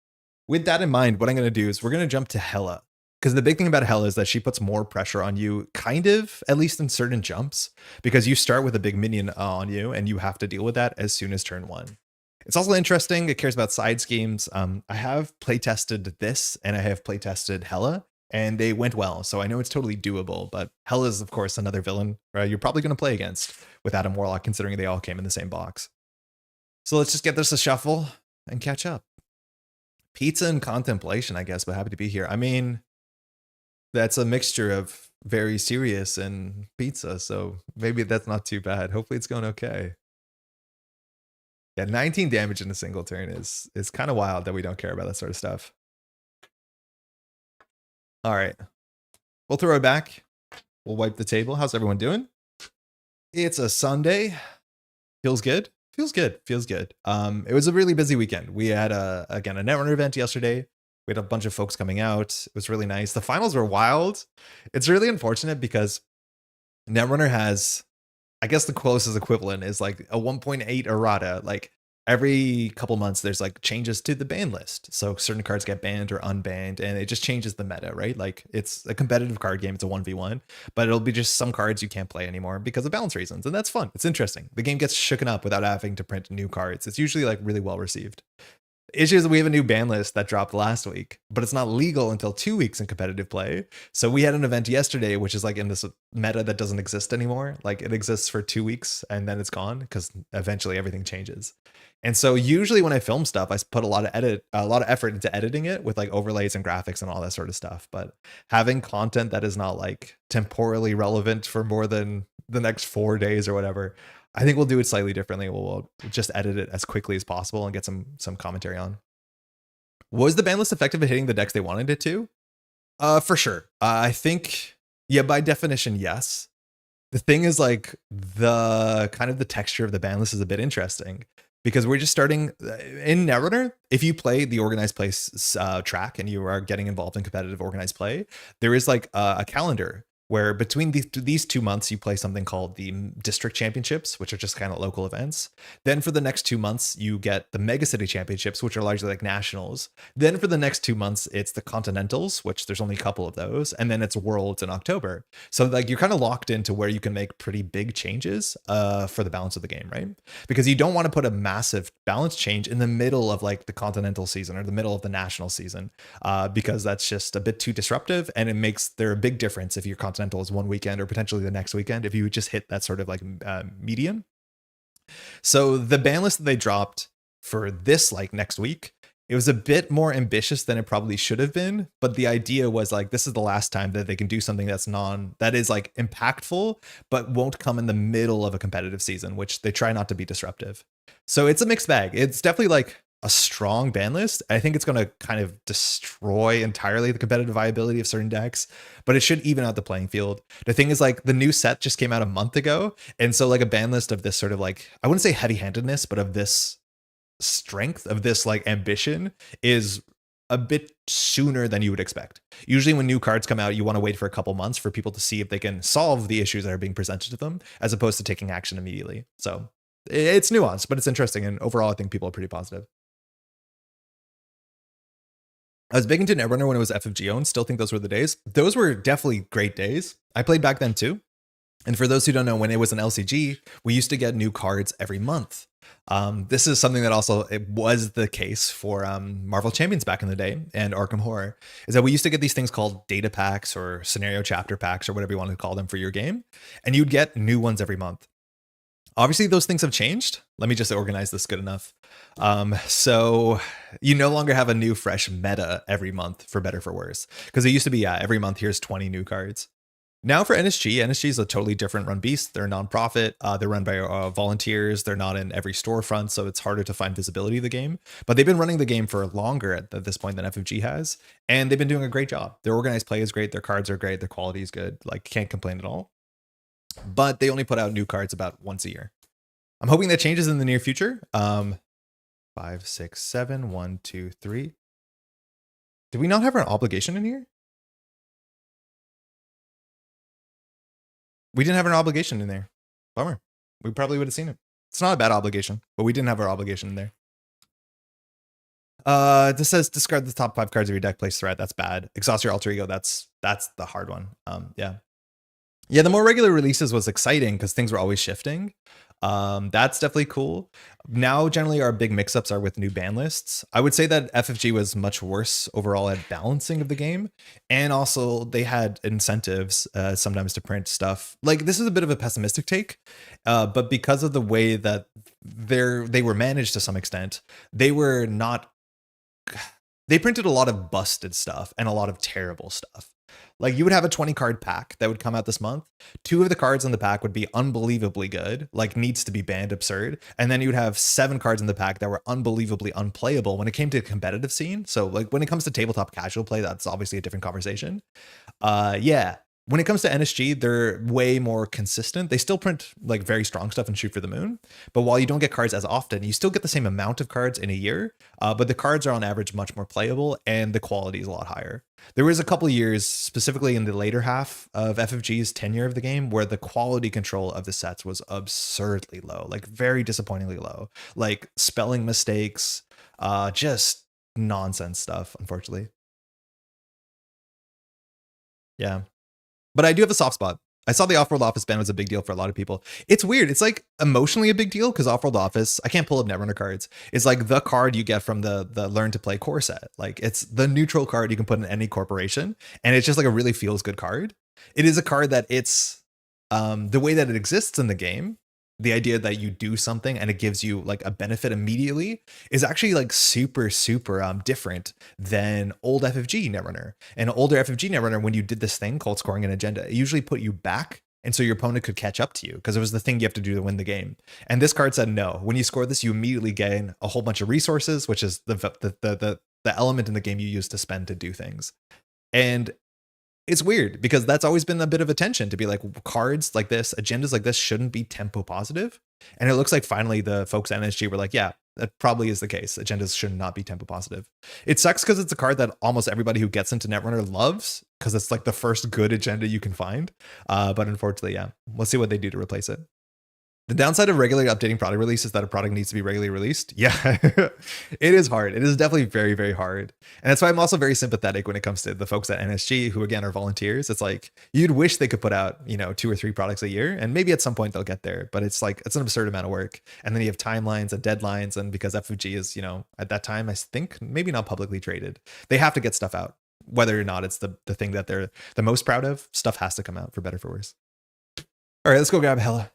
With that in mind, what I'm gonna do is we're gonna jump to Hela. Because the big thing about Hela is that she puts more pressure on you, kind of, at least in certain jumps, because you start with a big minion on you and you have to deal with that as soon as turn 1. It's also interesting. It cares about side schemes. I have playtested this and I have playtested Hela, and they went well. So I know it's totally doable, but Hela is, of course, another villain you're probably going to play against with Adam Warlock, considering they all came in the same box. So let's just get this a shuffle and catch up. Pizza and contemplation, I guess, but happy to be here. I mean, that's a mixture of very serious and pizza, so maybe that's not too bad. Hopefully it's going okay. Yeah, 19 damage in a single turn is kind of wild that we don't care about that sort of stuff. All right, we'll throw it back. We'll wipe the table. How's everyone doing? It's a Sunday. Feels good. Feels good. Feels good. It was a really busy weekend. We had a Netrunner event yesterday. We had a bunch of folks coming out. It was really nice. The finals were wild. It's really unfortunate because Netrunner has, I guess the closest equivalent is like a 1.8 errata. Like every couple months, there's like changes to the ban list. So certain cards get banned or unbanned, and it just changes the meta, right? Like it's a competitive card game. It's a 1v1, but it'll be just some cards you can't play anymore because of balance reasons. And that's fun. It's interesting. The game gets shooken up without having to print new cards. It's usually like really well received. Issue is we have a new ban list that dropped last week, but it's not legal until 2 weeks in competitive play. So we had an event yesterday, which is like in this meta that doesn't exist anymore. Like it exists for 2 weeks and then it's gone because eventually everything changes. And so usually when I film stuff, I put a lot of effort into editing it with like overlays and graphics and all that sort of stuff. But having content that is not like temporally relevant for more than the next 4 days or whatever, I think we'll do it slightly differently. We'll just edit it as quickly as possible and get some commentary on. Was the ban list effective at hitting the decks they wanted it to? For sure. I think, yeah, by definition, yes. The thing is like the kind of the texture of the ban list is a bit interesting because we're just starting in Netrunner. If you play the organized play track and you are getting involved in competitive organized play, there is like a calendar where between these 2 months, you play something called the district championships, which are just kind of local events. Then for the next 2 months, you get the mega city championships, which are largely like nationals. Then for the next 2 months, it's the continentals, which there's only a couple of those. And then it's worlds in October. So like you're kind of locked into where you can make pretty big changes for the balance of the game, right? Because you don't want to put a massive balance change in the middle of like the continental season or the middle of the national season, because that's just a bit too disruptive, and it makes there a big difference if your continental is one weekend or potentially the next weekend if you just hit that sort of like median. So the ban list that they dropped for this like next week, it was a bit more ambitious than it probably should have been, but the idea was like this is the last time that they can do something that is like impactful but won't come in the middle of a competitive season, which they try not to be disruptive. So it's a mixed bag. It's definitely like a strong ban list. I think it's going to kind of destroy entirely the competitive viability of certain decks, but it should even out the playing field. The thing is, like, the new set just came out a month ago, and so like a ban list of this sort of like, I wouldn't say heavy-handedness, but of this strength, of this like ambition, is a bit sooner than you would expect. Usually when new cards come out, you want to wait for a couple months for people to see if they can solve the issues that are being presented to them, as opposed to taking action immediately. So it's nuanced, but it's interesting, and overall I think people are pretty positive. I was big into Netrunner when it was FFG owned. Still think those were the days. Those were definitely great days. I played back then too. And for those who don't know, when it was an LCG, we used to get new cards every month. This is something that also it was the case for Marvel Champions back in the day and Arkham Horror, is that we used to get these things called data packs or scenario chapter packs or whatever you want to call them for your game. And you'd get new ones every month. Obviously, those things have changed. Let me just organize this good enough. So you no longer have a new fresh meta every month, for better for worse. Because it used to be, every month here's 20 new cards. Now for NSG is a totally different run beast. They're a nonprofit. They're run by volunteers. They're not in every storefront, so it's harder to find visibility of the game. But they've been running the game for longer at this point than FFG has, and they've been doing a great job. Their organized play is great. Their cards are great. Their quality is good. Like, can't complain at all. But they only put out new cards about once a year. I'm hoping that changes in the near future. 5, 6, 7, 1, 2, 3. Did we not have an obligation in here? We didn't have an obligation in there. Bummer. We probably would have seen it. It's not a bad obligation, but we didn't have our obligation in there. This says discard the top 5 cards of your deck, place threat. That's bad. Exhaust your alter ego. That's the hard one. Yeah, the more regular releases was exciting because things were always shifting. That's definitely cool. Now, generally, our big mix-ups are with new ban lists. I would say that FFG was much worse overall at balancing of the game. And also, they had incentives sometimes to print stuff. Like, this is a bit of a pessimistic take, but because of the way that they were managed to some extent, they printed a lot of busted stuff and a lot of terrible stuff. Like, you would have a 20 card pack that would come out this month. 2 of the cards in the pack would be unbelievably good, like needs to be banned absurd. And then you would have 7 cards in the pack that were unbelievably unplayable when it came to the competitive scene. So like when it comes to tabletop casual play, that's obviously a different conversation. Yeah. When it comes to NSG, they're way more consistent. They still print like very strong stuff and shoot for the moon. But while you don't get cards as often, you still get the same amount of cards in a year. But the cards are on average much more playable and the quality is a lot higher. There was a couple of years, specifically in the later half of FFG's tenure of the game, where the quality control of the sets was absurdly low, like very disappointingly low, like spelling mistakes, just nonsense stuff, unfortunately. Yeah. But I do have a soft spot. I saw the Off-World Office ban was a big deal for a lot of people. It's weird. It's like emotionally a big deal because Off-World Office, I can't pull up Netrunner cards. It's like the card you get from the Learn to Play core set. Like, it's the neutral card you can put in any corporation. And it's just like a really feels good card. It is a card that it's the way that it exists in the game. The idea that you do something and it gives you like a benefit immediately is actually like super different than old FFG Netrunner. And older FFG Netrunner, when you did this thing called scoring an agenda, it usually put you back, and so your opponent could catch up to you because it was the thing you have to do to win the game. And this card said no. When you score this, you immediately gain a whole bunch of resources, which is the element in the game you use to spend to do things. And it's weird because that's always been a bit of a tension to be like, cards like this, agendas like this shouldn't be tempo positive. And it looks like finally the folks at NSG were like, yeah, That probably is the case. Agendas should not be tempo positive. It sucks because it's a card that almost everybody who gets into Netrunner loves because it's like the first good agenda you can find. But unfortunately, yeah, we'll see what they do to replace it. The downside of regularly updating product release is that a product needs to be regularly released. Yeah, it is hard. It is definitely very, very hard. And that's why I'm also very sympathetic when it comes to the folks at NSG who, again, are volunteers. It's like you'd wish they could put out, 2 or 3 products a year, and maybe at some point they'll get there. But it's like it's an absurd amount of work. And then you have timelines and deadlines. And because FFG is, at that time, I think maybe not publicly traded, they have to get stuff out. Whether or not it's the thing that they're the most proud of, stuff has to come out for better or for worse. All right, let's go grab Hela.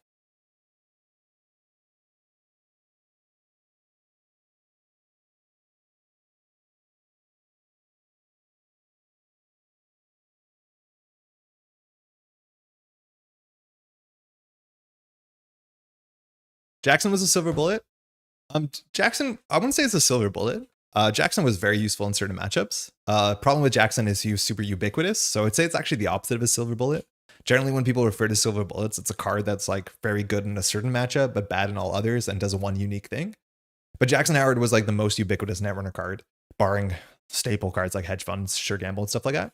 Jackson was a silver bullet. Jackson, I wouldn't say it's a silver bullet. Jackson was very useful in certain matchups. Problem with Jackson is he's super ubiquitous. So I'd say it's actually the opposite of a silver bullet. Generally, when people refer to silver bullets, it's a card that's like very good in a certain matchup, but bad in all others and does one unique thing. But Jackson Howard was like the most ubiquitous Netrunner card, barring staple cards like hedge funds, sure gamble, and stuff like that.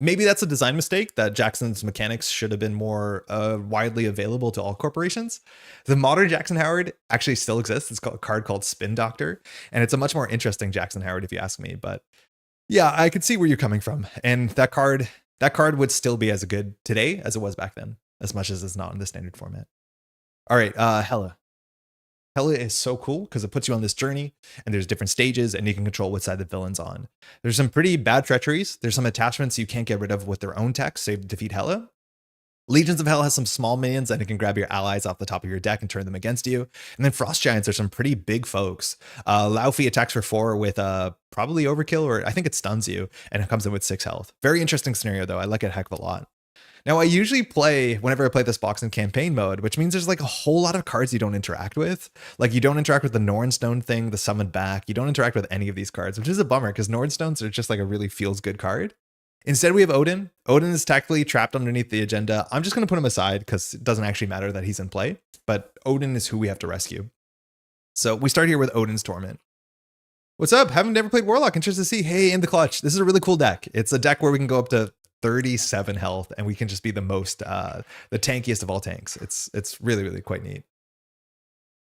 Maybe that's a design mistake that Jackson's mechanics should have been more widely available to all corporations. The modern Jackson Howard actually still exists. It's called a card called Spin Doctor, and it's a much more interesting Jackson Howard if you ask me. But yeah, I could see where you're coming from, and that card would still be as good today as it was back then, as much as it's not in the standard format. All right, Hela. Hela is so cool because it puts you on this journey and there's different stages and you can control what side the villain's on. There's some pretty bad treacheries. There's some attachments you can't get rid of with their own text, so you defeat Hela. Legions of Hell has some small minions and it can grab your allies off the top of your deck and turn them against you. And then Frost Giants are some pretty big folks. Laufey attacks for 4 with probably overkill, or I think it stuns you, and it comes in with 6 health. Very interesting scenario though. I like it a heck of a lot. Now, I usually play, whenever I play this box in campaign mode, which means there's like a whole lot of cards you don't interact with. Like you don't interact with the Nornstone thing, the summoned back. You don't interact with any of these cards, which is a bummer because Nornstones are just like a really feels good card. Instead, we have Odin. Odin is tactically trapped underneath the agenda. I'm just going to put him aside because it doesn't actually matter that he's in play, but Odin is who we have to rescue. So we start here with Odin's Torment. What's up? Haven't never played Warlock. Interested to see. Hey, in the clutch. This is a really cool deck. It's a deck where we can go up to 37 health and we can just be the most the tankiest of all tanks. It's really, really quite neat.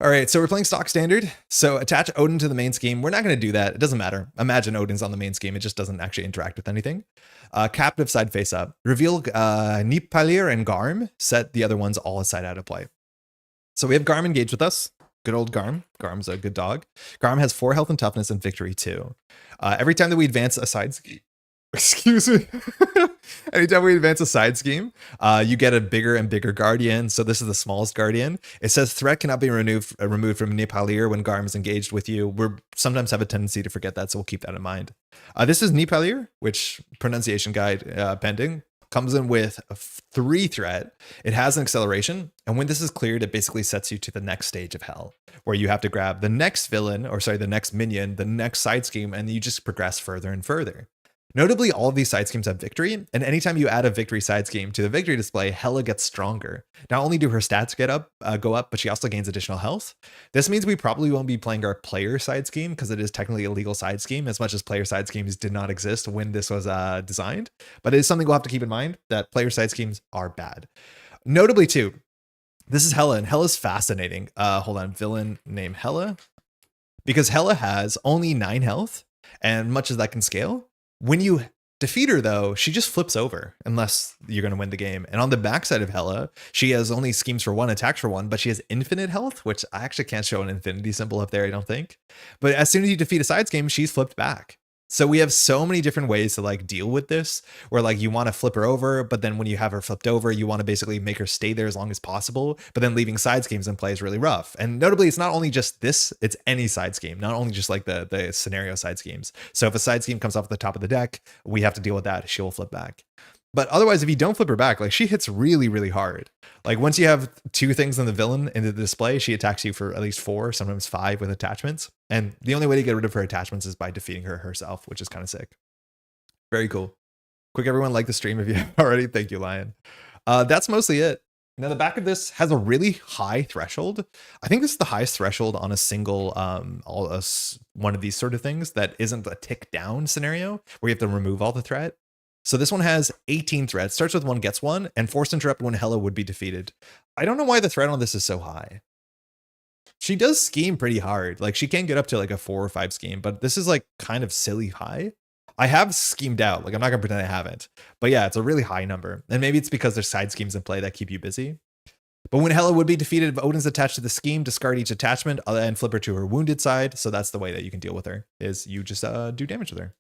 All right, so we're playing stock standard. So attach Odin to the main scheme. We're not going to do that. It doesn't matter. Imagine Odin's on the main scheme. It just doesn't actually interact with anything. Captive side face up. Reveal Nipalir and Garm. Set the other ones all side out of play. So we have Garm engaged with us. Good old Garm. Garm's a good dog. Garm has 4 health and toughness and victory 2. Every time that we advance a side scheme, excuse me. Anytime we advance a side scheme, you get a bigger and bigger guardian. So this is the smallest guardian. It says threat cannot be removed from Nipalir when Garm is engaged with you. We sometimes have a tendency to forget that, so we'll keep that in mind. This is Nipalir, which pronunciation guide pending. Comes in with a 3 threat. It has an acceleration, and when this is cleared, it basically sets you to the next stage of hell, where you have to grab the next villain, or sorry, the next minion, the next side scheme, and you just progress further and further. Notably, all of these side schemes have victory, and anytime you add a victory side scheme to the victory display, Hela gets stronger. Not only do her stats go up, but she also gains additional health. This means we probably won't be playing our player side scheme because it is technically a legal side scheme, as much as player side schemes did not exist when this was designed. But it is something we'll have to keep in mind, that player side schemes are bad. Notably, too, this is Hela, and Hela's fascinating. Hold on, villain named Hela. Because Hela has only 9 health, and much as that can scale, when you defeat her, though, she just flips over unless you're going to win the game. And on the backside of Hela, she has only schemes for 1, attacks for 1, but she has infinite health, which I actually can't show an infinity symbol up there, I don't think. But as soon as you defeat a side scheme, she's flipped back. So we have so many different ways to like deal with this, where like you want to flip her over, but then when you have her flipped over, you want to basically make her stay there as long as possible. But then leaving side schemes in play is really rough. And notably, it's not only just this, it's any side scheme, not only just like the scenario side schemes. So if a side scheme comes off the top of the deck, we have to deal with that. She will flip back. But otherwise, if you don't flip her back, like she hits really, really hard. Like once you have 2 things in the villain in the display, she attacks you for at least 4, sometimes 5 with attachments. And the only way to get rid of her attachments is by defeating her herself, which is kind of sick. Very cool. Quick, everyone, like the stream if you haven't already. Thank you, Lion. That's mostly it. Now the back of this has a really high threshold. I think this is the highest threshold on a single one of these sort of things that isn't a tick down scenario where you have to remove all the threat. So this one has 18 threats, starts with 1 gets 1, and forced interrupt when Hela would be defeated. I don't know why the threat on this is so high. She does scheme pretty hard. Like she can get up to like a 4 or 5 scheme, but this is like kind of silly high. I have schemed out. Like I'm not gonna pretend I haven't, but yeah, it's a really high number. And maybe it's because there's side schemes in play that keep you busy. But when Hela would be defeated, if Odin's attached to the scheme, discard each attachment and flip her to her wounded side. So that's the way that you can deal with her, is you just do damage with her.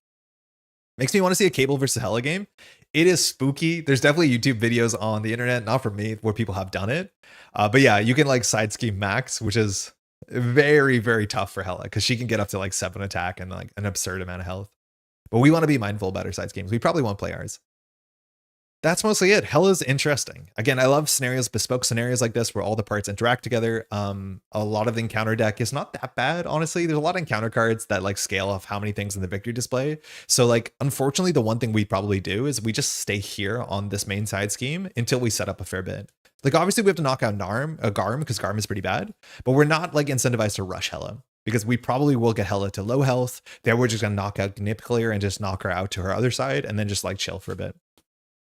Makes me want to see a Cable versus Hela game. It is spooky. There's definitely YouTube videos on the internet, not from me, where people have done it. But yeah, you can like side scheme max, which is very, very tough for Hela because she can get up to like 7 attack and like an absurd amount of health. But we want to be mindful about our side schemes. We probably won't play ours. That's mostly it. Hela's interesting. Again, I love scenarios, bespoke scenarios like this where all the parts interact together. A lot of the encounter deck is not that bad, honestly. There's a lot of encounter cards that like scale off how many things in the victory display. So like, unfortunately, the one thing we probably do is we just stay here on this main side scheme until we set up a fair bit. Like obviously we have to knock out Garm because Garm is pretty bad, but we're not like incentivized to rush Hela because we probably will get Hela to low health. Then we're just gonna knock out Gnip Clear and just knock her out to her other side and then just like chill for a bit.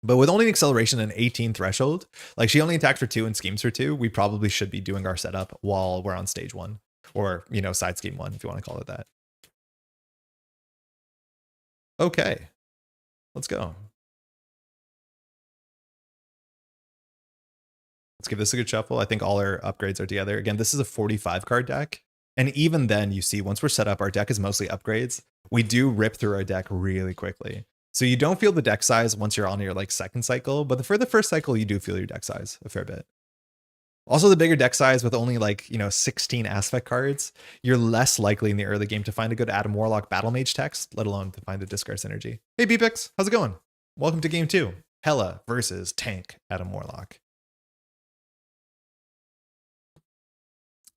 But with only an acceleration and 18 threshold, like she only attacks for 2 and schemes for 2, we probably should be doing our setup while we're on stage 1 or, you know, side scheme 1, if you want to call it that. Okay, let's go. Let's give this a good shuffle. I think all our upgrades are together. Again, this is a 45 card deck. And even then you see once we're set up, our deck is mostly upgrades. We do rip through our deck really quickly. So you don't feel the deck size once you're on your like second cycle, but for the first cycle, you do feel your deck size a fair bit. Also the bigger deck size with only like, you know, 16 aspect cards, you're less likely in the early game to find a good Adam Warlock Battle Mage text, let alone to find a discard synergy. Hey Beepix, how's it going? Welcome to game 2, Hela versus Tank Adam Warlock.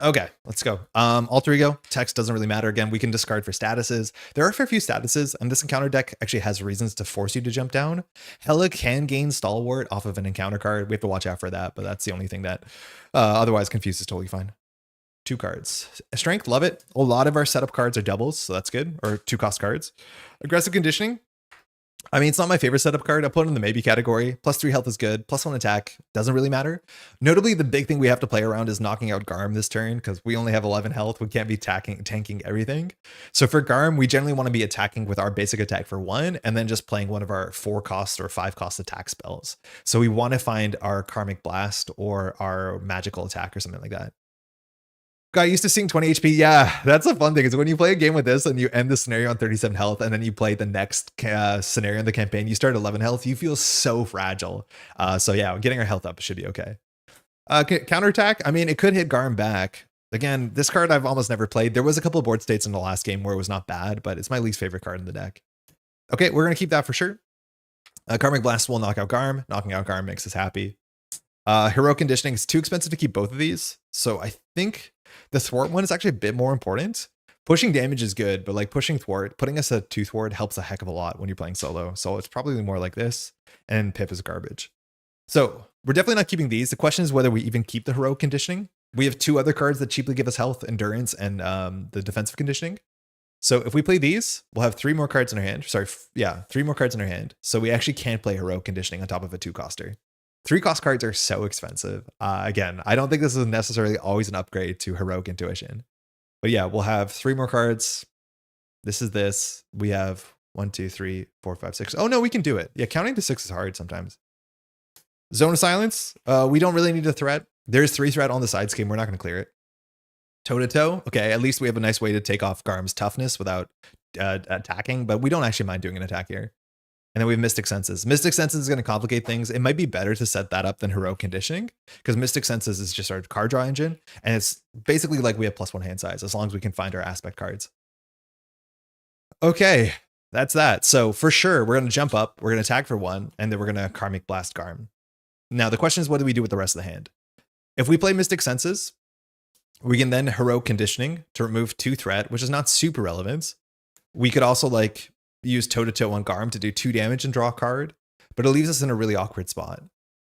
Okay, let's go. Alter Ego, text doesn't really matter. Again, we can discard for statuses. There are a fair few statuses, and this encounter deck actually has reasons to force you to jump down. Hela can gain Stalwart off of an encounter card. We have to watch out for that, but that's the only thing that otherwise Confuse is totally fine. 2 cards. Strength, love it. A lot of our setup cards are doubles, so that's good, or 2 cost cards. Aggressive Conditioning. I mean, it's not my favorite setup card. I'll put it in the maybe category. +3 health is good. +1 attack doesn't really matter. Notably, the big thing we have to play around is knocking out Garm this turn because we only have 11 health. We can't be tanking everything. So for Garm, we generally want to be attacking with our basic attack for 1 and then just playing one of our 4 cost or 5 cost attack spells. So we want to find our Karmic Blast or our magical attack or something like that. Got used to seeing 20 HP. Yeah, that's a fun thing is when you play a game with this and you end the scenario on 37 health and then you play the next scenario in the campaign, you start 11 health, you feel so fragile. So yeah, getting our health up should be okay. Counterattack, I mean, it could hit Garm back. Again, this card I've almost never played. There was a couple of board states in the last game where it was not bad, but it's my least favorite card in the deck. Okay, we're going to keep that for sure. Karmic Blast will knock out Garm. Knocking out Garm makes us happy. Heroic Conditioning is too expensive to keep both of these. So I think the thwart one is actually a bit more important. Pushing damage is good, but like pushing thwart, putting us a 2 thwart helps a heck of a lot when you're playing solo. So it's probably more like this, and Pip is garbage. So we're definitely not keeping these. The question is whether we even keep the heroic conditioning. We have 2 other cards that cheaply give us health, endurance, and the defensive conditioning. So if we play these, we'll have 3 more cards in our hand. Sorry, yeah, 3 more cards in our hand. So we actually can't play heroic conditioning on top of a 2-coster. 3 cost cards are so expensive. Again, I don't think this is necessarily always an upgrade to Heroic Intuition. But yeah, we'll have 3 more cards. This is this. We have 1, 2, 3, 4, 5, 6. Oh no, we can do it. Yeah, counting to 6 is hard sometimes. Zone of Silence. We don't really need a threat. There's 3 threat on the side scheme. We're not going to clear it. Toe-to-toe. Okay, at least we have a nice way to take off Garm's toughness without attacking, but we don't actually mind doing an attack here. And then we have Mystic Senses. Mystic Senses is going to complicate things. It might be better to set that up than Heroic Conditioning because Mystic Senses is just our card draw engine. And it's basically like we have +1 hand size as long as we can find our aspect cards. Okay, that's that. So for sure, we're going to jump up. We're going to attack for 1, and then we're going to Karmic Blast Garm. Now, the question is, what do we do with the rest of the hand? If we play Mystic Senses, we can then Heroic Conditioning to remove 2 threat, which is not super relevant. We could also like use toe-to-toe on Garm to do 2 damage and draw a card, but it leaves us in a really awkward spot.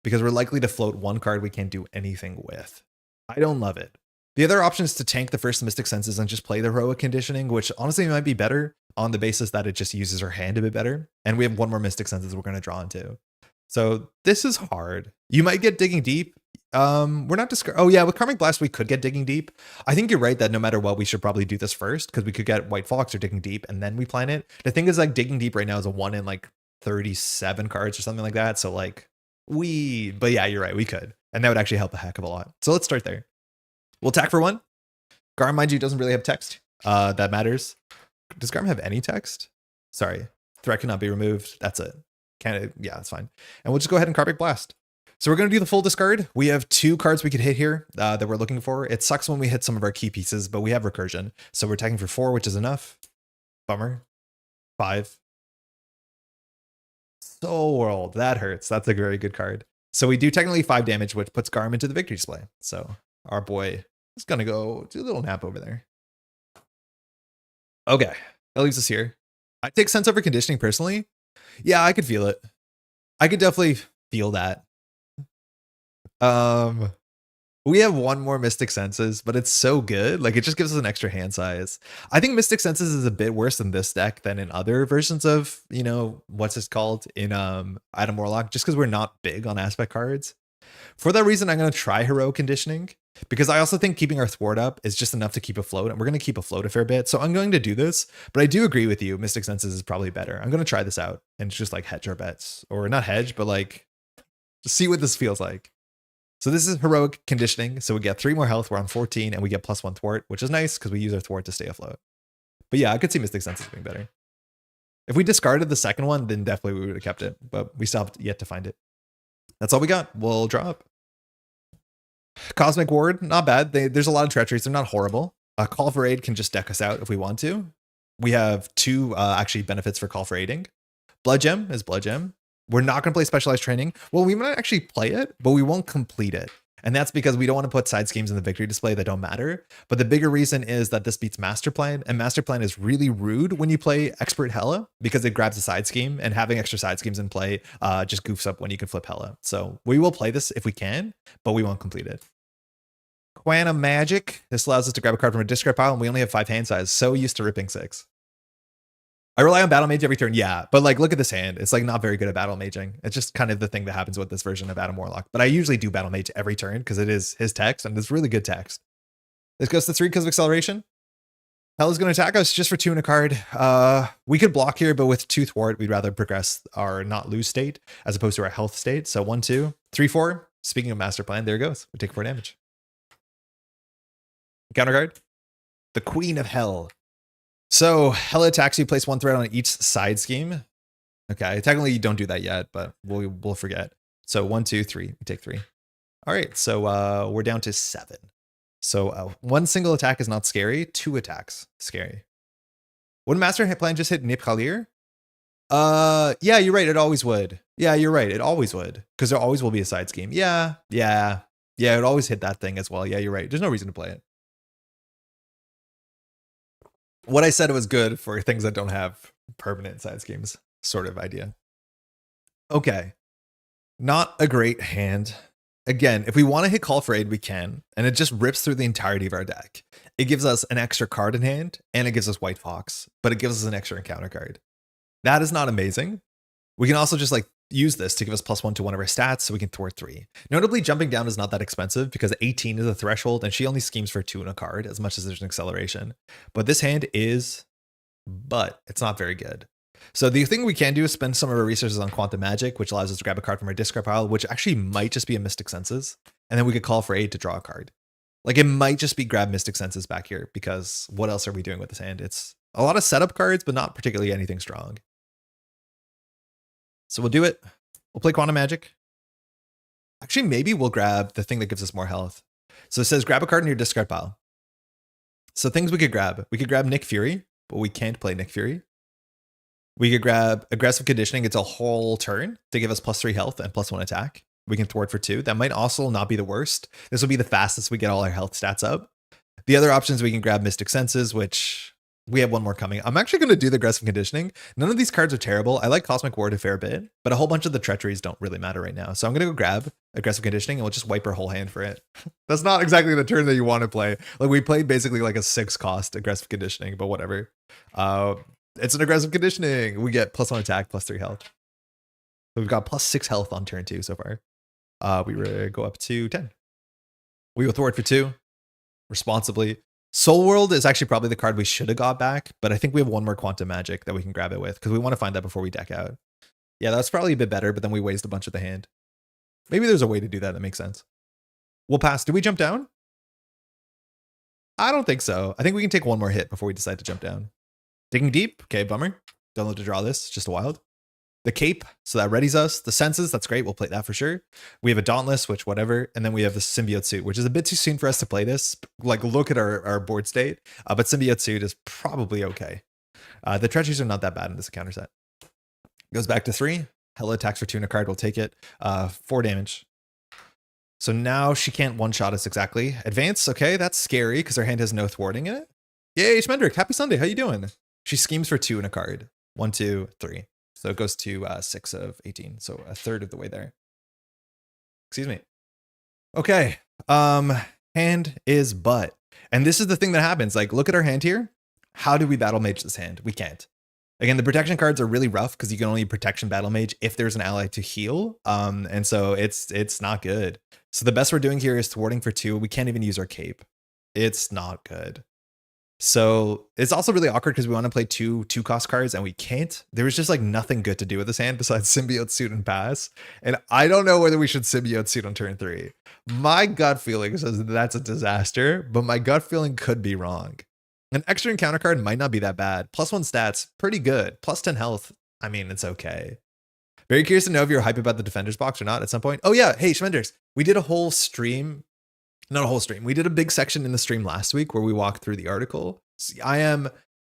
because we're likely to float one card we can't do anything with. I don't love it. The other option is to tank the first Mystic Senses and just play the Heroic Conditioning, which honestly might be better on the basis that it just uses our hand a bit better. And we have one more Mystic Senses we're going to draw into. So this is hard. You might get Digging Deep. We're not oh yeah, with Karmic Blast we could get Digging Deep. I think you're right that no matter what, we should probably do this first, because we could get White Fox or Digging Deep and then we plan it. The thing is, like, Digging Deep right now is a 1 in like 37 cards or something like that. So like but yeah, you're right, we could. And that would actually help a heck of a lot. So let's start there. We'll attack for 1. Garm, mind you, doesn't really have text. That matters. Does Garm have any text? Sorry. Threat cannot be removed. That's it. Can't it? Yeah, that's fine. And we'll just go ahead and Karmic Blast. So we're going to do the full discard. We have 2 cards we could hit here that we're looking for. It sucks when we hit some of our key pieces, but we have Recursion. So we're attacking for 4, which is enough. Bummer. 5. Soul World. That hurts. That's a very good card. So we do technically 5 damage, which puts Garm into the victory display. So our boy is going to go do a little nap over there. Okay. That leaves us here. I take Sense over Conditioning personally. Yeah, I could feel it. I could definitely feel that. We have 1 more Mystic Senses, but it's so good. Like, it just gives us an extra hand size. I think Mystic Senses is a bit worse in this deck than in other versions of, you know, what's this called in Adam Warlock, just because we're not big on aspect cards. For that reason, I'm going to try Heroic Conditioning, because I also think keeping our thwart up is just enough to keep afloat, and we're going to keep afloat a fair bit. So I'm going to do this, but I do agree with you. Mystic Senses is probably better. I'm going to try this out and just like hedge our bets, or not hedge, but like just see what this feels like. So this is Heroic Conditioning. So we get 3 more health. We're on 14 and we get +1 thwart, which is nice because we use our thwart to stay afloat. But yeah, I could see Mystic Senses being better. If we discarded the second one, then definitely we would have kept it, but we still have yet to find it. That's all we got. We'll draw up. Cosmic Ward, not bad. There's a lot of treacheries. They're not horrible. Call for Aid can just deck us out if we want to. We have 2 actually benefits for Call for Aiding. Blood Gem is Blood Gem. We're not going to play Specialized Training. Well, we might actually play it, but we won't complete it. And that's because we don't want to put side schemes in the victory display that don't matter. But the bigger reason is that this beats Master Plan. And Master Plan is really rude when you play Expert Hela, because it grabs a side scheme, and having extra side schemes in play just goofs up when you can flip Hela. So we will play this if we can, but we won't complete it. Quantum Magic. This allows us to grab a card from a discard pile, and we only have 5 hand size. So used to ripping 6. I rely on Battle Mage every turn, yeah, but like, look at this hand. It's like not very good at Battle Maging. It's just kind of the thing that happens with this version of Adam Warlock. But I usually do Battle Mage every turn because it is his text, and it's really good text. This goes to 3 because of acceleration. Hela's going to attack us just for 2 and a card. We could block here, but with 2 thwart, we'd rather progress our not lose state as opposed to our health state. So 1, 2, 3, 4. Speaking of Master Plan, there it goes. We take 4 damage. Counter card. The Queen of Hell. So Hela attacks you, place 1 threat on each side scheme. Okay, technically you don't do that yet, but we'll forget. So 1, 2, 3. We take 3. All right, so we're down to 7. So 1 single attack is not scary. 2 attacks scary. Wouldn't Master Plan just hit Nip Khalir? Yeah, you're right. It always would. Yeah, you're right. It always would, because there always will be a side scheme. Yeah. It always hit that thing as well. Yeah, you're right. There's no reason to play it. What I said was good for things that don't have permanent side schemes, sort of idea. Okay. Not a great hand. Again, if we want to hit Call for Aid, we can, and it just rips through the entirety of our deck. It gives us an extra card in hand, and it gives us White Fox, but it gives us an extra encounter card. That is not amazing. We can also just like use this to give us +1 to one of our stats so we can thwart 3. Notably, jumping down is not that expensive because 18 is a threshold, and she only schemes for 2 in a card as much as there's an acceleration. But this hand is, but it's not very good. So the thing we can do is spend some of our resources on Quantum Magic, which allows us to grab a card from our discard pile, which actually might just be a Mystic Senses. And then we could Call for Aid to draw a card. Like, it might just be grab Mystic Senses back here, because what else are we doing with this hand? It's a lot of setup cards, but not particularly anything strong. So we'll do it. We'll play Quantum Magic. Actually, maybe we'll grab the thing that gives us more health. So it says grab a card in your discard pile. So things we could grab. We could grab Nick Fury, but we can't play Nick Fury. We could grab Aggressive Conditioning. It's a whole turn to give us +3 health and +1 attack. We can thwart for 2. That might also not be the worst. This will be the fastest we get all our health stats up. The other options, we can grab Mystic Senses, which We have one more coming. I'm actually going to do the aggressive conditioning. None of these cards are terrible. I like Cosmic Ward a fair bit, but a whole bunch of the treacheries don't really matter right now. So I'm going to go grab aggressive conditioning and we'll just wipe our whole hand for it. That's not exactly the turn that you want to play. Like we played basically like a 6 cost aggressive conditioning, but whatever. It's an aggressive conditioning. We get +1 attack, +3 health. So we've got +6 health on turn 2 so far. We go up to 10. We go thwart for 2 responsibly. Soul World is actually probably the card we should have got back, but I think we have one more Quantum Magic that we can grab it with because we want to find that before we deck out. Yeah, that's probably a bit better, but then we waste a bunch of the hand. Maybe there's a way to do that makes sense. We'll pass. Do we jump down? I don't think so. I think we can take one more hit before we decide to jump down. Digging deep. Okay, bummer. Don't have to draw this. Just a wild. The cape, so that readies us. The senses, that's great. We'll play that for sure. We have a dauntless, which whatever. And then we have the symbiote suit, which is a bit too soon for us to play this. Like, look at our board state. But symbiote suit is probably okay. The treacheries are not that bad in this encounter set. Goes back to 3. Hela attacks for 2 in a card. We'll take it. 4 damage. So now she can't one-shot us exactly. Advance, okay, that's scary because her hand has no thwarting in it. Yay, Schmendrick, happy Sunday. How you doing? She schemes for 2 in a card. 1, 2, 3. So it goes to 6 of 18. So a third of the way there. Excuse me. Okay. Hand is butt. And this is the thing that happens. Like, look at our hand here. How do we battle mage this hand? We can't. Again, the protection cards are really rough because you can only protection battle mage if there's an ally to heal. And so it's not good. So the best we're doing here is thwarting for 2. We can't even use our cape. It's not good. So it's also really awkward because we want to play 2 cost cards and we can't. There was just like nothing good to do with this hand besides symbiote suit and pass. And I don't know whether we should symbiote suit on turn 3. My gut feeling says that's a disaster, but my gut feeling could be wrong. An extra encounter card might not be that bad. +1 stats, pretty good. +10 health, I mean, it's okay. Very curious to know if you're hype about the Defenders box or not at some point. Oh yeah, hey Schmenders, we did a whole stream. Not a whole stream. We did a big section in the stream last week where we walked through the article. I am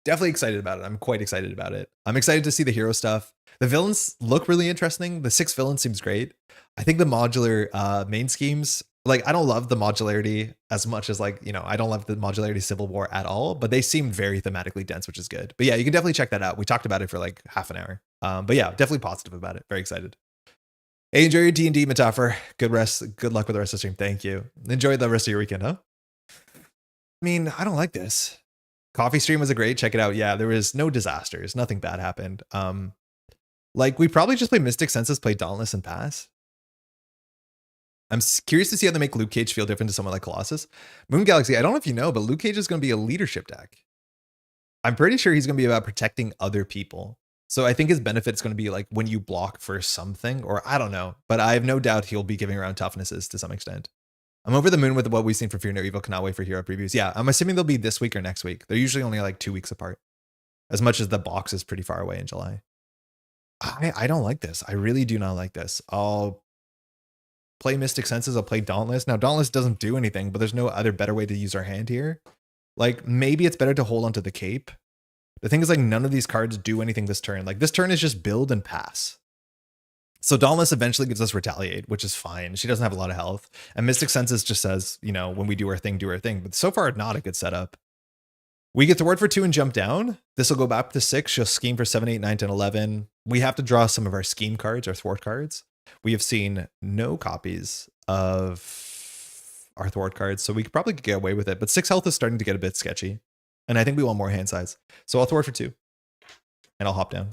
definitely excited about it. I'm quite excited about it. I'm excited to see the hero stuff. The villains look really interesting. The 6 villains seems great. I think the modular main schemes, like I don't love the modularity as much as like, you know, I don't love the modularity Civil War at all, but they seem very thematically dense, which is good. But yeah, you can definitely check that out. We talked about it for like half an hour. But yeah, definitely positive about it. Very excited. Hey, enjoy your D&D metaphor. Good rest. Good luck with the rest of the stream. Thank you. Enjoy the rest of your weekend, huh? I mean, I don't like this. Coffee stream was a great. Check it out. Yeah, there was no disasters. Nothing bad happened. Like we probably just play Mystic Senses, play Dauntless and pass. I'm curious to see how they make Luke Cage feel different to someone like Colossus. Moon Galaxy, I don't know if you know, but Luke Cage is going to be a leadership deck. I'm pretty sure he's going to be about protecting other people. So I think his benefit is going to be like when you block for something, or I don't know, but I have no doubt he'll be giving around toughnesses to some extent. I'm over the moon with what we've seen for Fear No Evil. Cannot wait for hero previews. Yeah, I'm assuming they'll be this week or next week. They're usually only like 2 weeks apart, as much as the box is pretty far away in July. I don't like this. I really do not like this. I'll play Mystic Senses. I'll play Dauntless. Now, Dauntless doesn't do anything, but there's no other better way to use our hand here. Like maybe it's better to hold onto the cape. The thing is like none of these cards do anything this turn. Like this turn is just build and pass. So Dauntless eventually gives us Retaliate, which is fine. She doesn't have a lot of health. And Mystic Senses just says, you know, when we do our thing, do our thing. But so far, not a good setup. We get Thwart for 2 and jump down. This will go back to 6. She'll scheme for 7, 8, 9, 10, 11. We have to draw some of our scheme cards, our thwart cards. We have seen no copies of our thwart cards, so we could probably get away with it. But 6 health is starting to get a bit sketchy. And I think we want more hand size. So I'll thwart for 2. And I'll hop down.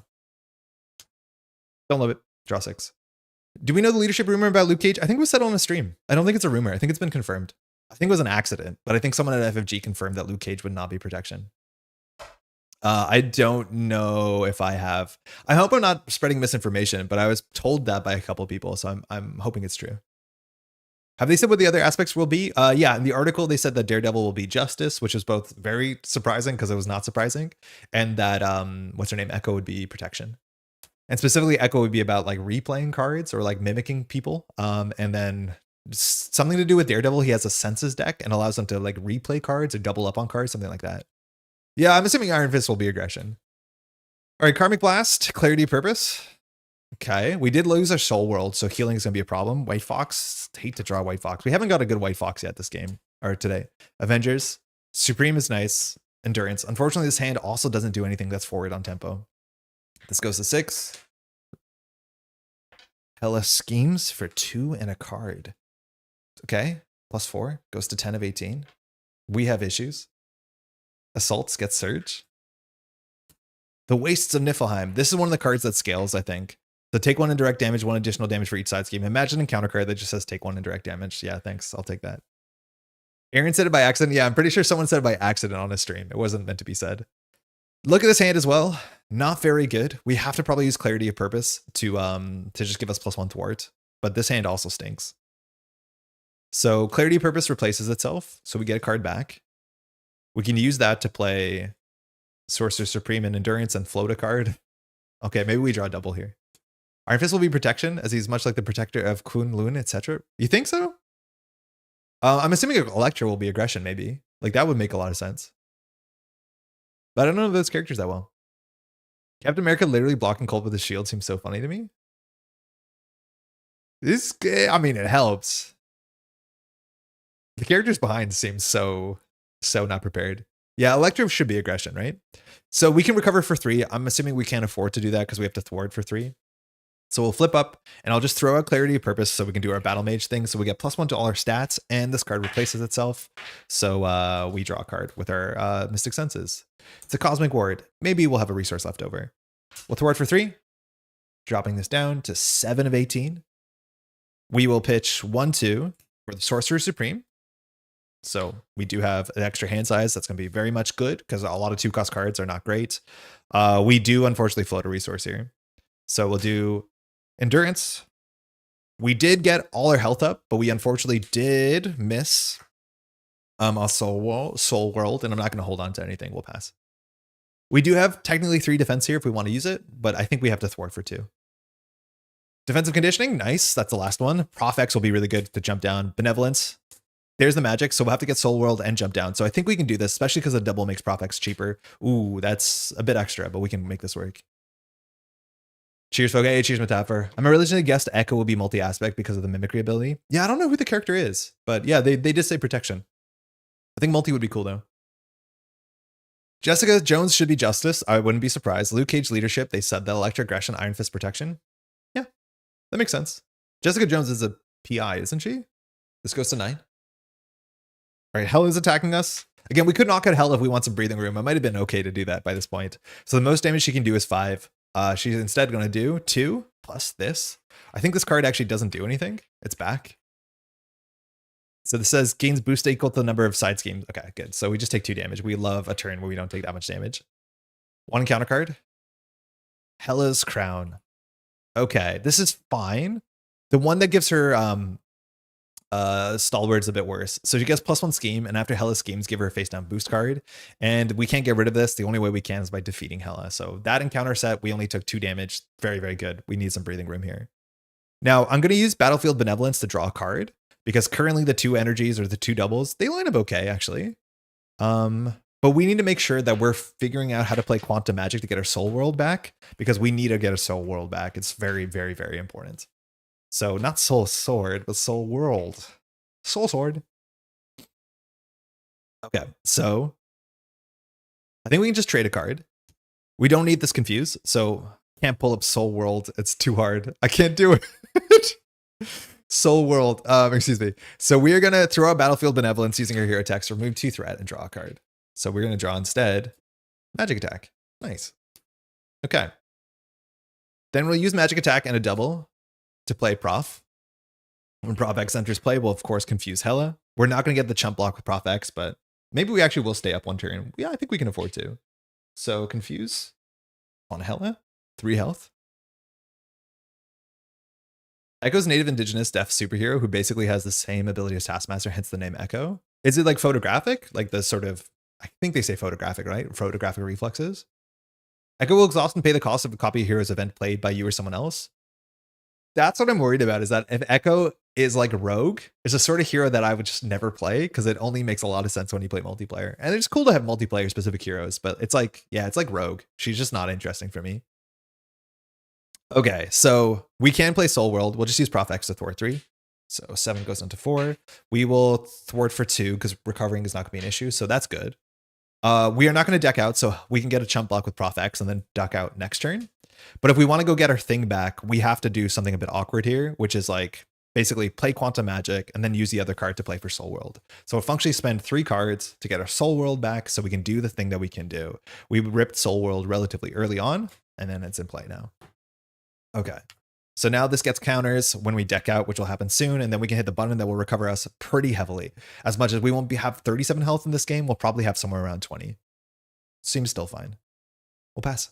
Don't love it. Draw 6. Do we know the leadership rumor about Luke Cage? I think it was said on a stream. I don't think it's a rumor. I think it's been confirmed. I think it was an accident, but I think someone at FFG confirmed that Luke Cage would not be protection. I don't know if I have. I hope I'm not spreading misinformation, but I was told that by a couple of people, so I'm hoping it's true. Have they said what the other aspects will be? Yeah, in the article they said that Daredevil will be Justice, which is both very surprising because it was not surprising, and that what's her name, Echo, would be protection. And specifically, Echo would be about like replaying cards or like mimicking people. And then something to do with Daredevil. He has a senses deck and allows them to like replay cards or double up on cards, something like that. Yeah, I'm assuming Iron Fist will be aggression. All right, Karmic Blast, Clarity Purpose. Okay, we did lose our Soul World, so healing is going to be a problem. White Fox, hate to draw White Fox. We haven't got a good White Fox yet this game, or today. Avengers, Supreme is nice. endurance. Unfortunately, this hand also doesn't do anything that's forward on tempo. This goes to 6. Hela schemes for 2 and a card. Okay, +4 goes to 10 of 18. We have issues. Assaults get surge. The Wastes of Niflheim. This is one of the cards that scales, I think. So take 1 indirect damage, 1 additional damage for each side scheme. Imagine a counter card that just says take 1 indirect damage. Yeah, thanks. I'll take that. Aaron said it by accident. Yeah, I'm pretty sure someone said it by accident on a stream. It wasn't meant to be said. Look at this hand as well. Not very good. We have to probably use Clarity of Purpose to just give us +1 thwart. But this hand also stinks. So Clarity of Purpose replaces itself. So we get a card back. We can use that to play Sorcerer Supreme and Endurance and float a card. Okay, maybe we draw a double here. Iron Fist will be protection, as he's much like the protector of Kun Lun, etc. You think so? I'm assuming Electra will be aggression, maybe. Like, that would make a lot of sense. But I don't know those characters that well. Captain America literally blocking Cold with his shield seems so funny to me. This, I mean, it helps. The characters behind seem so not prepared. Yeah, Electra should be aggression, right? So we can recover for 3. I'm assuming we can't afford to do that because we have to thwart for 3. So we'll flip up, and I'll just throw out Clarity of Purpose so we can do our Battle Mage thing. So we get +1 to all our stats, and this card replaces itself. So we draw a card with our Mystic Senses. It's a Cosmic Ward. Maybe we'll have a resource left over. We'll thwart for 3, dropping this down to 7 of 18. We will pitch 1/2 for the Sorcerer Supreme. So we do have an extra hand size. That's going to be very much good because a lot of 2-cost cards are not great. We do unfortunately float a resource here. So we'll do Endurance. We did get all our health up, but we unfortunately did miss a Soul World, and I'm not going to hold on to anything. We'll pass. We do have technically 3 defense here if we want to use it, but I think we have to thwart for 2. Defensive Conditioning, nice. That's the last one. Prof X will be really good to jump down. Benevolence. There's the magic, so we'll have to get Soul World and jump down. So I think we can do this, especially because the double makes Prof X cheaper. Ooh, that's a bit extra, but we can make this work. Cheers, folk. Hey, cheers, Metapher. I'm originally guessed Echo will be multi-aspect because of the mimicry ability. Yeah, I don't know who the character is, but yeah, they did say protection. I think multi would be cool, though. Jessica Jones should be Justice. I wouldn't be surprised. Luke Cage Leadership. They said that Electric Aggression, Iron Fist Protection. Yeah, that makes sense. Jessica Jones is a PI, isn't she? This goes to 9. All right, Hela is attacking us. Again, we could knock out Hela if we want some breathing room. It might have been okay to do that by this point. So the most damage she can do is 5. She's instead going to do 2 plus this. I think this card actually doesn't do anything. It's back. So this says gains boost equal to the number of side schemes. Okay, good. So we just take 2 damage. We love a turn where we don't take that much damage. 1 counter card. Hela's Crown. Okay, this is fine. The one that gives her Stalwart is a bit worse. So she gets +1 scheme, and after Hela's schemes, give her a face down boost card. And we can't get rid of this. The only way we can is by defeating Hela. So that encounter set, we only took 2 damage. Very, very good. We need some breathing room here. Now I'm going to use Battlefield Benevolence to draw a card because currently the 2 energies or the 2 doubles, they line up okay, actually. But we need to make sure that we're figuring out how to play Quantum Magic to get our Soul World back because we need to get a Soul World back. It's very, very, very important. So not Soul Sword, but Soul World. Soul Sword. Okay, so I think we can just trade a card. We don't need this Confuse, so can't pull up Soul World. It's too hard. I can't do it. Soul World. Excuse me. So we are going to throw out Battlefield Benevolence using our hero text, remove 2 threat, and draw a card. So we're going to draw instead Magic Attack. Nice. Okay. Then we'll use Magic Attack and a double to play Prof. When Prof X enters play, we'll of course confuse Hela. We're not going to get the chump block with Prof X, but maybe we actually will stay up 1 turn. Yeah, I think we can afford to. So confuse on Hela, 3 health. Echo's native indigenous deaf superhero who basically has the same ability as Taskmaster, hence the name Echo. Is it like photographic? Like the sort of, I think they say photographic, right? Photographic reflexes. Echo will exhaust and pay the cost of a copy of Hero's event played by you or someone else. That's what I'm worried about, is that if Echo is like Rogue, it's a sort of hero that I would just never play because it only makes a lot of sense when you play multiplayer. And it's cool to have multiplayer specific heroes, but it's like, yeah, it's like Rogue. She's just not interesting for me. Okay, so we can play Soul World. We'll just use Prof X to thwart 3. So 7 goes into 4. We will thwart for 2 because recovering is not going to be an issue, so that's good. We are not going to deck out, so we can get a chump block with Prof X and then duck out next turn. But if we want to go get our thing back, we have to do something a bit awkward here, which is like basically play Quantum Magic and then use the other card to play for Soul World. So we'll functionally spend 3 cards to get our Soul World back so we can do the thing that we can do. We ripped Soul World relatively early on, and then it's in play now. Okay. So now this gets counters when we deck out, which will happen soon, and then we can hit the button that will recover us pretty heavily. As much as we won't have 37 health in this game, we'll probably have somewhere around 20. Seems still fine. We'll pass.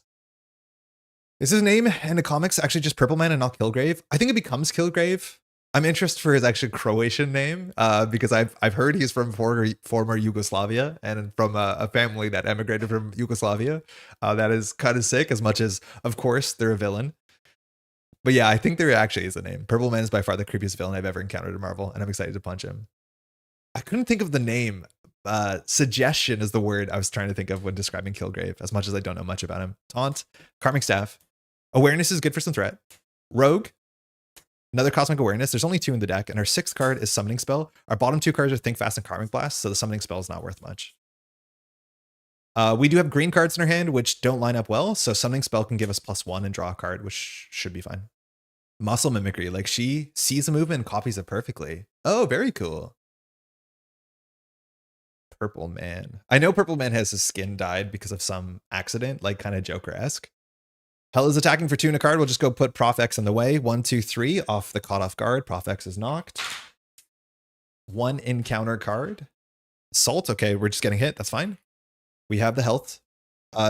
Is his name in the comics actually just Purple Man and not Kilgrave? I think it becomes Kilgrave. I'm interested for his actually Croatian name because I've heard he's from former Yugoslavia and from a family that emigrated from Yugoslavia. That is kind of sick, as much as, of course, they're a villain. But yeah, I think there actually is a name. Purple Man is by far the creepiest villain I've ever encountered in Marvel, and I'm excited to punch him. I couldn't think of the name. Suggestion is the word I was trying to think of when describing Kilgrave, as much as I don't know much about him. Taunt, Karmic Staff. Awareness is good for some threat. Rogue, another Cosmic Awareness. There's only 2 in the deck, and our 6th card is Summoning Spell. Our bottom 2 cards are Think Fast and Karmic Blast, so the Summoning Spell is not worth much. We do have green cards in our hand, which don't line up well, so Summoning Spell can give us +1 and draw a card, which should be fine. Muscle Mimicry, like she sees a movement and copies it perfectly. Oh, very cool. Purple Man. I know Purple Man has his skin dyed because of some accident, like kind of Joker-esque. Hela's attacking for 2 in a card. We'll just go put Prof X in the way. 1, 2, 3 off the caught off guard. Prof X is knocked. 1 encounter card. Salt. Okay, we're just getting hit. That's fine. We have the health.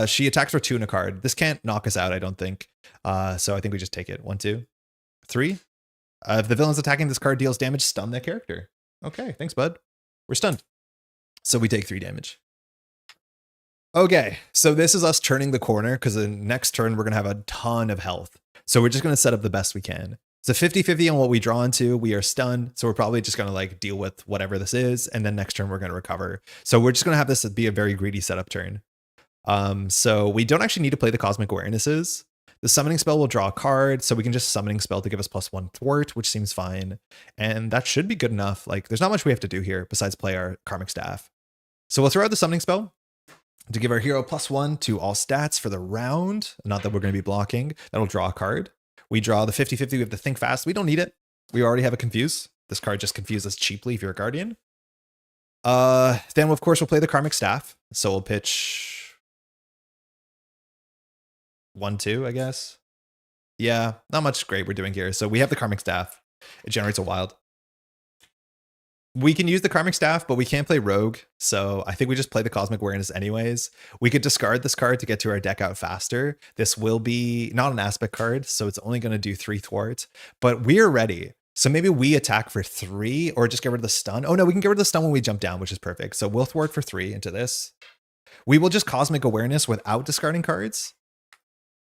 She attacks for 2 in a card. This can't knock us out, I don't think. So I think we just take it. 1, 2, 3. If the villain's attacking, this card deals damage, stun that character. Okay, thanks, bud. We're stunned. So we take 3 damage. Okay, so this is us turning the corner because the next turn we're going to have a ton of health. So we're just going to set up the best we can. It's a 50-50 on what we draw into. We are stunned, so we're probably just going to like deal with whatever this is, and then next turn we're going to recover. So we're just going to have this be a very greedy setup turn. So we don't actually need to play the Cosmic Awarenesses. The Summoning Spell will draw a card, so we can just Summoning Spell to give us +1 thwart, which seems fine. And that should be good enough. Like, there's not much we have to do here besides play our Karmic Staff. So we'll throw out the Summoning Spell to give our hero +1 to all stats for the round. Not that we're going to be blocking. That'll draw a card. We draw the 50-50. We have to Think Fast. We don't need it. We already have a Confuse. This card just confuses cheaply if you're a Guardian. Then, of course, we'll play the Karmic Staff. So we'll pitch 1, 2, I guess. Yeah, not much great we're doing here. So we have the Karmic Staff. It generates a wild. We can use the Karmic Staff, but we can't play Rogue. So I think we just play the Cosmic Awareness anyways. We could discard this card to get to our deck out faster. This will be not an aspect card, so it's only going to do 3 thwart. But we're ready. So maybe we attack for 3 or just get rid of the stun. Oh no, we can get rid of the stun when we jump down, which is perfect. So we'll thwart for 3 into this. We will just Cosmic Awareness without discarding cards.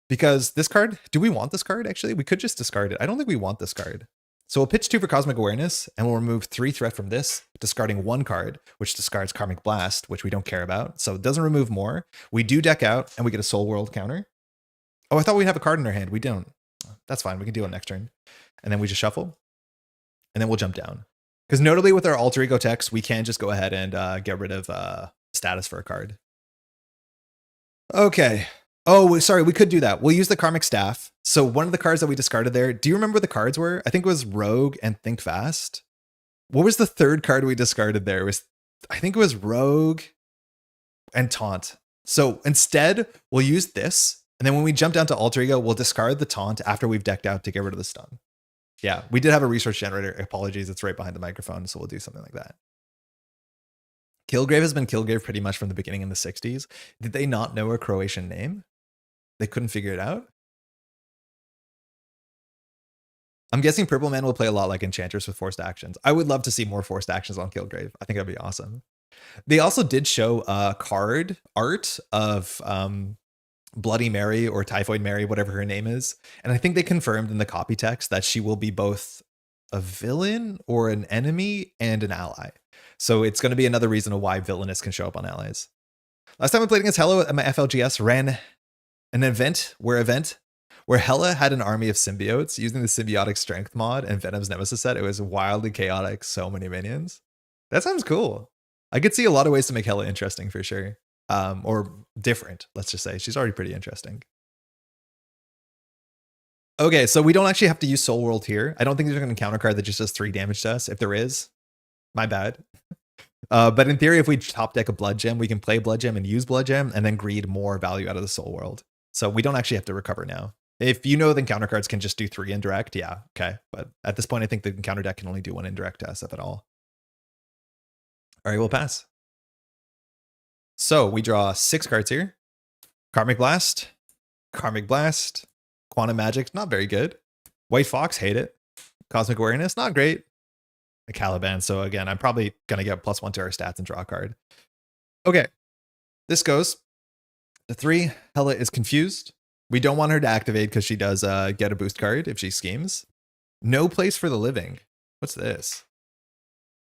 Because this card, do we want this card actually? We could just discard it. I don't think we want this card. So we'll pitch 2 for Cosmic Awareness, and we'll remove 3 threat from this, discarding 1 card, which discards Karmic Blast, which we don't care about. So it doesn't remove more. We do deck out, and we get a Soul World counter. Oh, I thought we'd have a card in our hand. We don't. That's fine. We can deal it next turn. And then we just shuffle, and then we'll jump down. Because notably with our Alter Ego text, we can just go ahead and get rid of status for a card. Okay. Oh, sorry, we could do that. We'll use the Karmic Staff. So one of the cards that we discarded there, do you remember what the cards were? I think it was Rogue and Think Fast. What was the third card we discarded there? I think it was Rogue and Taunt. So instead, we'll use this. And then when we jump down to Alter Ego, we'll discard the Taunt after we've decked out to get rid of the stun. Yeah, we did have a resource generator. Apologies, it's right behind the microphone. So we'll do something like that. Kilgrave has been Kilgrave pretty much from the beginning in the 60s. Did they not know a Croatian name? They couldn't figure it out? I'm guessing Purple Man will play a lot like Enchantress with forced actions. I would love to see more forced actions on Kilgrave. I think that'd be awesome. They also did show card art of Bloody Mary or Typhoid Mary, whatever her name is. And I think they confirmed in the copy text that she will be both a villain or an enemy and an ally. So it's going to be another reason of why villainous can show up on allies. Last time I played against Hela at my FLGS, ran an event where Hela had an army of symbiotes using the Symbiotic Strength mod and Venom's Nemesis set. It was wildly chaotic, so many minions. That sounds cool. I could see a lot of ways to make Hela interesting for sure. or different, let's just say. She's already pretty interesting. Okay, so we don't actually have to use Soul World here. I don't think there's an encounter card that just does 3 damage to us. If there is, my bad. But in theory, if we top deck a Blood Gem, we can play Blood Gem and use Blood Gem and then greed more value out of the Soul World. So we don't actually have to recover now. If you know the encounter cards can just do 3 indirect, yeah, okay. But at this point, I think the encounter deck can only do 1 indirect to us, if at all. All right, we'll pass. So we draw 6 cards here. Karmic Blast, Quantum Magic, not very good. White Fox, hate it. Cosmic Awareness, not great. A Caliban, so again, I'm probably gonna get +1 to our stats and draw a card. Okay, this goes. The 3, Hela is confused. We don't want her to activate because she does get a boost card if she schemes. No Place for the Living. What's this?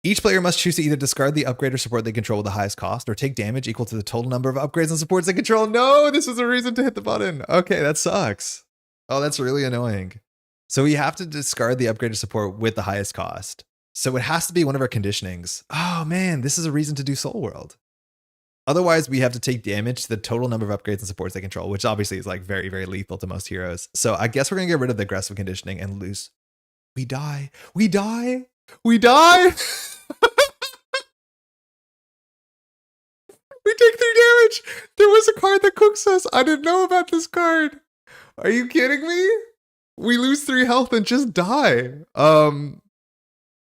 Each player must choose to either discard the upgrade or support they control with the highest cost or take damage equal to the total number of upgrades and supports they control. No, this is a reason to hit the button. Okay, that sucks. Oh, that's really annoying. So we have to discard the upgrade or support with the highest cost. So it has to be one of our conditionings. Oh man, this is a reason to do Soul World. Otherwise, we have to take damage to the total number of upgrades and supports they control, which obviously is like very, very lethal to most heroes. So I guess we're going to get rid of the aggressive conditioning and lose. We die. We die. We die. We take 3 damage. There was a card that cooks us. I didn't know about this card. Are you kidding me? We lose 3 health and just die.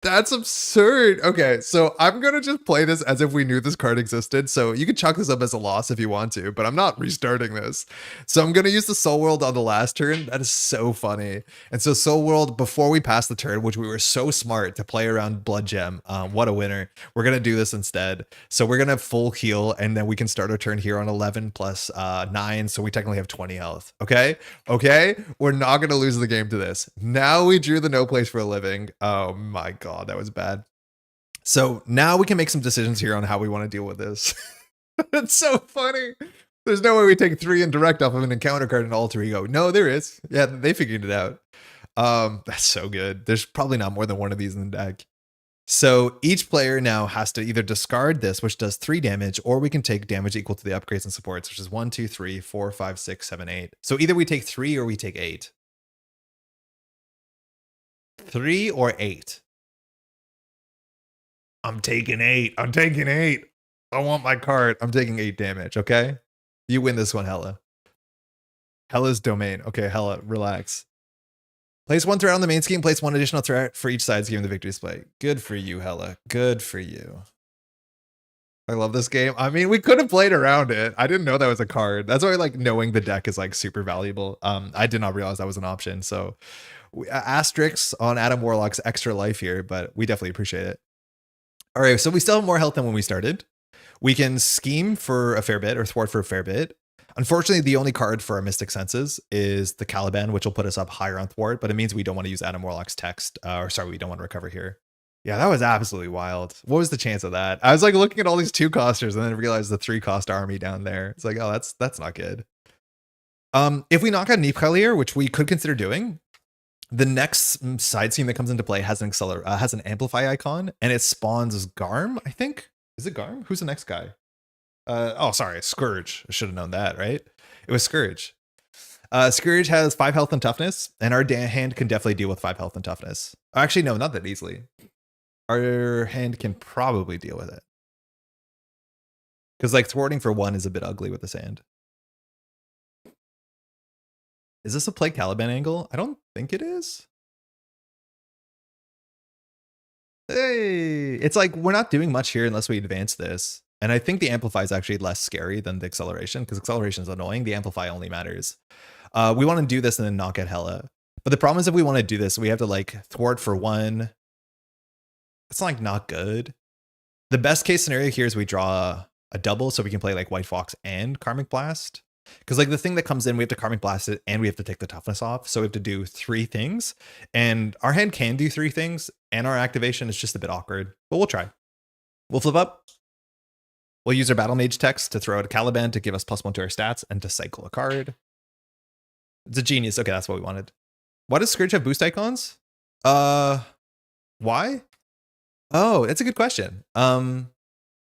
That's absurd. Okay, so I'm gonna just play this as if we knew this card existed. So you can chalk this up as a loss if you want to, but I'm not restarting this. So I'm gonna use the Soul World on the last turn. That is so funny. And so Soul World, before we pass the turn, which we were so smart to play around Blood Gem, what a winner. We're gonna do this instead. So we're gonna full heal, and then we can start our turn here on 11 plus 9. So we technically have 20 health. Okay, we're not gonna lose the game to this. Now we drew the No Place for a Living. Oh my god. God, that was bad. So now we can make some decisions here on how we want to deal with this. It's so funny. There's no way we take 3 indirect off of an encounter card and alter ego. No, there is. Yeah, they figured it out. That's so good. There's probably not more than 1 of these in the deck. So each player now has to either discard this, which does 3 damage, or we can take damage equal to the upgrades and supports, which is 1, 2, 3, 4, 5, 6, 7, 8. So either we take 3 or we take 8. 3 or 8. I'm taking 8. I'm taking 8. I want my card. I'm taking 8 damage, okay? You win this one, Hela. Hela's domain. Okay, Hela, relax. Place 1 threat on the main scheme. Place 1 additional threat for each side scheme in the victory display. Good for you, Hela. Good for you. I love this game. I mean, we could have played around it. I didn't know that was a card. That's why like knowing the deck is like super valuable. I did not realize that was an option. So asterisks on Adam Warlock's extra life here, but we definitely appreciate it. All right, so we still have more health than when we started. We can scheme for a fair bit or thwart for a fair bit. Unfortunately, the only card for our Mystic Senses is the Caliban, which will put us up higher on thwart, but it means we don't want to use Adam Warlock's text. We don't want to recover here. Yeah, that was absolutely wild. What was the chance of that? I was like looking at all these 2-costers and then realized the 3-cost army down there. It's like, oh, that's not good. If we knock out Neepkalier, which we could consider doing, the next side scheme that comes into play has an amplify icon, and it spawns as Garm, I think. Is it Garm? Who's the next guy? Oh, sorry, Scourge. I should have known that, right? It was Scourge. Scourge has 5 health and toughness, and our hand can definitely deal with 5 health and toughness. Actually, no, not that easily. Our hand can probably deal with it. Because like thwarting for 1 is a bit ugly with this hand. Is this a play Caliban angle? I don't think it is. Hey, it's like we're not doing much here unless we advance this. And I think the amplify is actually less scary than the acceleration, because acceleration is annoying. The amplify only matters. We want to do this and then knock at Hela. But the problem is if we want to do this, we have to like thwart for 1. It's like not good. The best case scenario here is we draw a double so we can play like White Fox and Karmic Blast. Because like the thing that comes in, we have to Karmic Blast it and we have to take the toughness off. So we have to do 3 things. And our hand can do 3 things and our activation is just a bit awkward. But we'll try. We'll flip up. We'll use our Battle Mage text to throw out a Caliban to give us +1 to our stats and to cycle a card. It's a genius. Okay, that's what we wanted. Why does Scourge have boost icons? Why? Oh, that's a good question. I'm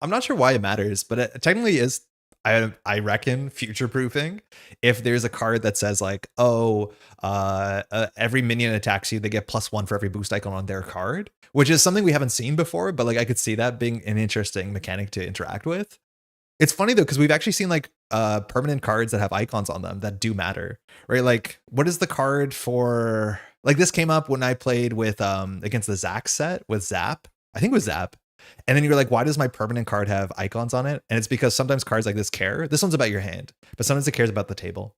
not sure why it matters, but it technically is I reckon future proofing. If there's a card that says like, oh, every minion attacks you, they get +1 for every boost icon on their card, which is something we haven't seen before, but like I could see that being an interesting mechanic to interact with. It's funny though, because we've actually seen like permanent cards that have icons on them that do matter, right? Like, what is the card for? Like this came up when I played with against the Zack set with Zap. I think it was Zap. And then you're like, why does my permanent card have icons on it? And it's because sometimes cards like this care. This one's about your hand, but sometimes it cares about the table.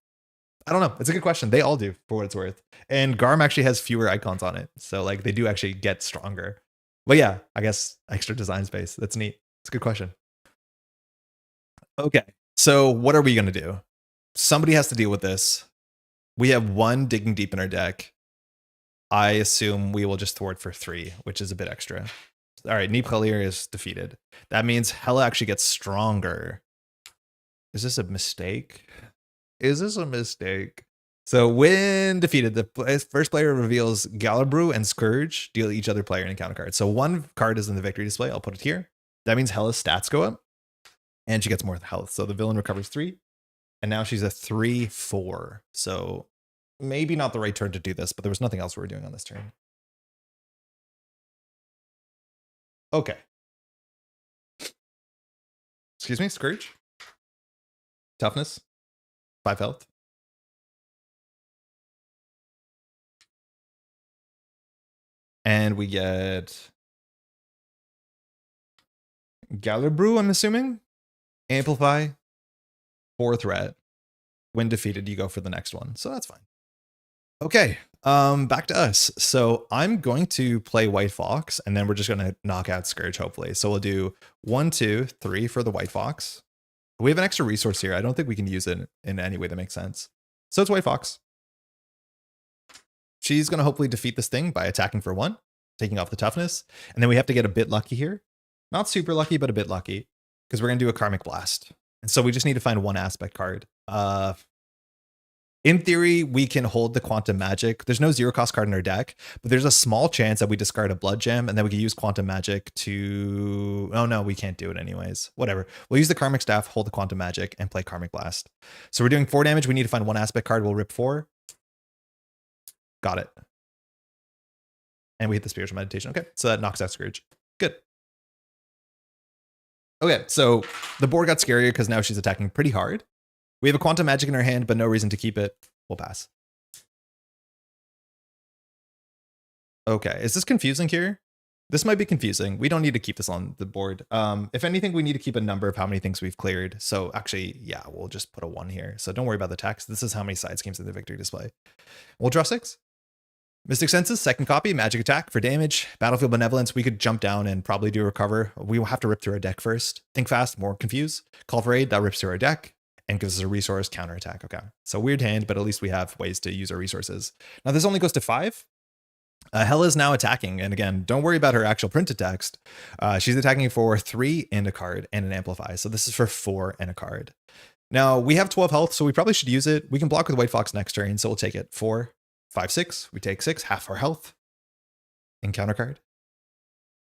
I don't know. It's a good question. They all do, for what it's worth. And Garm actually has fewer icons on it, so like they do actually get stronger. But yeah, I guess extra design space. That's neat. It's a good question. Okay, so what are we gonna do? Somebody has to deal with this. We have one digging deep in our deck. I assume we will just thwart for 3, which is a bit extra. All right, Neep-Khalier is defeated. That means Hela actually gets stronger. Is this a mistake? Is this a mistake? So when defeated, the first player reveals Galabru and Scourge deal each other player an encounter card. So one card is in the victory display. I'll put it here. That means Hela's stats go up and she gets more health. So the villain recovers 3 and now she's a 3/4. So maybe not the right turn to do this, but there was nothing else we were doing on this turn. Okay. Excuse me, Scourge. Toughness. 5 health. And we get Galabru, I'm assuming. Amplify. 4 threat. When defeated, you go for the next one. So that's fine. Okay, back to us. So I'm going to play White Fox, and then we're just going to knock out Scourge, hopefully. So we'll do 1, 2, 3 for the White Fox. We have an extra resource here. I don't think we can use it in any way that makes sense. So it's White Fox. She's going to hopefully defeat this thing by attacking for 1, taking off the toughness. And then we have to get a bit lucky here. Not super lucky, but a bit lucky, because we're going to do a Karmic Blast. And so we just need to find one aspect card. In theory, we can hold the Quantum Magic. There's no 0-cost card in our deck, but there's a small chance that we discard a Blood Gem and then we can use Quantum Magic to... Oh no, we can't do it anyways. Whatever. We'll use the Karmic Staff, hold the Quantum Magic, and play Karmic Blast. So we're doing 4 damage. We need to find one aspect card. We'll rip 4. Got it. And we hit the Spiritual Meditation. Okay, so that knocks out Scourge. Good. Okay, so the board got scarier because now she's attacking pretty hard. We have a Quantum Magic in our hand, but no reason to keep it. We'll pass. Okay, is this confusing here? This might be confusing. We don't need to keep this on the board. If anything, we need to keep a number of how many things we've cleared. So actually, yeah, we'll just put a 1 here. So don't worry about the text. This is how many side schemes in the victory display. We'll draw 6. Mystic Senses, second copy, magic attack for damage. Battlefield Benevolence, we could jump down and probably do recover. We will have to rip through our deck first. Think Fast, more confuse. Call for Aid, that rips through our deck and gives us a resource counterattack. Okay, so weird hand, but at least we have ways to use our resources. Now this only goes to 5. Hela is now attacking, and again, don't worry about her actual printed text. She's attacking for 3 and a card and an amplify. So this is for 4 and a card. Now we have 12 health, so we probably should use it. We can block with White Fox next turn, so we'll take it. 4, 5, 6. We take 6, half our health. Encounter card.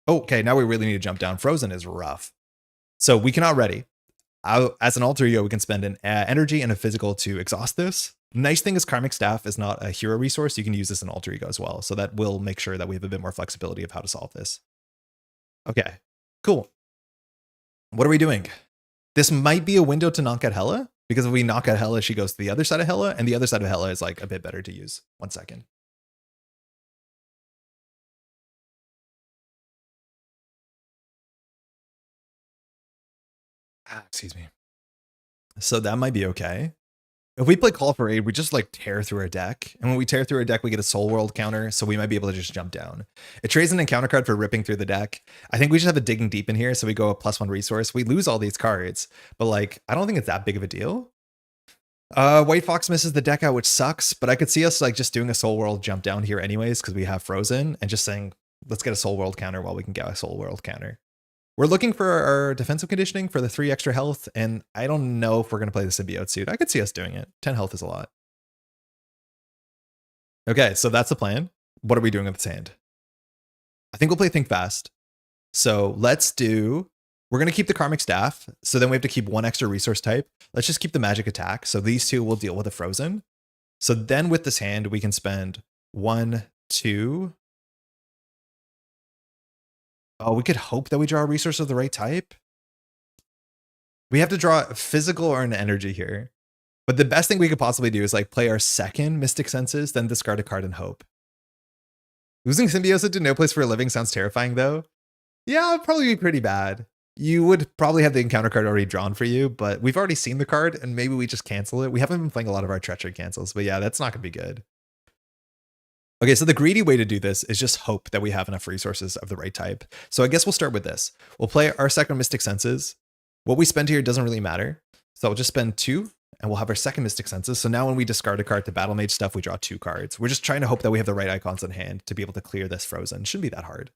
Okay, now we really need to jump down. Frozen is rough. So we cannot ready. As an alter ego, we can spend an energy and a physical to exhaust this. Nice thing is Karmic Staff is not a hero resource. You can use this in alter ego as well. So that will make sure that we have a bit more flexibility of how to solve this. Okay, cool. What are we doing? This might be a window to knock out Hela, because if we knock out Hela, she goes to the other side of Hela, and the other side of Hela is like a bit better to use. 1 second. Excuse me. So that might be okay. If we play Call for Aid, we just like tear through our deck. And when we tear through our deck, we get a Soul World counter. So we might be able to just jump down. It trades an encounter card for ripping through the deck. I think we just have a digging deep in here. So we go a +1 resource. We lose all these cards, but like, I don't think it's that big of a deal. White Fox misses the deck out, which sucks, but I could see us like just doing a Soul World jump down here anyways, because we have Frozen, and just saying, let's get a Soul World counter while we can get a Soul World counter. We're looking for our defensive conditioning for the 3 extra health, and I don't know if we're going to play the symbiote suit. I could see us doing it. 10 health is a lot. Okay, so that's the plan. What are we doing with this hand? I think we'll play Think Fast. So let's do We're going to keep the Karmic Staff. So then we have to keep one extra resource type. Let's just keep the Magic Attack. So these two will deal with the Frozen. So then with this hand, we can spend 1, 2. Oh, we could hope that we draw a resource of the right type. We have to draw physical or an energy here. But the best thing we could possibly do is like play our second Mystic Senses, then discard a card and hope. Losing Symbiosis to no place for a living sounds terrifying though. Yeah, it'd probably be pretty bad. You would probably have the encounter card already drawn for you, but we've already seen the card and maybe we just cancel it. We haven't been playing a lot of our treachery cancels, but yeah, that's not going to be good. Okay, so the greedy way to do this is just hope that we have enough resources of the right type. So I guess we'll start with this. We'll play our second Mystic Senses. What we spend here doesn't really matter. So I'll just spend 2 and we'll have our second Mystic Senses. So now when we discard a card to Battle Mage stuff, we draw 2 cards. We're just trying to hope that we have the right icons in hand to be able to clear this Frozen. Shouldn't be that hard.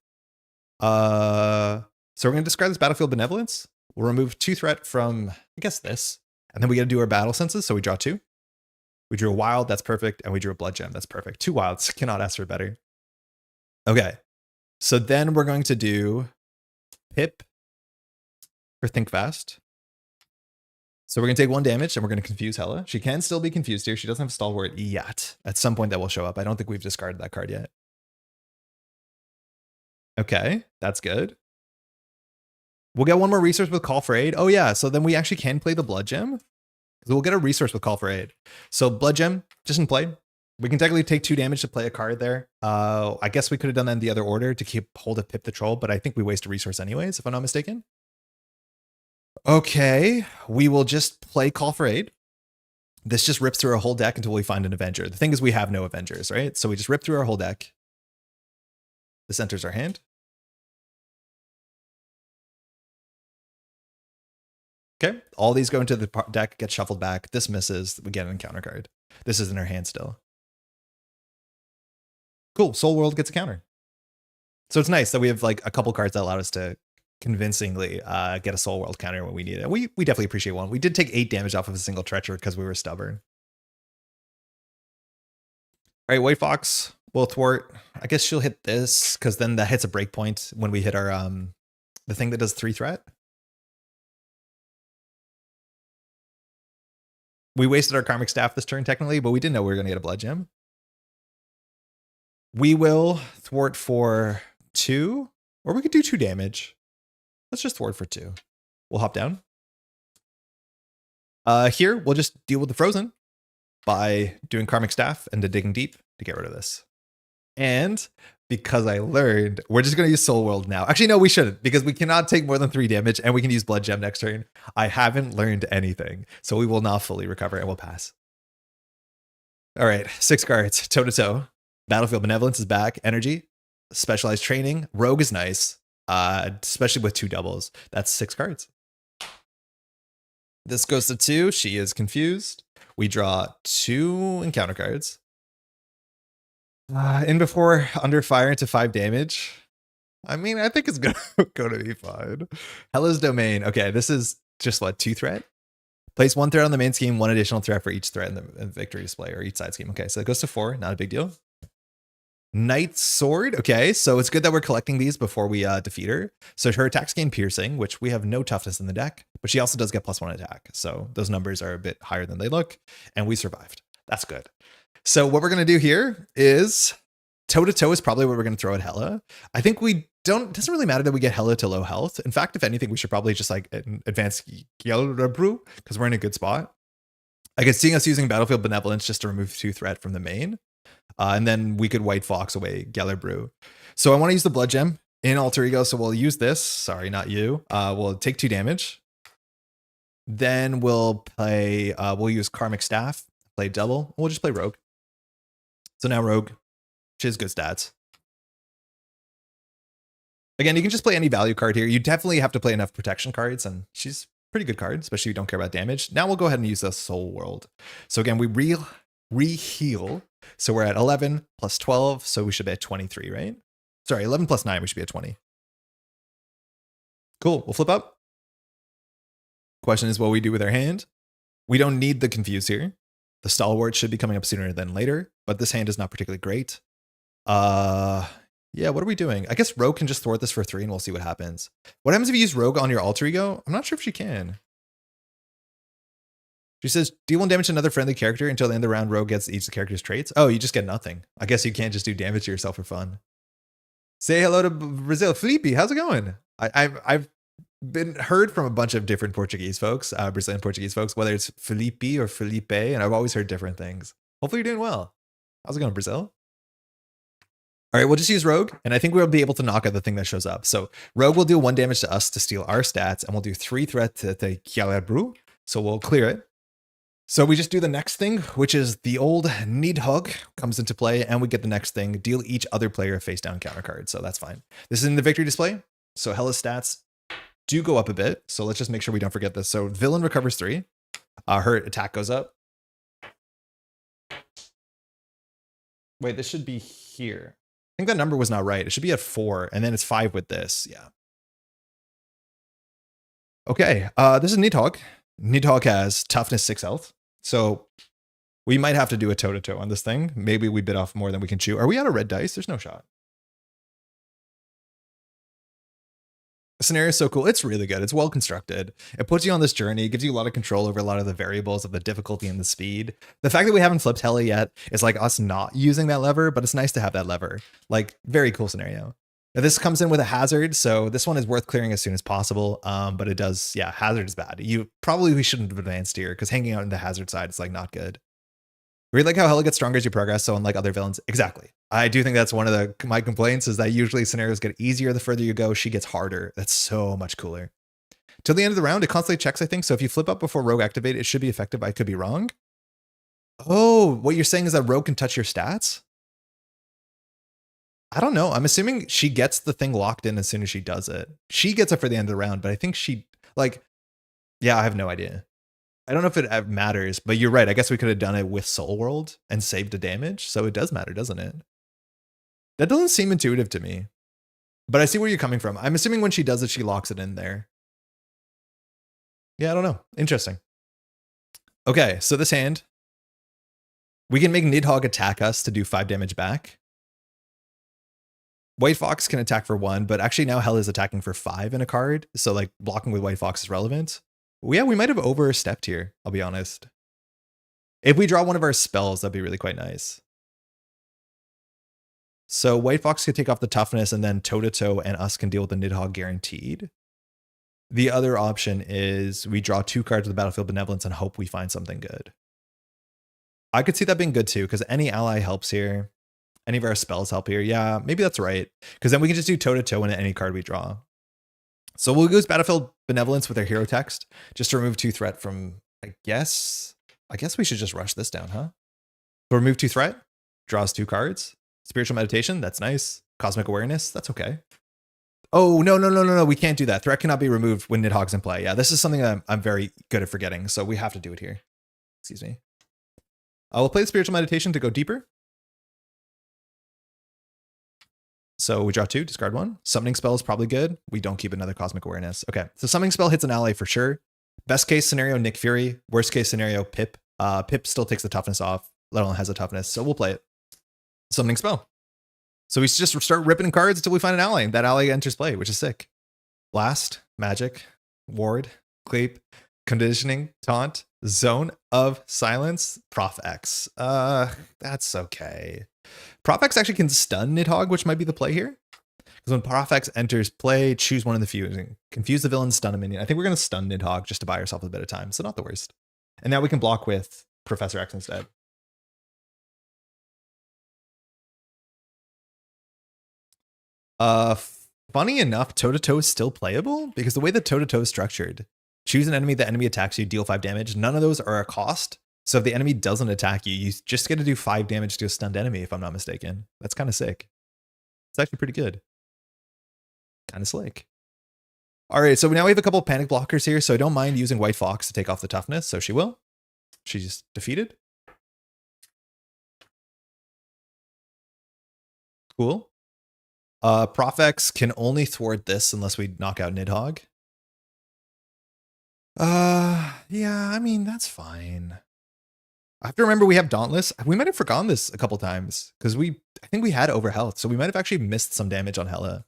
So we're going to discard this Battlefield Benevolence. We'll remove 2 threat from, I guess, this. And then we got to do our Battle Senses. So we draw 2. We drew a Wild. That's perfect. And we drew a Blood Gem. That's perfect. 2 Wilds. Cannot ask for better. Okay. So then we're going to do Pip for Think Fast. So we're going to take 1 damage and we're going to confuse Hela. She can still be confused here. She doesn't have Stalwart yet. At some point that will show up. I don't think we've discarded that card yet. Okay, that's good. We'll get 1 more resource with Call for Aid. Oh yeah, so then we actually can play the Blood Gem. So we'll get a resource with Call for Aid. So Blood Gem, just in play. We can technically take 2 damage to play a card there. I guess we could have done that in the other order to keep hold of Pip the Troll, but I think we waste a resource anyways, if I'm not mistaken. Okay, we will just play Call for Aid. This just rips through our whole deck until we find an Avenger. The thing is we have no Avengers, right? So we just rip through our whole deck. This enters our hand. Okay, all these go into the deck, get shuffled back. This misses, we get an encounter card. This is in our hand still. Cool, Soul World gets a counter. So it's nice that we have like a couple cards that allowed us to convincingly get a Soul World counter when we need it. We definitely appreciate one. We did take 8 damage off of a single Treacher because we were stubborn. All right, White Fox will thwart. I guess she'll hit this because then that hits a breakpoint when we hit our the thing that does 3 threat. We wasted our Karmic Staff this turn technically, but we didn't know we were going to get a Blood Gem. We will thwart for 2, or we could do 2 damage. Let's just thwart for 2. We'll hop down. Here, we'll just deal with the Frozen by doing Karmic Staff and digging deep to get rid of this. And because I learned, we're just going to use Soul World now. Actually, no, we shouldn't, because we cannot take more than 3 damage and we can use Blood Gem next turn. I haven't learned anything, so we will not fully recover and we'll pass. All right, 6 cards, toe to toe. Battlefield Benevolence is back. Energy, Specialized Training. Rogue is nice, especially with 2 doubles. That's 6 cards. This goes to 2. She is confused. We draw 2 encounter cards. In before under fire into 5 damage. I mean, I think it's going to be fine. Hela's Domain. Okay, this is just what, 2 threat? Place 1 threat on the main scheme, 1 additional threat for each threat in the victory display or each side scheme. Okay, so it goes to 4. Not a big deal. Knight's Sword. Okay, so it's good that we're collecting these before we defeat her. So her attacks gain piercing, which we have no toughness in the deck, but she also does get +1 attack. So those numbers are a bit higher than they look, and we survived. That's good. So what we're going to do here is toe-to-toe is probably what we're going to throw at Hela. I think it doesn't really matter that we get Hela to low health. In fact, if anything, we should probably just like advance Gallerbrew because we're in a good spot. I could see us using Battlefield Benevolence just to remove 2 threat from the main. And then we could White Fox away Gallerbrew. So I want to use the Blood Gem in Alter Ego. So we'll use this. Sorry, not you. We'll take 2 damage. Then we'll play, we'll use Karmic Staff, play double. We'll just play Rogue. So now Rogue, she has good stats. Again, you can just play any value card here. You definitely have to play enough protection cards, and she's a pretty good card, especially if you don't care about damage. Now we'll go ahead and use the Soul World. So again, we re-heal. So we're at 11 plus 12, so we should be at 23, right? Sorry, 11 plus 9, we should be at 20. Cool, we'll flip up. Question is what we do with our hand. We don't need the Confuse here. The Stalwart should be coming up sooner than later, but this hand is not particularly great. Yeah, what are we doing? I guess Rogue can just thwart this for 3 and we'll see what happens. What happens if you use Rogue on your alter ego? I'm not sure if she can. She says, deal 1 damage to another friendly character until the end of the round. Rogue gets each of the character's traits. Oh, you just get nothing. I guess you can't just do damage to yourself for fun. Say hello to Brazil. Felipe, how's it going? I've been heard from a bunch of different Portuguese folks, Brazilian Portuguese folks, whether it's Felipe or Felipe, and I've always heard different things. Hopefully you're doing well. How's it going, Brazil? All right, we'll just use Rogue, and I think we'll be able to knock out the thing that shows up. So Rogue will do 1 damage to us to steal our stats, and we'll do 3 threat to the Kialabru, so we'll clear it. So we just do the next thing, which is the old Nidhogg comes into play, and we get the next thing, deal each other player a face down counter card, so that's fine. This is in the victory display, so Hela's stats do go up a bit, so let's just make sure we don't forget this. So villain recovers 3, her attack goes up. Wait, this should be here. I think that number was not right. It should be at 4, and then it's 5 with this. Yeah. Okay, this is Nidhogg. Nidhogg has toughness 6 health, so we might have to do a toe-to-toe on this thing. Maybe we bit off more than we can chew. Are we out of red dice? There's no shot. The scenario is so cool. It's really good. It's well constructed. It puts you on this journey. It gives you a lot of control over a lot of the variables of the difficulty and the speed. The fact that we haven't flipped Hela yet is like us not using that lever, but it's nice to have that lever. Like, very cool scenario. Now, this comes in with a hazard, so this one is worth clearing as soon as possible. But it does, yeah, hazard is bad. We shouldn't have advanced here because hanging out in the hazard side is like not good. Really like how Hela gets stronger as you progress, so unlike other villains, exactly. I do think that's one of my complaints is that usually scenarios get easier the further you go. She gets harder. That's so much cooler. Till the end of the round, it constantly checks, I think. So if you flip up before Rogue activate, it should be effective. I could be wrong. Oh, what you're saying is that Rogue can touch your stats? I don't know. I'm assuming she gets the thing locked in as soon as she does it. She gets it for the end of the round, but I think she, like, yeah, I have no idea. I don't know if it matters, but you're right. I guess we could have done it with Soul World and saved the damage. So it does matter, doesn't it? That doesn't seem intuitive to me, but I see where you're coming from. I'm assuming when she does it, she locks it in there. Yeah, I don't know. Interesting. Okay, so this hand, we can make Nidhogg attack us to do 5 damage back. White Fox can attack for 1, but actually now Hela is attacking for 5 in a card. So like blocking with White Fox is relevant. Yeah, we might have overstepped here, I'll be honest. If we draw one of our spells, that'd be really quite nice. So White Fox could take off the toughness and then toe-to-toe and us can deal with the Nidhogg guaranteed. The other option is we draw 2 cards with Battlefield Benevolence and hope we find something good. I could see that being good too, because any ally helps here. Any of our spells help here. Yeah, maybe that's right. Because then we can just do toe-to-toe in any card we draw. So we'll use Battlefield Benevolence with our hero text, just to remove 2 threat from, I guess we should just rush this down, huh? So remove 2 threat, draws 2 cards. Spiritual Meditation, that's nice. Cosmic Awareness, that's okay. Oh, no, we can't do that. Threat cannot be removed when Nidhogg's in play. Yeah, this is something that I'm very good at forgetting, so we have to do it here. Excuse me. We'll play the Spiritual Meditation to go deeper. So we draw 2, discard 1. Summoning Spell is probably good. We don't keep another Cosmic Awareness. Okay, so Summoning Spell hits an ally for sure. Best case scenario, Nick Fury. Worst case scenario, Pip. Pip still takes the toughness off. Let alone has a toughness, so we'll play it. Summoning Spell. So we just start ripping cards until we find an ally. That ally enters play, which is sick. Blast, Magic, Ward, Cleep, Conditioning, Taunt, Zone of Silence, Prof X. That's okay. Prof X actually can stun Nidhogg, which might be the play here. Because when Prof X enters play, choose one of the fusing. Confuse the villain, stun a minion. I think we're going to stun Nidhogg just to buy ourselves a bit of time, so not the worst. And now we can block with Professor X instead. Funny enough, toe-to-toe is still playable because the way that toe-to-toe is structured, choose an enemy, the enemy attacks you, deal 5 damage. None of those are a cost. So if the enemy doesn't attack you, you just get to do 5 damage to a stunned enemy, if I'm not mistaken. That's kind of sick. It's actually pretty good. Kind of slick. All right, so now we have a couple of panic blockers here, so I don't mind using White Fox to take off the toughness, so she will. She's defeated. Cool. Prof X can only thwart this unless we knock out Nidhogg. Yeah, I mean, that's fine. I have to remember we have Dauntless. We might have forgotten this a couple times because I think we had overhealth, so we might have actually missed some damage on Hela.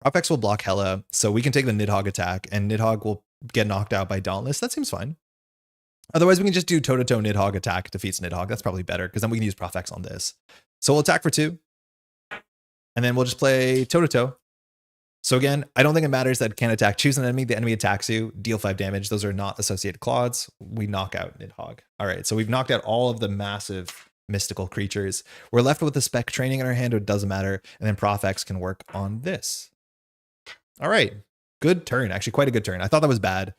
Profex will block Hela, so we can take the Nidhogg attack, and Nidhogg will get knocked out by Dauntless. That seems fine. Otherwise, we can just do toe-to-toe Nidhogg attack defeats Nidhogg. That's probably better because then we can use Profex on this. So we'll attack for 2, and then we'll just play toe-to-toe. So again, I don't think it matters that it can't attack. Choose an enemy. The enemy attacks you. Deal 5 damage. Those are not associated claws. We knock out Nidhogg. All right, so we've knocked out all of the massive mystical creatures. We're left with the spec training in our hand. It doesn't matter. And then Profex can work on this. All right. Good turn. Actually, quite a good turn. I thought that was bad.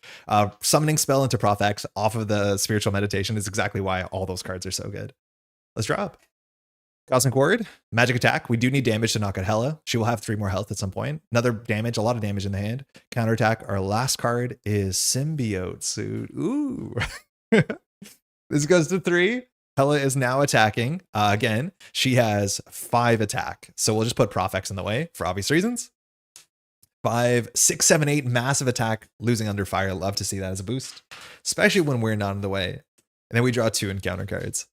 Summoning spell into Profex off of the spiritual meditation is exactly why all those cards are so good. Let's drop. Cosmic Ward, magic attack. We do need damage to knock out Hela. She will have 3 more health at some point. Another damage, a lot of damage in the hand. Counterattack. Our last card is Symbiote Suit. Ooh. This goes to 3. Hela is now attacking. Again, she has 5 attack. So we'll just put Profex in the way for obvious reasons. 5, 6, 7, 8, massive attack, losing under fire. Love to see that as a boost, especially when we're not in the way. And then we draw 2 encounter cards.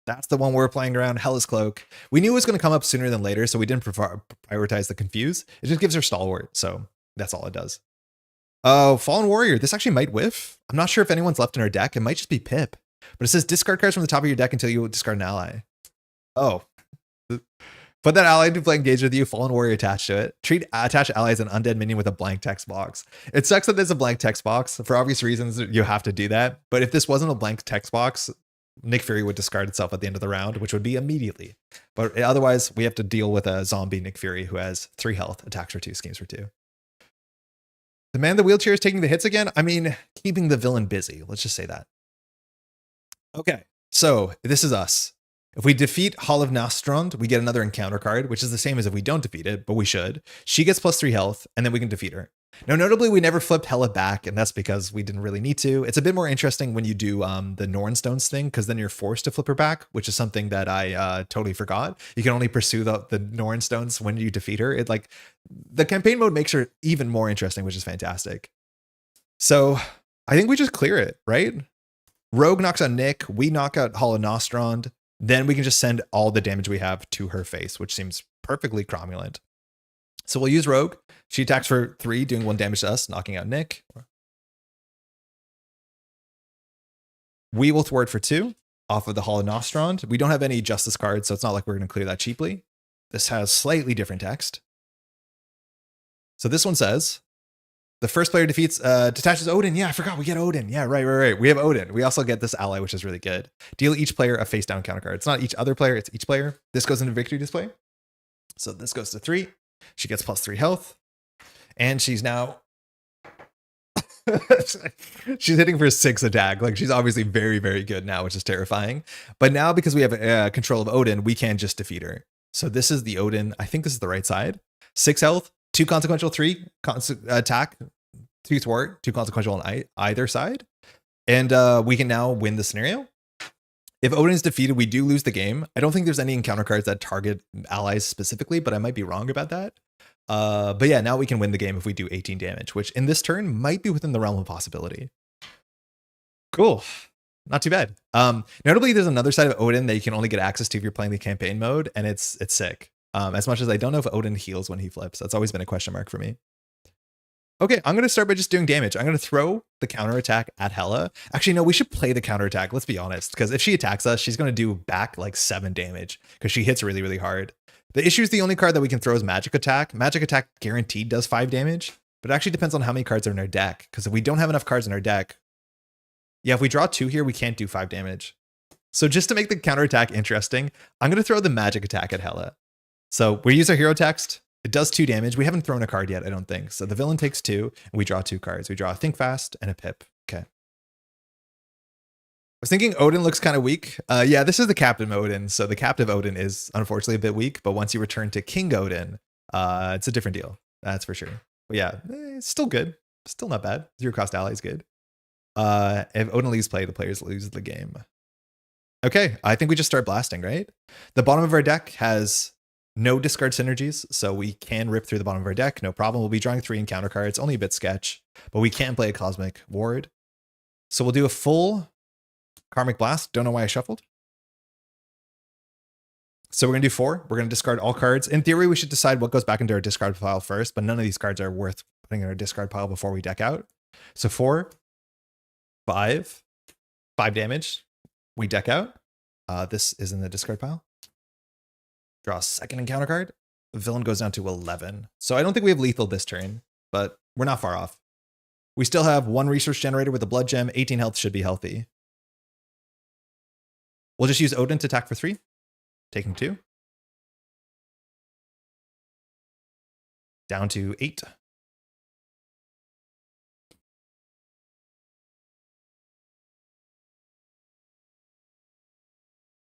That's the one we're playing around, Hela's Cloak. We knew it was going to come up sooner than later, so we didn't prioritize the Confuse. It just gives her Stalwart, so that's all it does. Oh, Fallen Warrior. This actually might whiff. I'm not sure if anyone's left in our deck. It might just be Pip. But it says discard cards from the top of your deck until you discard an ally. Oh. Put that ally to play engage with you, Fallen Warrior attached to it. Treat attached allies an undead minion with a blank text box. It sucks that there's a blank text box. For obvious reasons, you have to do that. But if this wasn't a blank text box, Nick Fury would discard itself at the end of the round, which would be immediately. But otherwise, we have to deal with a zombie Nick Fury who has 3 health, attacks for 2, schemes for 2. The man in the wheelchair is taking the hits again. I mean, keeping the villain busy. Let's just say that. Okay, so this is us. If we defeat Hall of Nostrand, we get another encounter card, which is the same as if we don't defeat it, but we should. She gets +3 health, and then we can defeat her. Now, notably, we never flipped Hela back, and that's because we didn't really need to. It's a bit more interesting when you do the Norn Stones thing, because then you're forced to flip her back, which is something that I totally forgot. You can only pursue the Norn Stones when you defeat her. The campaign mode makes her even more interesting, which is fantastic. So I think we just clear it, right? Rogue knocks out Nick. We knock out Hall of Nostrand. Then we can just send all the damage we have to her face, which seems perfectly cromulent. So we'll use Rogue. She attacks for 3, doing 1 damage to us, knocking out Nick. We will thwart for 2 off of the Hall of Nostrand. We don't have any Justice cards, so it's not like we're going to clear that cheaply. This has slightly different text. So this one says, the first player detaches Odin. Yeah, I forgot we get Odin. Yeah, right. We have Odin. We also get this ally, which is really good. Deal each player a face down counter card. It's not each other player, it's each player. This goes into victory display. So this goes to 3. She gets +3 health. And she's now she's hitting for 6 attack. Like, she's obviously very, very good now, which is terrifying. But now, because we have control of Odin, we can just defeat her. So this is the Odin. I think this is the right side. 6 health, 2 consequential, 3 attack, 2 thwart, 2 consequential on either side. And we can now win the scenario. If Odin is defeated, we do lose the game. I don't think there's any encounter cards that target allies specifically, but I might be wrong about that. But yeah, now we can win the game if we do 18 damage, which in this turn might be within the realm of possibility. Cool. Not too bad. Notably, there's another side of Odin that you can only get access to if you're playing the campaign mode, and it's sick. As much as I don't know if Odin heals when he flips. That's always been a question mark for me. Okay, I'm going to start by just doing damage. I'm going to throw the counterattack at Hela. Actually, no, we should play the counterattack. Let's be honest, because if she attacks us, she's going to do back like 7 damage because she hits really, really hard. The issue is the only card that we can throw is Magic Attack. Magic Attack guaranteed does 5 damage, but it actually depends on how many cards are in our deck, because if we don't have enough cards in our deck, yeah, if we draw 2 here, we can't do 5 damage. So just to make the counterattack interesting, I'm going to throw the Magic Attack at Hela. So we use our hero text. It does 2 damage. We haven't thrown a card yet, I don't think. So the villain takes 2, and we draw 2 cards. We draw a Think Fast and a Pip. Okay. I was thinking Odin looks kind of weak. Yeah, this is the Captain Odin. So the Captive Odin is unfortunately a bit weak, but once you return to King Odin, it's a different deal. That's for sure. But yeah, it's still good. Still not bad. 0 cost ally is good. If Odin leaves play, the players lose the game. Okay, I think we just start blasting, right? The bottom of our deck has no discard synergies, so we can rip through the bottom of our deck. No problem. We'll be drawing 3 encounter cards, only a bit sketch, but we can play a Cosmic Ward. So we'll do a full Karmic Blast. Don't know why I shuffled. So we're going to do 4. We're going to discard all cards. In theory, we should decide what goes back into our discard pile first, but none of these cards are worth putting in our discard pile before we deck out. So 4, 5 damage. We deck out. This is in the discard pile. Draw a second encounter card. The villain goes down to 11. So I don't think we have lethal this turn, but we're not far off. We still have 1 resource generator with a blood gem. 18 health should be healthy. We'll just use Odin to attack for 3. Taking 2. Down to 8.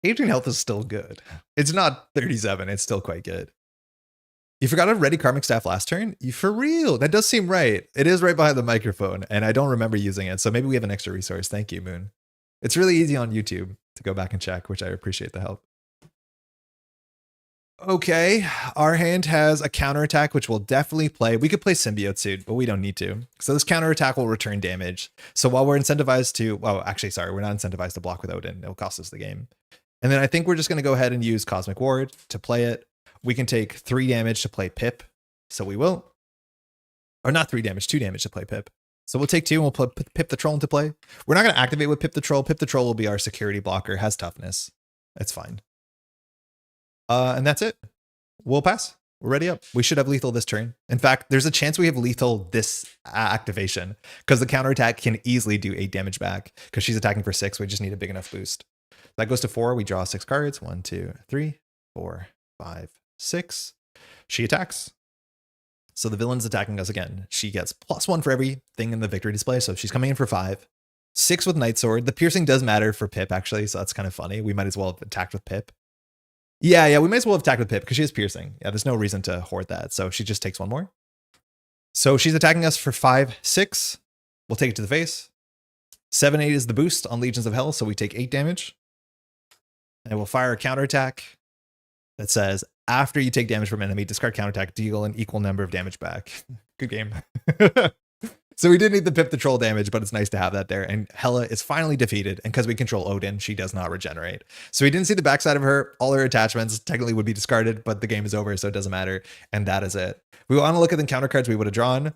Adrian health is still good. It's not 37. It's still quite good. You forgot to ready Karmic Staff last turn? You for real? That does seem right. It is right behind the microphone, and I don't remember using it. So maybe we have an extra resource. Thank you, Moon. It's really easy on YouTube to go back and check, which I appreciate the help. Okay, our hand has a counterattack, which we'll definitely play. We could play Symbiote Suit, but we don't need to. So this counterattack will return damage. So while we're incentivized to, well, actually, sorry, we're not incentivized to block with Odin. It'll cost us the game. And then I think we're just going to go ahead and use Cosmic Ward to play it. We can take 3 damage to play Pip. So we will. Or not 3 damage, 2 damage to play Pip. So we'll take 2 and we'll put Pip the Troll into play. We're not going to activate with Pip the Troll. Pip the Troll will be our security blocker, has toughness. It's fine. And that's it. We'll pass. We're ready up. We should have lethal this turn. In fact, there's a chance we have lethal this activation because the counterattack can easily do 8 damage back because she's attacking for 6. We just need a big enough boost. That goes to 4. We draw 6 cards. 1, 2, 3, 4, 5, 6. She attacks. So the villain's attacking us again. She gets +1 for every thing in the victory display. So she's coming in for 5. 6 with Night Sword. The piercing does matter for Pip, actually. So that's kind of funny. We might as well have attacked with Pip. Yeah, we might as well have attacked with Pip because she has piercing. Yeah, there's no reason to hoard that. So she just takes 1 more. So she's attacking us for 5, 6. We'll take it to the face. 7, 8 is the boost on Legions of Hell. So we take 8 damage. And we'll fire a counterattack that says, after you take damage from enemy, discard counterattack, deal an equal number of damage back. Good game. So we did need the Pip the Troll damage, but it's nice to have that there. And Hela is finally defeated. And because we control Odin, she does not regenerate. So we didn't see the backside of her. All her attachments technically would be discarded, but the game is over, so it doesn't matter. And that is it. We want to look at the counter cards we would have drawn.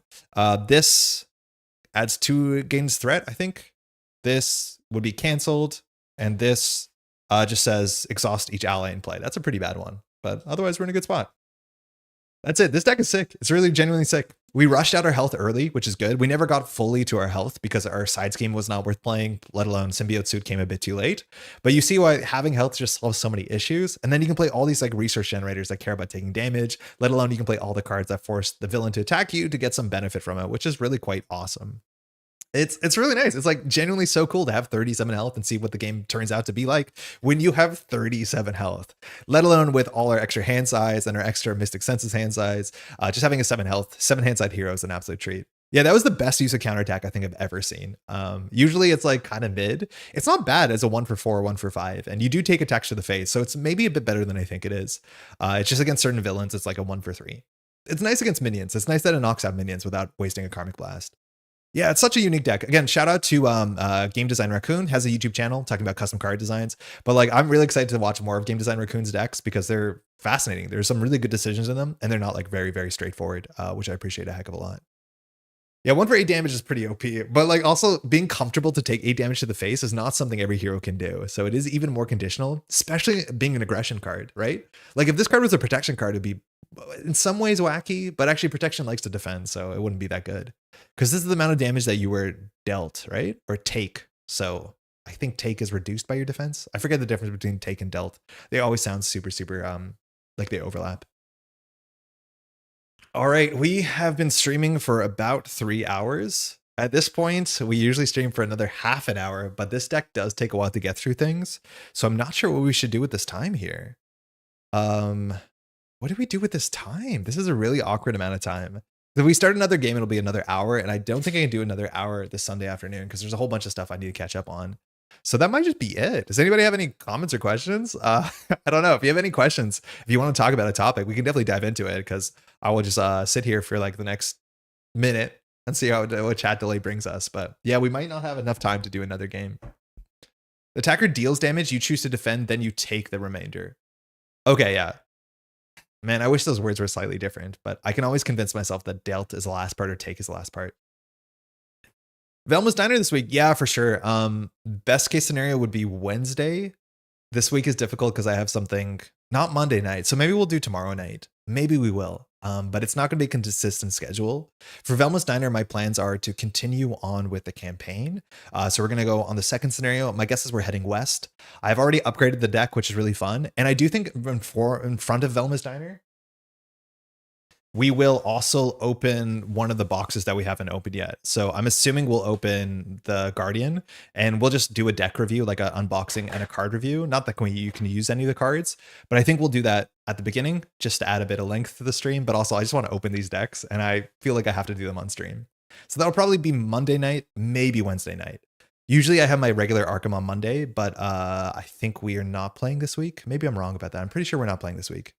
This adds 2 gains threat, I think. This would be canceled. And this just says exhaust each ally in play. That's a pretty bad one. But otherwise, we're in a good spot. That's it. This deck is sick. It's really genuinely sick. We rushed out our health early, which is good. We never got fully to our health because our side scheme was not worth playing, let alone Symbiote Suit came a bit too late. But you see why having health just solves so many issues. And then you can play all these like resource generators that care about taking damage, let alone you can play all the cards that force the villain to attack you to get some benefit from it, which is really quite awesome. It's really nice. It's like genuinely so cool to have 37 health and see what the game turns out to be like when you have 37 health, let alone with all our extra hand size and our extra Mystic Senses hand size. Just having a 7 health, 7 hand side hero is an absolute treat. Yeah, that was the best use of counterattack I think I've ever seen. Usually it's like kind of mid. It's not bad as a 1 for 4, 1 for 5, and you do take attacks to the face, so it's maybe a bit better than I think it is. It's just against certain villains, it's like a 1 for 3. It's nice against minions. It's nice that it knocks out minions without wasting a Karmic Blast. Yeah, it's such a unique deck. Again, shout out to Game Design Raccoon, has a YouTube channel talking about custom card designs. But like, I'm really excited to watch more of Game Design Raccoon's decks because they're fascinating. There's some really good decisions in them, and they're not like very, very straightforward, which I appreciate a heck of a lot. Yeah, 1 for 8 damage is pretty OP, but like also being comfortable to take 8 damage to the face is not something every hero can do. So it is even more conditional, especially being an aggression card, right? Like if this card was a protection card, it'd be in some ways wacky, but actually protection likes to defend, so it wouldn't be that good. Because this is the amount of damage that you were dealt, right? Or take. So I think take is reduced by your defense. I forget the difference between take and dealt. They always sound super, like they overlap. All right, we have been streaming for about 3 hours. At this point, we usually stream for another half an hour, but this deck does take a while to get through things. So I'm not sure what we should do with this time here. What do we do with this time? This is a really awkward amount of time. If we start another game, it'll be another hour, and I don't think I can do another hour this Sunday afternoon because there's a whole bunch of stuff I need to catch up on. So that might just be it. Does anybody have any comments or questions? I don't know. If you have any questions, if you want to talk about a topic, we can definitely dive into it because I will just sit here for like the next minute and see what chat delay brings us. But yeah, we might not have enough time to do another game. The attacker deals damage, you choose to defend, then you take the remainder. Okay, yeah. Man, I wish those words were slightly different, but I can always convince myself that dealt is the last part or take is the last part. Velma's Diner this week, yeah, for sure. Best case scenario would be Wednesday. This week is difficult because I have something, not Monday night, so maybe we'll do tomorrow night. Maybe we will, but it's not going to be a consistent schedule. For Velma's Diner, my plans are to continue on with the campaign. So we're going to go on the second scenario. My guess is we're heading west. I've already upgraded the deck, which is really fun. And I do think in front of Velma's Diner, we will also open one of the boxes that we haven't opened yet. So I'm assuming we'll open the Guardian and we'll just do a deck review, like an unboxing and a card review. Not that you can use any of the cards, but I think we'll do that at the beginning just to add a bit of length to the stream. But also I just want to open these decks and I feel like I have to do them on stream. So that'll probably be Monday night, maybe Wednesday night. Usually I have my regular Arkham on Monday, but I think we are not playing this week. Maybe I'm wrong about that. I'm pretty sure we're not playing this week.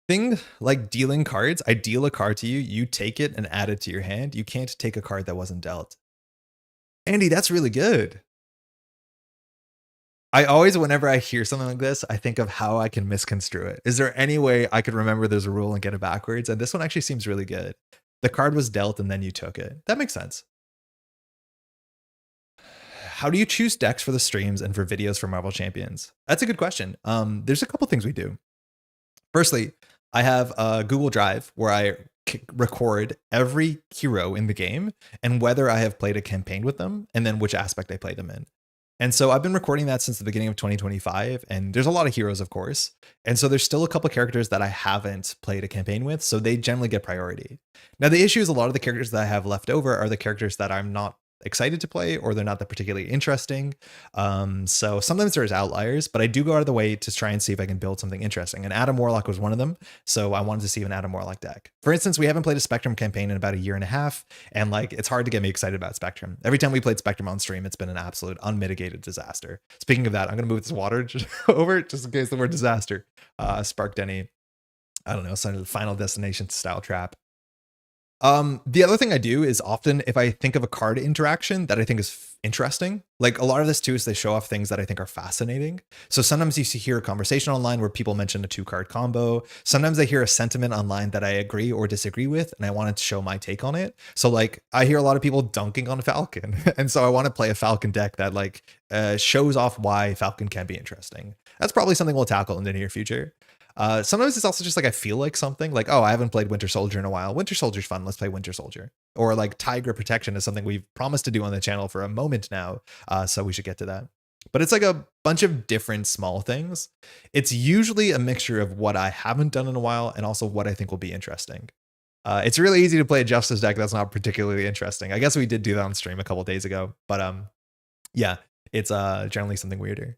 Thing like dealing cards, I deal a card to you, you take it and add it to your hand. You can't take a card that wasn't dealt. Andy, that's really good. I always, whenever I hear something like this, I think of how I can misconstrue it. Is there any way I could remember there's a rule and get it backwards? And this one actually seems really good. The card was dealt and then you took it. That makes sense. How do you choose decks for the streams and for videos for Marvel Champions? That's a good question. There's a couple things we do. Firstly, I have a Google Drive where I record every hero in the game and whether I have played a campaign with them and then which aspect I played them in. And so I've been recording that since the beginning of 2025 and there's a lot of heroes, of course. And so there's still a couple characters that I haven't played a campaign with, so they generally get priority. Now the issue is a lot of the characters that I have left over are the characters that I'm not excited to play or they're not that particularly interesting. So sometimes there's outliers, but I do go out of the way to try and see if I can build something interesting. And Adam Warlock was one of them. So I wanted to see an Adam Warlock deck. For instance, we haven't played a Spectrum campaign in about a year and a half. And like, it's hard to get me excited about Spectrum. Every time we played Spectrum on stream, it's been an absolute unmitigated disaster. Speaking of that, I'm going to move this water over just in case the word disaster sparked any, I don't know, some of the Final Destination style trap. The other thing I do is often if I think of a card interaction that I think is interesting, like a lot of this too is they show off things that I think are fascinating. So sometimes you hear a conversation online where people mention a 2-card combo. Sometimes I hear a sentiment online that I agree or disagree with, and I wanted to show my take on it. So like I hear a lot of people dunking on Falcon. And so I want to play a Falcon deck that like shows off why Falcon can be interesting. That's probably something we'll tackle in the near future. Sometimes it's also just like I feel like something like, oh, I haven't played Winter Soldier in a while. Winter Soldier's fun. Let's play Winter Soldier. Or like Tiger Protection is something we've promised to do on the channel for a moment now. So we should get to that. But it's like a bunch of different small things. It's usually a mixture of what I haven't done in a while and also what I think will be interesting. It's really easy to play a Justice deck that's not particularly interesting. I guess we did do that on stream a couple days ago. But yeah, it's generally something weirder.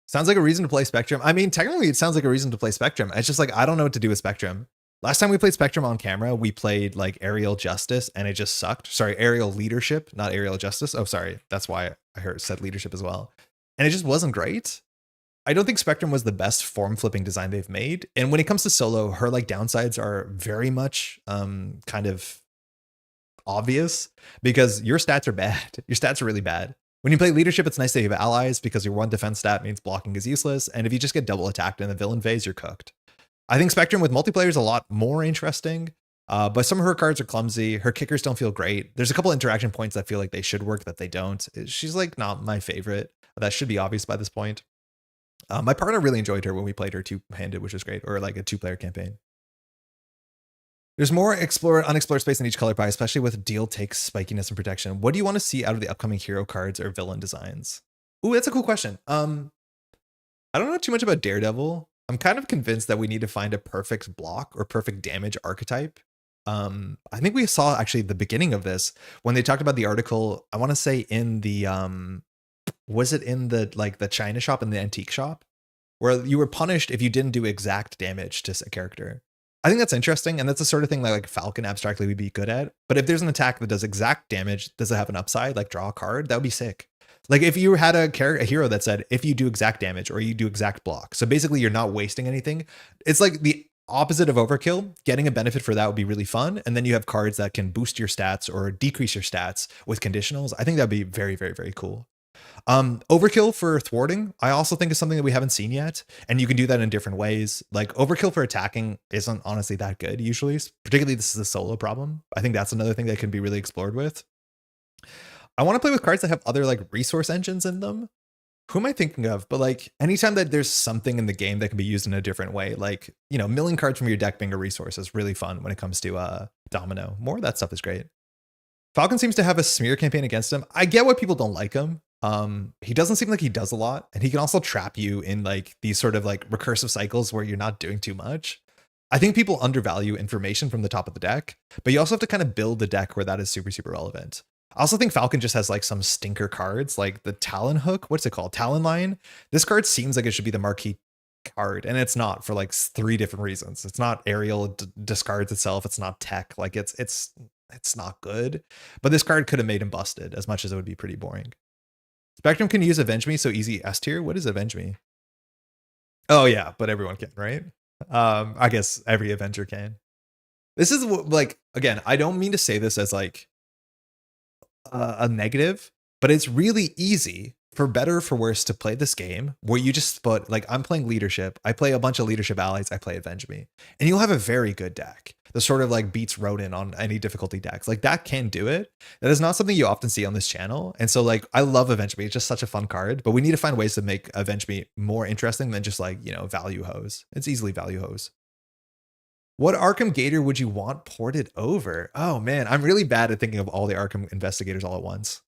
Sounds like a reason to play Spectrum. I mean, technically it sounds like a reason to play Spectrum. It's just like, I don't know what to do with Spectrum. Last time we played Spectrum on camera, we played like Aerial Justice and it just sucked. Sorry, Aerial Leadership, not Aerial Justice. Oh, sorry. That's why I said leadership as well. And it just wasn't great. I don't think Spectrum was the best form flipping design they've made. And when it comes to solo, her like downsides are very much kind of obvious because your stats are bad. Your stats are really bad. When you play leadership, it's nice that you have allies because your one defense stat means blocking is useless. And if you just get double attacked in the villain phase, you're cooked. I think Spectrum with multiplayer is a lot more interesting, but some of her cards are clumsy. Her kickers don't feel great. There's a couple interaction points that feel like they should work that they don't. She's like not my favorite. That should be obvious by this point. My partner really enjoyed her when we played her two-handed, which was great, or like a 2-player campaign. There's more unexplored space in each color pie, especially with deal takes, spikiness, and protection. What do you want to see out of the upcoming hero cards or villain designs? Ooh, that's a cool question. I don't know too much about Daredevil. I'm kind of convinced that we need to find a perfect block or perfect damage archetype. I think we saw actually the beginning of this when they talked about the article, I want to say in the, was it in the, like the China shop and the antique shop where you were punished if you didn't do exact damage to a character. I think that's interesting, and that's the sort of thing that like Falcon abstractly would be good at. But if there's an attack that does exact damage, does it have an upside, like draw a card? That would be sick. Like if you had a hero that said, if you do exact damage or you do exact block. So basically you're not wasting anything. It's like the opposite of overkill. Getting a benefit for that would be really fun. And then you have cards that can boost your stats or decrease your stats with conditionals. I think that'd be very, very, very cool. Overkill for thwarting, I also think is something that we haven't seen yet. And you can do that in different ways. Like overkill for attacking isn't honestly that good usually. Particularly this is a solo problem. I think that's another thing that can be really explored with. I want to play with cards that have other like resource engines in them. Who am I thinking of? But like anytime that there's something in the game that can be used in a different way, like, you know, milling cards from your deck being a resource is really fun when it comes to Domino. More of that stuff is great. Falcon seems to have a smear campaign against him. I get why people don't like him. He doesn't seem like he does a lot, and he can also trap you in like these sort of like recursive cycles where you're not doing too much. I think people undervalue information from the top of the deck, but you also have to kind of build the deck where that is super, super relevant. I also think Falcon just has like some stinker cards, like the Talon Hook. What's it called? Talon Line. This card seems like it should be the marquee card, and it's not, for like 3 different reasons. It's not aerial, discards itself. It's not tech. Like it's not good. But this card could have made him busted, as much as it would be pretty boring. Spectrum can use Avenge Me, so easy S tier. What is Avenge Me? Oh yeah, but everyone can, right? I guess every Avenger can. This is like, again, I don't mean to say this as like a negative, but it's really easy, for better or for worse, to play this game where you just put, like, I'm playing leadership, I play a bunch of leadership allies, I play Avenge Me, and you'll have a very good deck that sort of like beats Rodin on any difficulty decks. Like that can do it. That is not something you often see on this channel. And so like, I love Avenge Me. It's just such a fun card, but we need to find ways to make Avenge Me more interesting than just like, you know, value hose. It's easily value hose. What Arkham Gator would you want ported over? Oh man, I'm really bad at thinking of all the Arkham investigators all at once.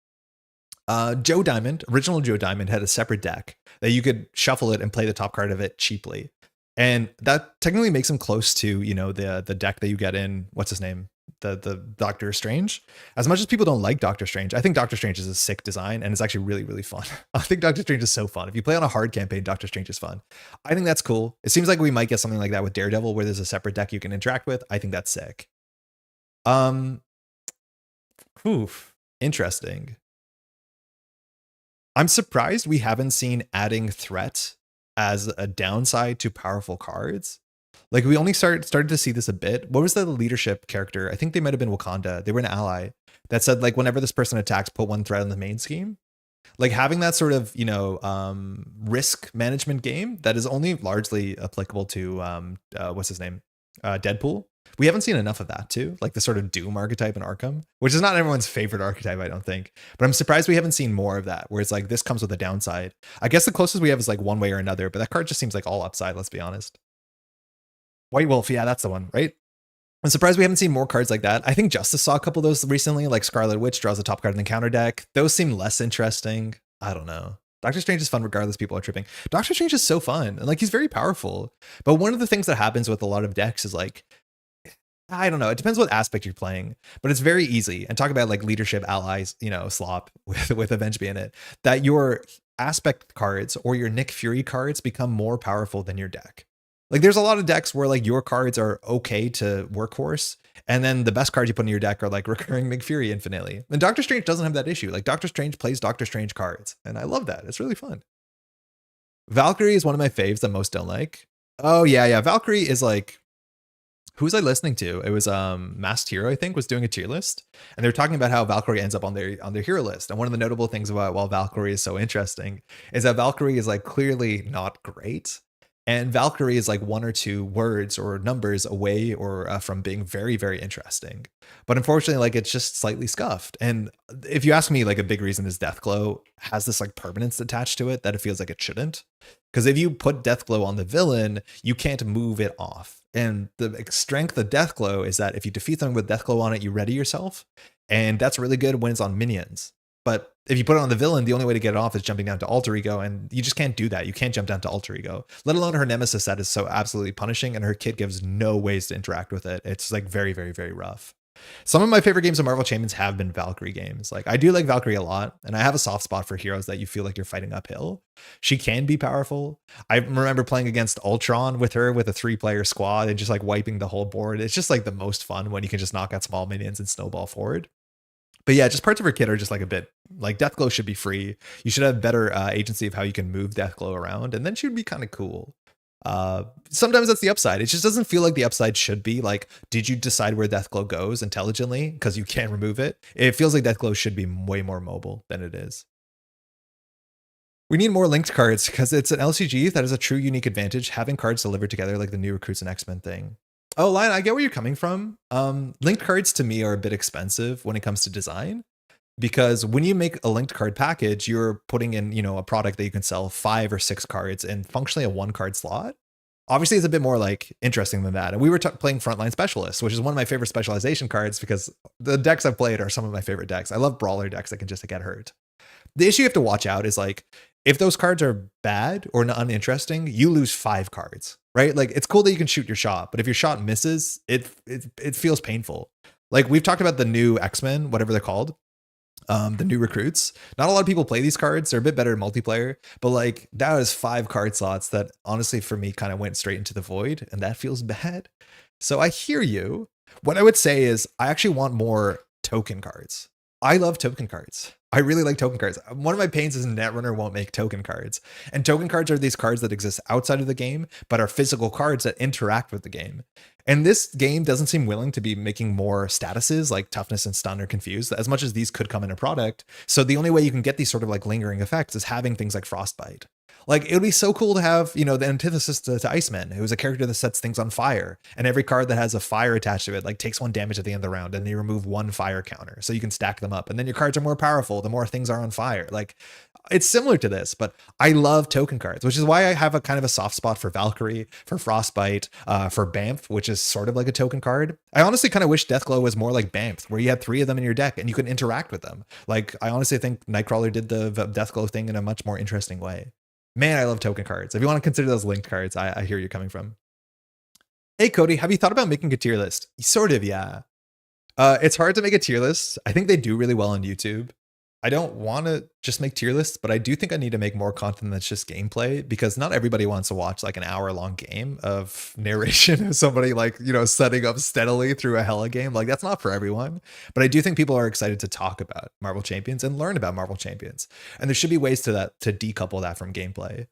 Joe Diamond, original Joe Diamond, had a separate deck that you could shuffle it and play the top card of it cheaply. And that technically makes him close to, you know, the deck that you get in, what's his name? The Doctor Strange. As much as people don't like Doctor Strange, I think Doctor Strange is a sick design and it's actually really, really fun. I think Doctor Strange is so fun. If you play on a hard campaign, Doctor Strange is fun. I think that's cool. It seems like we might get something like that with Daredevil, where there's a separate deck you can interact with. I think that's sick. Interesting. I'm surprised we haven't seen adding threat as a downside to powerful cards. Like we only started to see this a bit. What was the leadership character? I think they might have been Wakanda. They were an ally that said like, whenever this person attacks, put 1 threat on the main scheme. Like having that sort of, you know, risk management game that is only largely applicable to what's his name? Deadpool. We haven't seen enough of that too, like the sort of Doom archetype in Arkham, which is not everyone's favorite archetype, I don't think. But I'm surprised we haven't seen more of that, where it's like this comes with a downside. I guess the closest we have is like One Way or Another, but that card just seems like all upside, let's be honest. White Wolf, yeah, that's the one, right? I'm surprised we haven't seen more cards like that. I think Justice saw a couple of those recently, like Scarlet Witch draws a top card in the counter deck. Those seem less interesting. I don't know. Doctor Strange is fun regardless, people are tripping. Doctor Strange is so fun, and like he's very powerful. But one of the things that happens with a lot of decks is like, I don't know, it depends what aspect you're playing, but it's very easy. And talk about like leadership allies, you know, slop with Avenge Me in it, that your aspect cards or your Nick Fury cards become more powerful than your deck. Like there's a lot of decks where like your cards are okay to workhorse, and then the best cards you put in your deck are like recurring Nick Fury infinitely. And Doctor Strange doesn't have that issue. Like Doctor Strange plays Doctor Strange cards, and I love that. It's really fun. Valkyrie is one of my faves that most don't like. Oh yeah. Valkyrie is like, who was I listening to? It was Masked Hero, I think, was doing a tier list, and they're talking about how Valkyrie ends up on their hero list. And one of the notable things about why Valkyrie is so interesting is that Valkyrie is like clearly not great. And Valkyrie is like 1 or 2 words or numbers away or from being very, very interesting. But unfortunately, like it's just slightly scuffed. And if you ask me, like a big reason is Deathglow has this like permanence attached to it that it feels like it shouldn't. Because if you put Deathglow on the villain, you can't move it off. And the strength of Deathglow is that if you defeat them with Deathglow on it, you ready yourself. And that's really good when it's on minions. But if you put it on the villain, the only way to get it off is jumping down to Alter Ego, and you just can't do that. You can't jump down to Alter Ego, let alone her Nemesis set is so absolutely punishing, and her kit gives no ways to interact with it. It's like very, very, very rough. Some of my favorite games of Marvel Champions have been Valkyrie games. Like I do like Valkyrie a lot, and I have a soft spot for heroes that you feel like you're fighting uphill. She can be powerful. I remember playing against Ultron with her with a 3-player squad and just like wiping the whole board. It's just like the most fun when you can just knock out small minions and snowball forward. But yeah, just parts of her kit are just like a bit like Deathglow should be free. You should have better agency of how you can move Deathglow around, and then she would be kind of cool. Sometimes that's the upside. It just doesn't feel like the upside should be like, did you decide where Deathglow goes intelligently because you can't remove it? It feels like Deathglow should be way more mobile than it is. We need more linked cards because it's an LCG that is a true unique advantage, having cards delivered together like the new recruits and X-Men thing. Oh, Lion, I get where you're coming from. Linked cards to me are a bit expensive when it comes to design, because when you make a linked card package, you're putting in, a product that you can sell 5 or 6 cards in functionally a 1 card slot. Obviously, it's a bit more like interesting than that. And we were playing Frontline Specialist, which is one of my favorite specialization cards because the decks I've played are some of my favorite decks. I love brawler decks that can just get hurt. The issue you have to watch out is like, if those cards are bad or uninteresting, you lose 5 cards, right? Like, it's cool that you can shoot your shot, but if your shot misses, it feels painful. Like, we've talked about the new X-Men, whatever they're called, the new recruits. Not a lot of people play these cards. They're a bit better in multiplayer, but like, that was 5 card slots that honestly for me kind of went straight into the void, and that feels bad. So I hear you. What I would say is I actually want more token cards. I love token cards. I really like token cards. One of my pains is Netrunner won't make token cards. And token cards are these cards that exist outside of the game, but are physical cards that interact with the game. And this game doesn't seem willing to be making more statuses like toughness and stun or confused, as much as these could come in a product. So the only way you can get these sort of like lingering effects is having things like Frostbite. Like, it would be so cool to have, the antithesis to Iceman, who's a character that sets things on fire. And every card that has a fire attached to it, like, takes 1 damage at the end of the round, and you remove 1 fire counter. So you can stack them up. And then your cards are more powerful the more things are on fire. Like, it's similar to this, but I love token cards, which is why I have a kind of a soft spot for Valkyrie, for Frostbite, for Bamf, which is sort of like a token card. I honestly kind of wish Deathglow was more like Bamf, where you had 3 of them in your deck and you could interact with them. Like, I honestly think Nightcrawler did the Deathglow thing in a much more interesting way. Man, I love token cards. If you want to consider those linked cards, I hear you coming from. Hey, Cody, have you thought about making a tier list? Sort of, yeah. It's hard to make a tier list. I think they do really well on YouTube. I don't want to just make tier lists, but I do think I need to make more content that's just gameplay, because not everybody wants to watch like an hour-long game of narration of somebody like, setting up steadily through a Hela game. Like, that's not for everyone. But I do think people are excited to talk about Marvel Champions and learn about Marvel Champions. And there should be ways to decouple that from gameplay.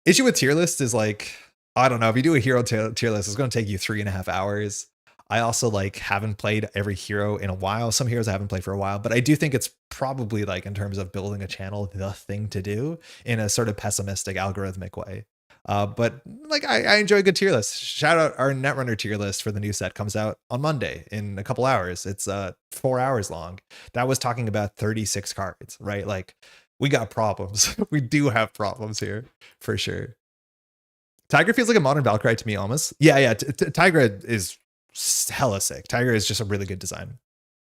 Issue with tier lists is like, I don't know, if you do a hero tier list, it's going to take you 3.5 hours. I also haven't played every hero in a while. Some heroes I haven't played for a while, but I do think it's probably in terms of building a channel, the thing to do in a sort of pessimistic algorithmic way. But I enjoy a good tier list. Shout out our Netrunner tier list for the new set comes out on Monday in a couple hours. It's 4 hours long. That was talking about 36 cards, right? Like, we got problems. We do have problems here for sure. Tigra feels like a modern Valkyrie to me almost. Yeah. Tigra is hella sick. Tiger is just a really good design.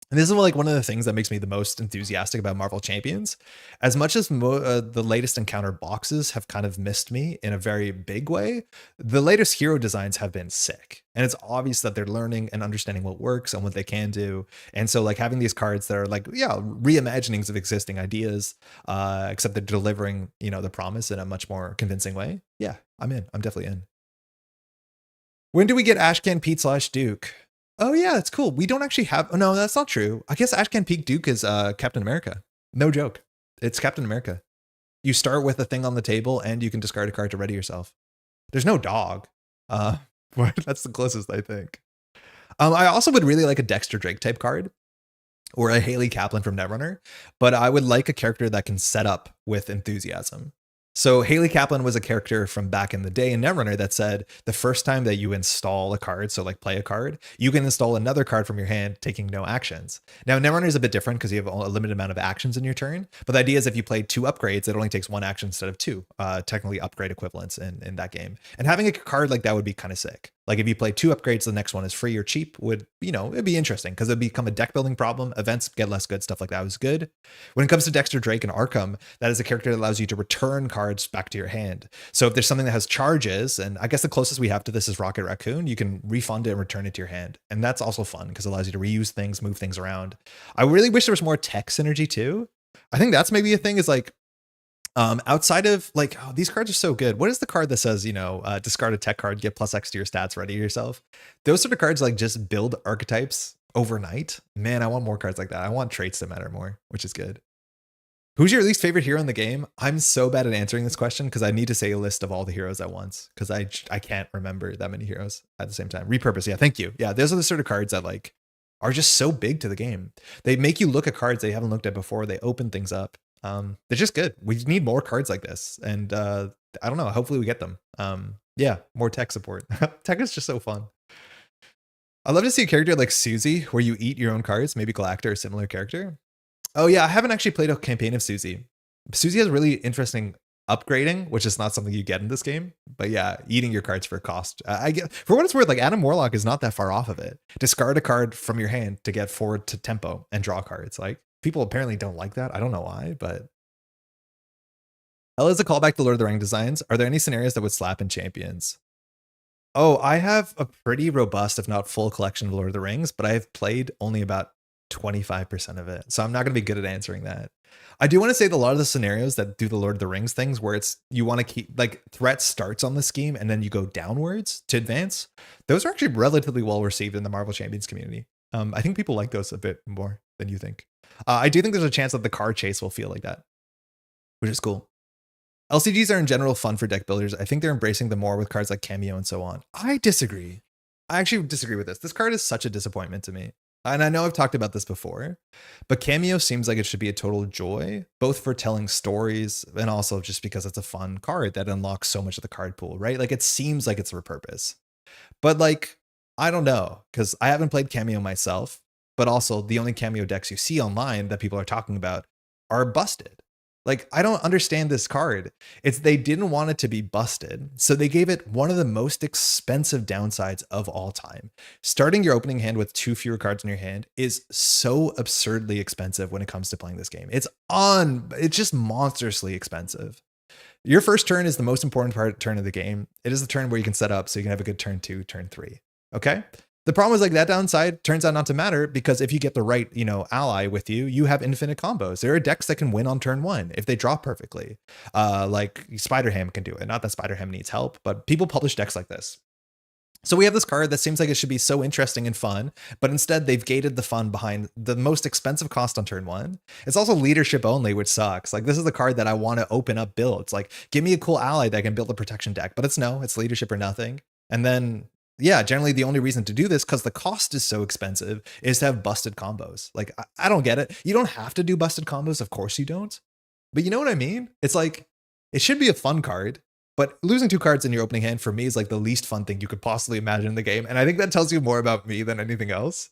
And this is one of the things that makes me the most enthusiastic about Marvel Champions. As much as the latest encounter boxes have kind of missed me in a very big way, the latest hero designs have been sick. And it's obvious that they're learning and understanding what works and what they can do. And so having these cards that are reimaginings of existing ideas, except they're delivering, the promise in a much more convincing way. Yeah, I'm in. I'm definitely in. When do we get Ashcan Pete / Duke? Oh yeah, it's cool. We don't actually have, oh no, that's not true. I guess Ashcan Pete Duke is Captain America. No joke. It's Captain America. You start with a thing on the table and you can discard a card to ready yourself. There's no dog. But that's the closest, I think. I also would really like a Dexter Drake type card, or a Haley Kaplan from Netrunner, but I would like a character that can set up with enthusiasm. So Haley Kaplan was a character from back in the day in Netrunner that said the first time that you install a card, so play a card, you can install another card from your hand taking no actions. Now Netrunner is a bit different because you have a limited amount of actions in your turn, but the idea is if you play 2 upgrades, it only takes 1 action instead of 2, technically upgrade equivalents in that game. And having a card like that would be kind of sick. Like if you play 2 upgrades, the next one is free or cheap would, it'd be interesting because it'd become a deck building problem. Events get less good, stuff like that was good. When it comes to Dexter Drake and Arkham, that is a character that allows you to return cards back to your hand. So if there's something that has charges, and I guess the closest we have to this is Rocket Raccoon, you can refund it and return it to your hand. And that's also fun because it allows you to reuse things, move things around. I really wish there was more tech synergy too. I think that's maybe a thing is outside of these cards are so good. What is the card that says, discard a tech card, get +X to your stats, ready yourself? Those sort of cards just build archetypes overnight. Man, I want more cards like that. I want traits to matter more, which is good. Who's your least favorite hero in the game? I'm so bad at answering this question because I need to say a list of all the heroes at once because I can't remember that many heroes at the same time. Repurpose. Yeah, thank you. Yeah, those are the sort of cards that are just so big to the game. They make you look at cards they haven't looked at before. They open things up. They're just good. We need more cards like this, and I don't know. Hopefully we get them. Yeah, more tech support. Tech is just so fun. I'd love to see a character like Susie, where you eat your own cards, maybe Galacta or a similar character. Oh yeah, I haven't actually played a campaign of Susie. Susie has really interesting upgrading, which is not something you get in this game. But yeah, eating your cards for cost. I get, for what it's worth, like Adam Warlock is not that far off of it. Discard a card from your hand to get forward to tempo and draw cards. Like people apparently don't like that. I don't know why, but Hela is a callback to Lord of the Rings designs. Are there any scenarios that would slap in Champions? Oh, I have a pretty robust, if not full collection of Lord of the Rings, but I've played only about 25% of it. So I'm not going to be good at answering that. I do want to say that a lot of the scenarios that do the Lord of the Rings things where it's you want to keep like threat starts on the scheme and then you go downwards to advance. Those are actually relatively well received in the Marvel Champions community. I think people like those a bit more than you think. I do think there's a chance that the card chase will feel like that, which is cool. LCGs are in general fun for deck builders. I think they're embracing them more with cards like Cameo and so on. I disagree. I actually disagree with this. This card is such a disappointment to me. And I know I've talked about this before, but Cameo seems like it should be a total joy, both for telling stories and also just because it's a fun card that unlocks so much of the card pool, right? Like it seems like it's for purpose. But like, I don't know, because I haven't played Cameo myself, but also the only Cameo decks you see online that people are talking about are busted. Like, I don't understand this card. It's they didn't want it to be busted, so they gave it one of the most expensive downsides of all time. Starting your opening hand with 2 fewer cards in your hand is so absurdly expensive when it comes to playing this game. It's just monstrously expensive. Your first turn is the most important turn of the game. It is the turn where you can set up so you can have a good turn 2, turn 3. Okay? The problem is like that downside turns out not to matter because if you get the right, ally with you, you have infinite combos. There are decks that can win on turn 1 if they draw perfectly. Like Spider-Ham can do it. Not that Spider-Ham needs help, but people publish decks like this. So we have this card that seems like it should be so interesting and fun, but instead they've gated the fun behind the most expensive cost on turn 1. It's also leadership only, which sucks. Like this is the card that I want to open up builds. Like give me a cool ally that can build a protection deck, but it's leadership or nothing. And then yeah, generally the only reason to do this, because the cost is so expensive, is to have busted combos. Like, I don't get it. You don't have to do busted combos. Of course you don't. But you know what I mean? It's like, it should be a fun card, but losing 2 cards in your opening hand for me is like the least fun thing you could possibly imagine in the game. And I think that tells you more about me than anything else.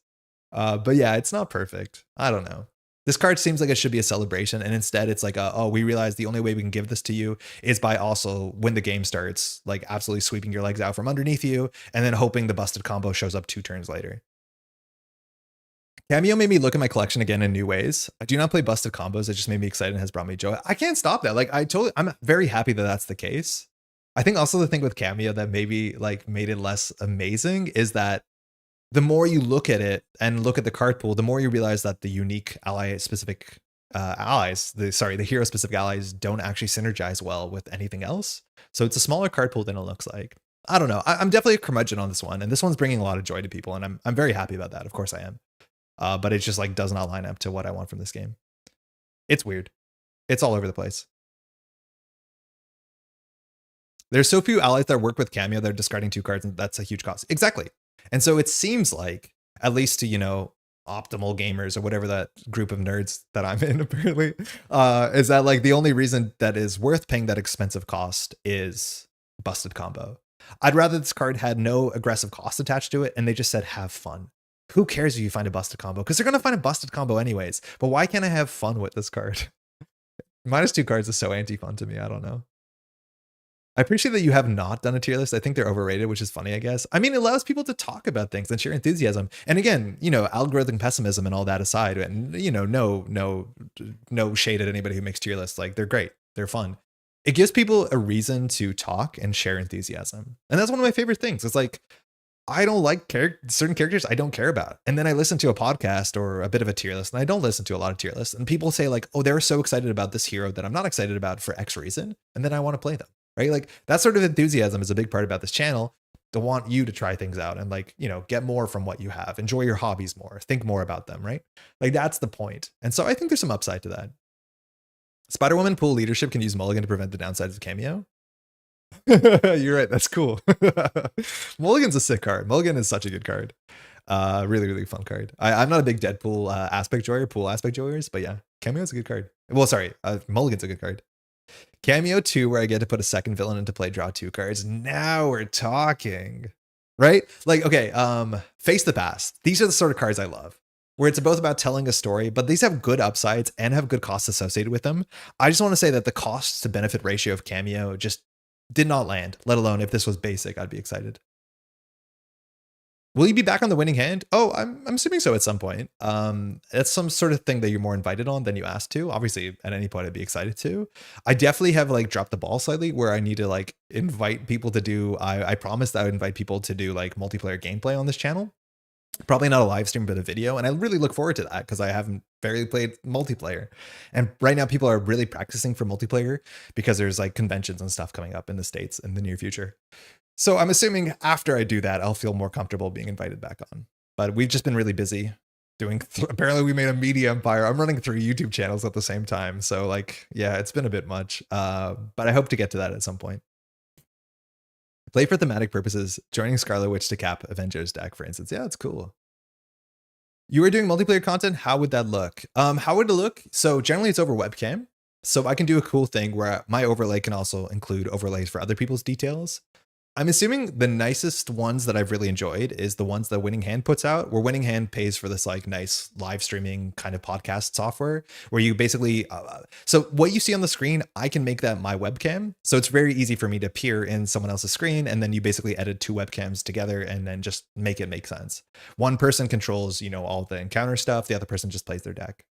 But yeah, it's not perfect. I don't know. This card seems like it should be a celebration, and instead it's like, oh, we realize the only way we can give this to you is by also, when the game starts, like absolutely sweeping your legs out from underneath you, and then hoping the busted combo shows up 2 turns later. Cameo made me look at my collection again in new ways. I do not play busted combos. It just made me excited and has brought me joy. I can't stop that. Like I'm very happy that that's the case. I think also the thing with Cameo that maybe like made it less amazing is that the more you look at it and look at the card pool, the more you realize that the unique ally specific the hero specific allies don't actually synergize well with anything else. So it's a smaller card pool than it looks like. I don't know. I'm definitely a curmudgeon on this one, and this one's bringing a lot of joy to people, and I'm very happy about that. Of course I am. But it just like does not line up to what I want from this game. It's weird. It's all over the place. There's so few allies that work with Cameo that are discarding 2 cards, and that's a huge cost. Exactly. And so it seems like, at least to, optimal gamers or whatever that group of nerds that I'm in apparently, is that like the only reason that is worth paying that expensive cost is busted combo. I'd rather this card had no aggressive cost attached to it and they just said have fun. Who cares if you find a busted combo? Because they're going to find a busted combo anyways. But why can't I have fun with this card? -2 cards is so anti-fun to me. I don't know. I appreciate that you have not done a tier list. I think they're overrated, which is funny, I guess. I mean, it allows people to talk about things and share enthusiasm. And again, algorithm pessimism and all that aside, and no shade at anybody who makes tier lists. Like they're great. They're fun. It gives people a reason to talk and share enthusiasm. And that's one of my favorite things. It's like, I don't like certain characters I don't care about. And then I listen to a podcast or a bit of a tier list, and I don't listen to a lot of tier lists. And people say like, oh, they're so excited about this hero that I'm not excited about for X reason. And then I want to play them. Right? Like that sort of enthusiasm is a big part about this channel, to want you to try things out and like, get more from what you have, enjoy your hobbies more, think more about them, right? Like that's the point. And so I think there's some upside to that. Spider-Woman pool leadership can use Mulligan to prevent the downsides of Cameo. You're right. That's cool. Mulligan's a sick card. Mulligan is such a good card. Really, really fun card. I'm not a big Deadpool pool aspect joyers, but yeah, Cameo's a good card. Well, sorry, Mulligan's a good card. Cameo 2, where I get to put a second villain into play, draw 2 cards. Now we're talking. Right? Like, okay, Face the Past. These are the sort of cards I love, where it's both about telling a story, but these have good upsides and have good costs associated with them. I just want to say that the cost to benefit ratio of Cameo just did not land, let alone if this was basic, I'd be excited. Will you be back on the winning hand? Oh, I'm assuming so at some point. It's some sort of thing that you're more invited on than you asked to. Obviously, at any point I'd be excited to. I definitely have like dropped the ball slightly where I need to like invite people to do. I promised I would invite people to do like multiplayer gameplay on this channel. Probably not a live stream, but a video. And I really look forward to that because I haven't barely played multiplayer. And right now people are really practicing for multiplayer because there's like conventions and stuff coming up in the States in the near future. So I'm assuming after I do that, I'll feel more comfortable being invited back on. But we've just been really busy doing, apparently we made a media empire. I'm running 3 YouTube channels at the same time. So like, yeah, it's been a bit much. But I hope to get to that at some point. Play for thematic purposes, joining Scarlet Witch to cap Avengers deck, for instance. Yeah, it's cool. You were doing multiplayer content. How would that look? How would it look? So generally it's over webcam. So I can do a cool thing where my overlay can also include overlays for other people's details. I'm assuming the nicest ones that I've really enjoyed is the ones that Winning Hand puts out, where Winning Hand pays for this like nice live streaming kind of podcast software where you basically, so what you see on the screen, I can make that my webcam. So it's very easy for me to appear in someone else's screen. And then you basically edit 2 webcams together and then just make it make sense. One person controls, you know, all the encounter stuff. The other person just plays their deck.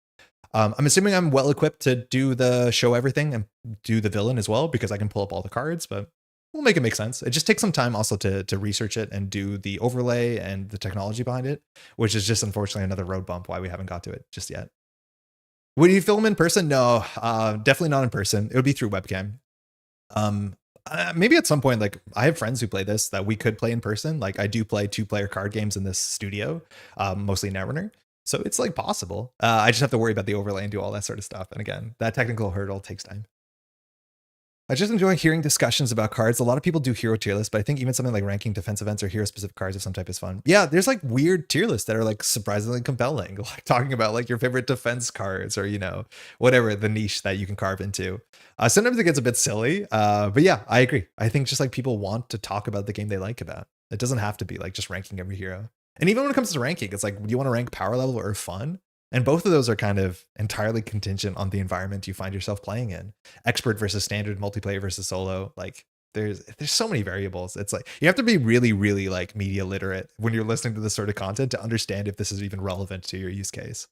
I'm assuming I'm well equipped to do the show everything and do the villain as well, because I can pull up all the cards, but we'll make it make sense. It just takes some time also to research it and do the overlay and the technology behind it, which is just unfortunately another road bump why we haven't got to it just yet. Would you film in person? No, definitely not in person. It would be through webcam. Maybe at some point, like I have friends who play this that we could play in person. Like I do play 2-player card games in this studio, mostly Netrunner. So it's like possible. I just have to worry about the overlay and do all that sort of stuff. And again, that technical hurdle takes time. I just enjoy hearing discussions about cards. A lot of people do hero tier lists, but I think even something like ranking defense events or hero specific cards of some type is fun. Yeah, there's like weird tier lists that are like surprisingly compelling, like talking about like your favorite defense cards or, you know, whatever the niche that you can carve into. Sometimes it gets a bit silly, but yeah, I agree. I think just like people want to talk about the game they like about. It doesn't have to be like just ranking every hero. And even when it comes to ranking, it's like, do you want to rank power level or fun? And both of those are kind of entirely contingent on the environment you find yourself playing in. Expert versus standard, multiplayer versus solo. Like there's so many variables. It's like you have to be really, really like media literate when you're listening to this sort of content to understand if this is even relevant to your use case.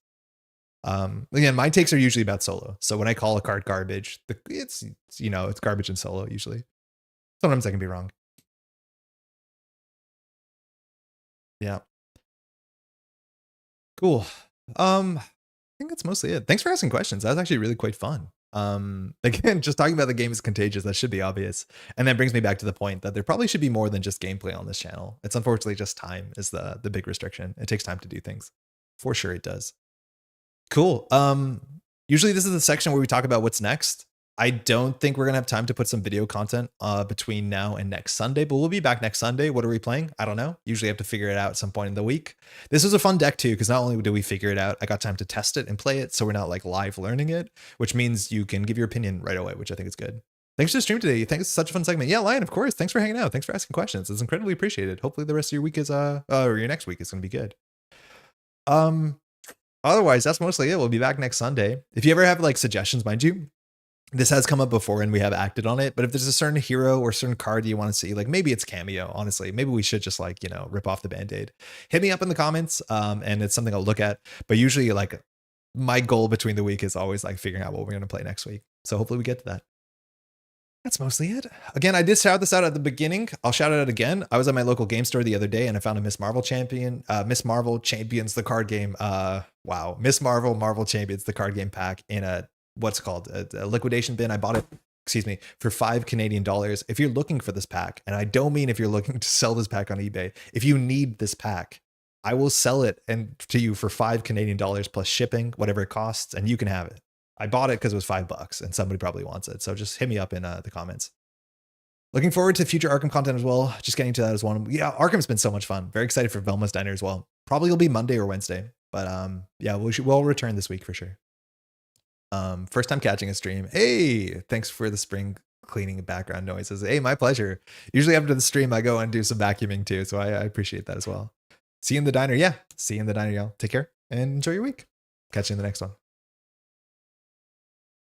Again, my takes are usually about solo. So when I call a card garbage, it's you know, it's garbage in solo usually. Sometimes I can be wrong. Yeah. Cool. I think that's mostly it. Thanks for asking questions. That was actually really quite fun. Again, just talking about the game is contagious. That should be obvious. And that brings me back to the point that there probably should be more than just gameplay on this channel. It's unfortunately just time is the big restriction. It takes time to do things. For sure it does. Cool. Usually this is the section where we talk about what's next. I don't think we're going to have time to put some video content between now and next Sunday, but we'll be back next Sunday. What are we playing? I don't know. Usually have to figure it out at some point in the week. This was a fun deck too, because not only did we figure it out, I got time to test it and play it. So we're not like live learning it, which means you can give your opinion right away, which I think is good. Thanks for the stream today. Thanks. It's such a fun segment. Yeah, Lion, of course. Thanks for hanging out. Thanks for asking questions. It's incredibly appreciated. Hopefully the rest of your week is, or your next week is going to be good. Otherwise, that's mostly it. We'll be back next Sunday. If you ever have like suggestions, mind you, this has come up before and we have acted on it, but if there's a certain hero or certain card you want to see, like maybe it's Cameo, honestly, maybe we should just like, you know, rip off the Band-Aid. Hit me up in the comments and it's something I'll look at. But usually like my goal between the week is always like figuring out what we're going to play next week. So hopefully we get to that. That's mostly it. Again, I did shout this out at the beginning. I'll shout it out again. I was at my local game store the other day and I found a Miss Marvel champion. Miss Marvel Champions, the card game. Wow. Miss Marvel, Marvel Champions, the card game pack in a what's called a liquidation bin. I bought it, excuse me, for $5 Canadian. If you're looking for this pack, and I don't mean if you're looking to sell this pack on eBay, if you need this pack, I will sell it and to you for $5 Canadian plus shipping, whatever it costs, and you can have it. I bought it because it was $5 and somebody probably wants it. So just hit me up in the comments. Looking forward to future Arkham content as well. Just getting to that as one. Yeah, Arkham's been so much fun. Very excited for Velma's Diner as well. Probably will be Monday or Wednesday, but yeah, we'll return this week for sure. First time catching a stream. Hey, thanks for the spring cleaning background noises. Hey, my pleasure. Usually after the stream, I go and do some vacuuming too, so I appreciate that as well. See you in the diner. Yeah, see you in the diner, y'all. Take care and enjoy your week. Catch you in the next one.